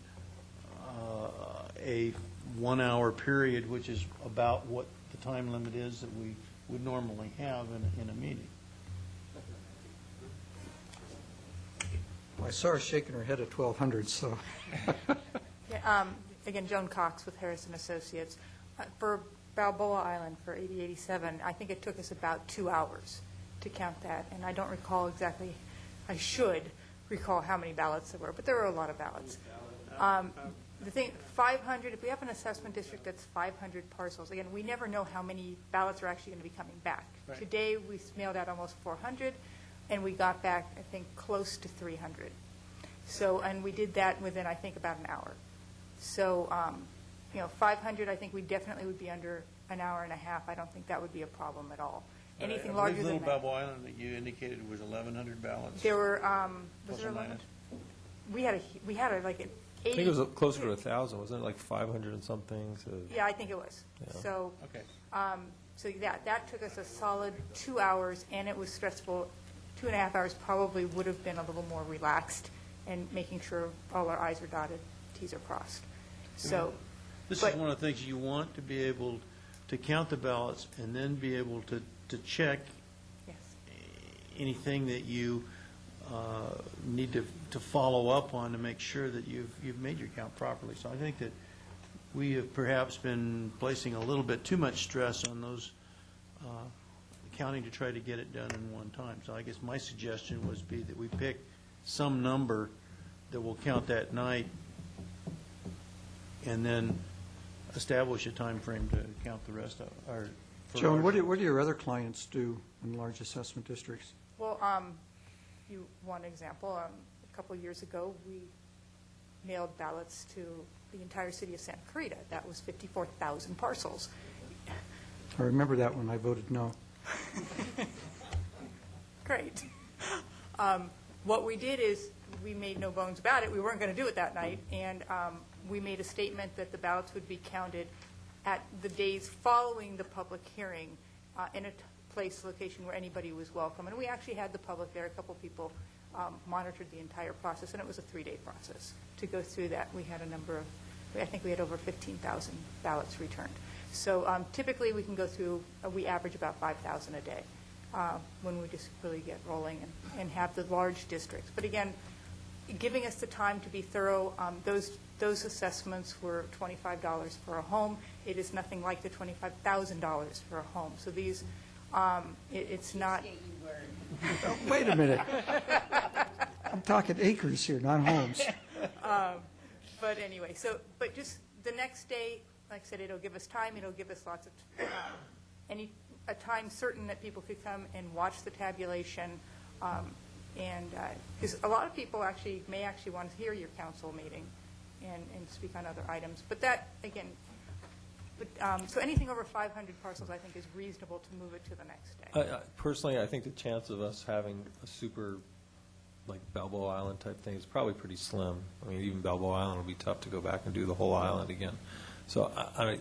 Speaker 7: a 1 hour period, which is about what the time limit is that we would normally have in a meeting.
Speaker 1: I saw her shaking her head at 1,200, so.
Speaker 14: Again, Joan Cox with Harrison Associates. For Balboa Island, for 8087, I think it took us about 2 hours to count that, and I don't recall exactly, I should recall how many ballots there were, but there were a lot of ballots. The thing, 500, if we have an assessment district that's 500 parcels, again, we never know how many ballots are actually going to be coming back. Right. Today, we mailed out almost 400, and we got back, I think, close to 300. So, and we did that within, I think, about an hour. So, 500, I think we definitely would be under an hour and a half. I don't think that would be a problem at all. Anything larger than that.
Speaker 7: Little Balboa Island that you indicated was 1,100 ballots.
Speaker 14: There were, was there 1,100? We had a like an 80.
Speaker 8: I think it was closer to 1,000, wasn't it? Like 500 and something. So.
Speaker 14: Yeah, I think it was. Yeah. So, okay. So that took us a solid 2 hours, and it was stressful. 2.5 hours probably would have been a little more relaxed and making sure all our I's are dotted, T's are crossed. So,
Speaker 7: this is one of the things you want to be able to count the ballots and then be able to check anything that you need to follow up on to make sure that you've made your count properly. So I think that we have perhaps been placing a little bit too much stress on those counting to try to get it done in one time. So I guess my suggestion would be that we pick some number that will count that night and then establish a time frame to count the rest of our.
Speaker 1: Joan, what do your other clients do in large assessment districts?
Speaker 14: Well, you one example. A couple of years ago, we mailed ballots to the entire city of Santa Clarita. That was 54,000 parcels.
Speaker 1: I remember that when I voted no.
Speaker 14: Great. What we did is we made no bones about it. We weren't going to do it that night, and we made a statement that the ballots would be counted at the days following the public hearing in a location where anybody was welcome. And we actually had the public there. A couple people monitored the entire process, and it was a 3-day process to go through that. We had a number of, I think we had over 15,000 ballots returned. So typically we can go through, we average about 5,000 a day when we just really get rolling and have the large districts. But again, giving us the time to be thorough, those assessments were $25 for a home. It is nothing like the $25,000 for a home. So these, it's not.
Speaker 1: Oh, wait a minute. I'm talking acres here, not homes.
Speaker 14: But anyway, but just the next day, like I said, it'll give us time, it'll give us lots of, a time certain that people could come and watch the tabulation. And because a lot of people may actually want to hear your council meeting and speak on other items. But that, again, so anything over 500 parcels, I think, is reasonable to move it to the next day.
Speaker 8: Personally, I think the chance of us having a super, like Balboa Island type thing is probably pretty slim. I mean, even Balboa Island will be tough to go back and do the whole island again. So I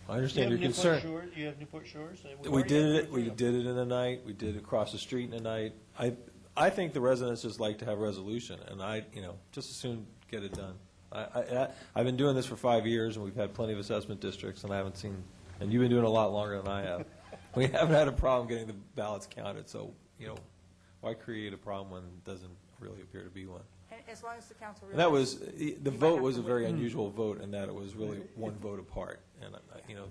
Speaker 8: understand your concern.
Speaker 7: You have Newport Shores?
Speaker 8: We did it in the night. We did it across the street in the night. I think the residents just like to have resolution, and just as soon get it done. I've been doing this for 5 years, and we've had plenty of assessment districts, and I haven't seen, and you've been doing it a lot longer than I have. We haven't had a problem getting the ballots counted, so, why create a problem when it doesn't really appear to be one?
Speaker 14: And as long as the council
Speaker 8: And that
Speaker 14: realizes
Speaker 8: was, the vote was a very unusual vote in that it was really one vote apart. And,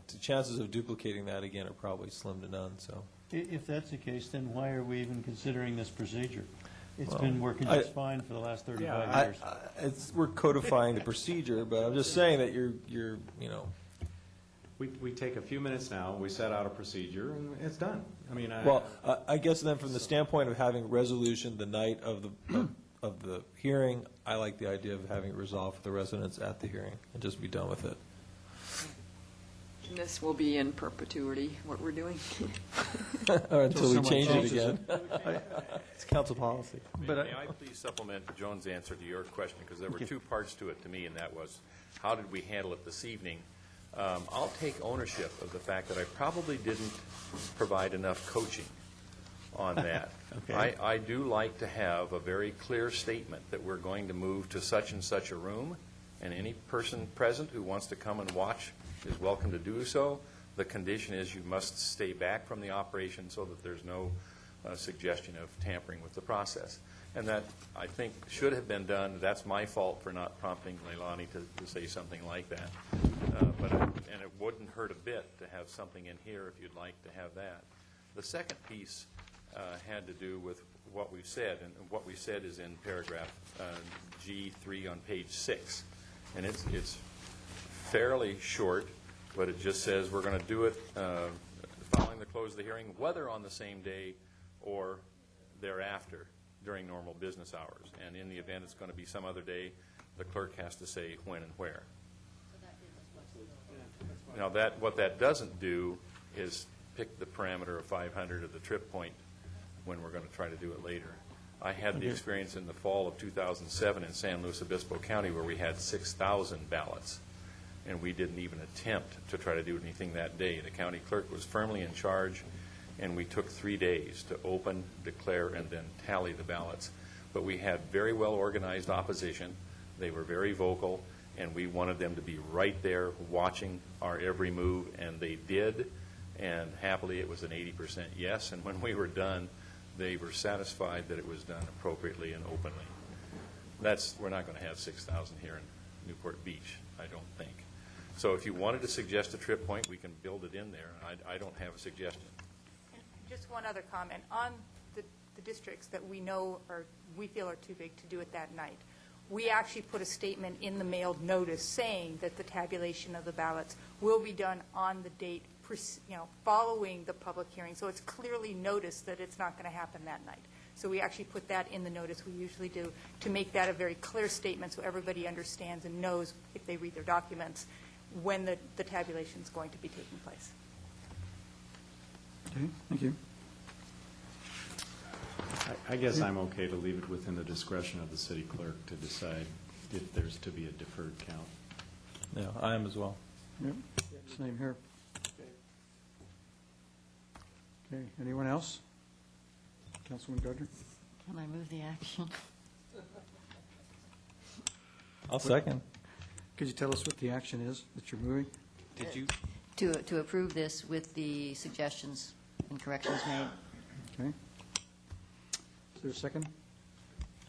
Speaker 8: the chances of duplicating that again are probably slim to none, so.
Speaker 7: If that's the case, then why are we even considering this procedure? It's been working just fine for the last 35 years.
Speaker 8: We're codifying the procedure, but I'm just saying that you're.
Speaker 6: We take a few minutes now, we set out a procedure, and it's done. I mean,
Speaker 8: I guess then from the standpoint of having resolution the night of the hearing, I like the idea of having it resolved for the residents at the hearing and just be done with it.
Speaker 21: This will be in perpetuity, what we're doing.
Speaker 8: Or until we change it again. It's council policy.
Speaker 5: May I please supplement Joan's answer to your question, because there were two parts to it to me, and that was, how did we handle it this evening? I'll take ownership of the fact that I probably didn't provide enough coaching on that.
Speaker 7: Okay.
Speaker 5: I do like to have a very clear statement that we're going to move to such and such a room, and any person present who wants to come and watch is welcome to do so. The condition is you must stay back from the operation so that there's no suggestion of tampering with the process. And that, I think, should have been done. That's my fault for not prompting Leilani to say something like that. And it wouldn't hurt a bit to have something in here if you'd like to have that. The second piece had to do with what we've said, and what we said is in paragraph G3 on page 6. And it's fairly short, but it just says we're going to do it following the close of the hearing, whether on the same day or thereafter during normal business hours. And in the event it's going to be some other day, the clerk has to say when and where. Now, what that doesn't do is pick the parameter of 500 of the trip point when we're going to try to do it later. I had the experience in the fall of 2007 in San Luis Obispo County where we had 6,000 ballots, and we didn't even attempt to try to do anything that day. The county clerk was firmly in charge, and we took 3 days to open, declare, and then tally the ballots. But we had very well-organized opposition. They were very vocal, and we wanted them to be right there watching our every move, and they did. And happily, it was an 80% yes. And when we were done, they were satisfied that it was done appropriately and openly. We're not going to have 6,000 here in Newport Beach, I don't think. So if you wanted to suggest a trip point, we can build it in there. I don't have a suggestion.
Speaker 14: Just one other comment. On the districts that we know or we feel are too big to do it that night, we actually put a statement in the mailed notice saying that the tabulation of the ballots will be done on the date following the public hearing. So it's clearly noticed that it's not going to happen that night. So we actually put that in the notice. We usually do to make that a very clear statement so everybody understands and knows if they read their documents when the tabulation is going to be taking place.
Speaker 1: Okay, thank you.
Speaker 6: I guess I'm okay to leave it within the discretion of the city clerk to decide if there's to be a deferred count.
Speaker 8: Yeah, I am as well.
Speaker 1: Yep, same here. Okay, anyone else? Councilman Gardner?
Speaker 9: Can I move the action?
Speaker 8: I'll second.
Speaker 1: Could you tell us what the action is that you're moving?
Speaker 8: Did you?
Speaker 9: To approve this with the suggestions and corrections made.
Speaker 1: Okay. Is there a second?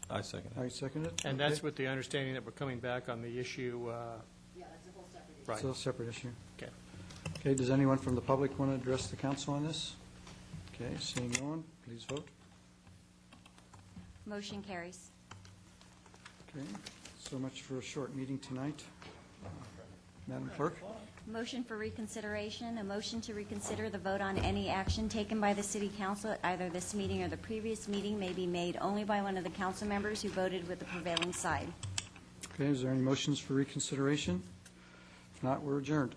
Speaker 8: I second it.
Speaker 1: I second it.
Speaker 10: And that's with the understanding that we're coming back on the issue.
Speaker 9: Yeah, that's a whole separate issue.
Speaker 10: Right.
Speaker 1: It's a separate issue.
Speaker 10: Okay.
Speaker 1: Okay, does anyone from the public want to address the council on this? Okay, seeing no one, please vote.
Speaker 2: Motion carries.
Speaker 1: Okay, So much for a short meeting tonight. Madam Clerk?
Speaker 2: Motion for reconsideration. A motion to reconsider the vote on any action taken by the city council at either this meeting or the previous meeting may be made only by one of the council members who voted with the prevailing side.
Speaker 1: Okay, is there any motions for reconsideration? If not, we're adjourned.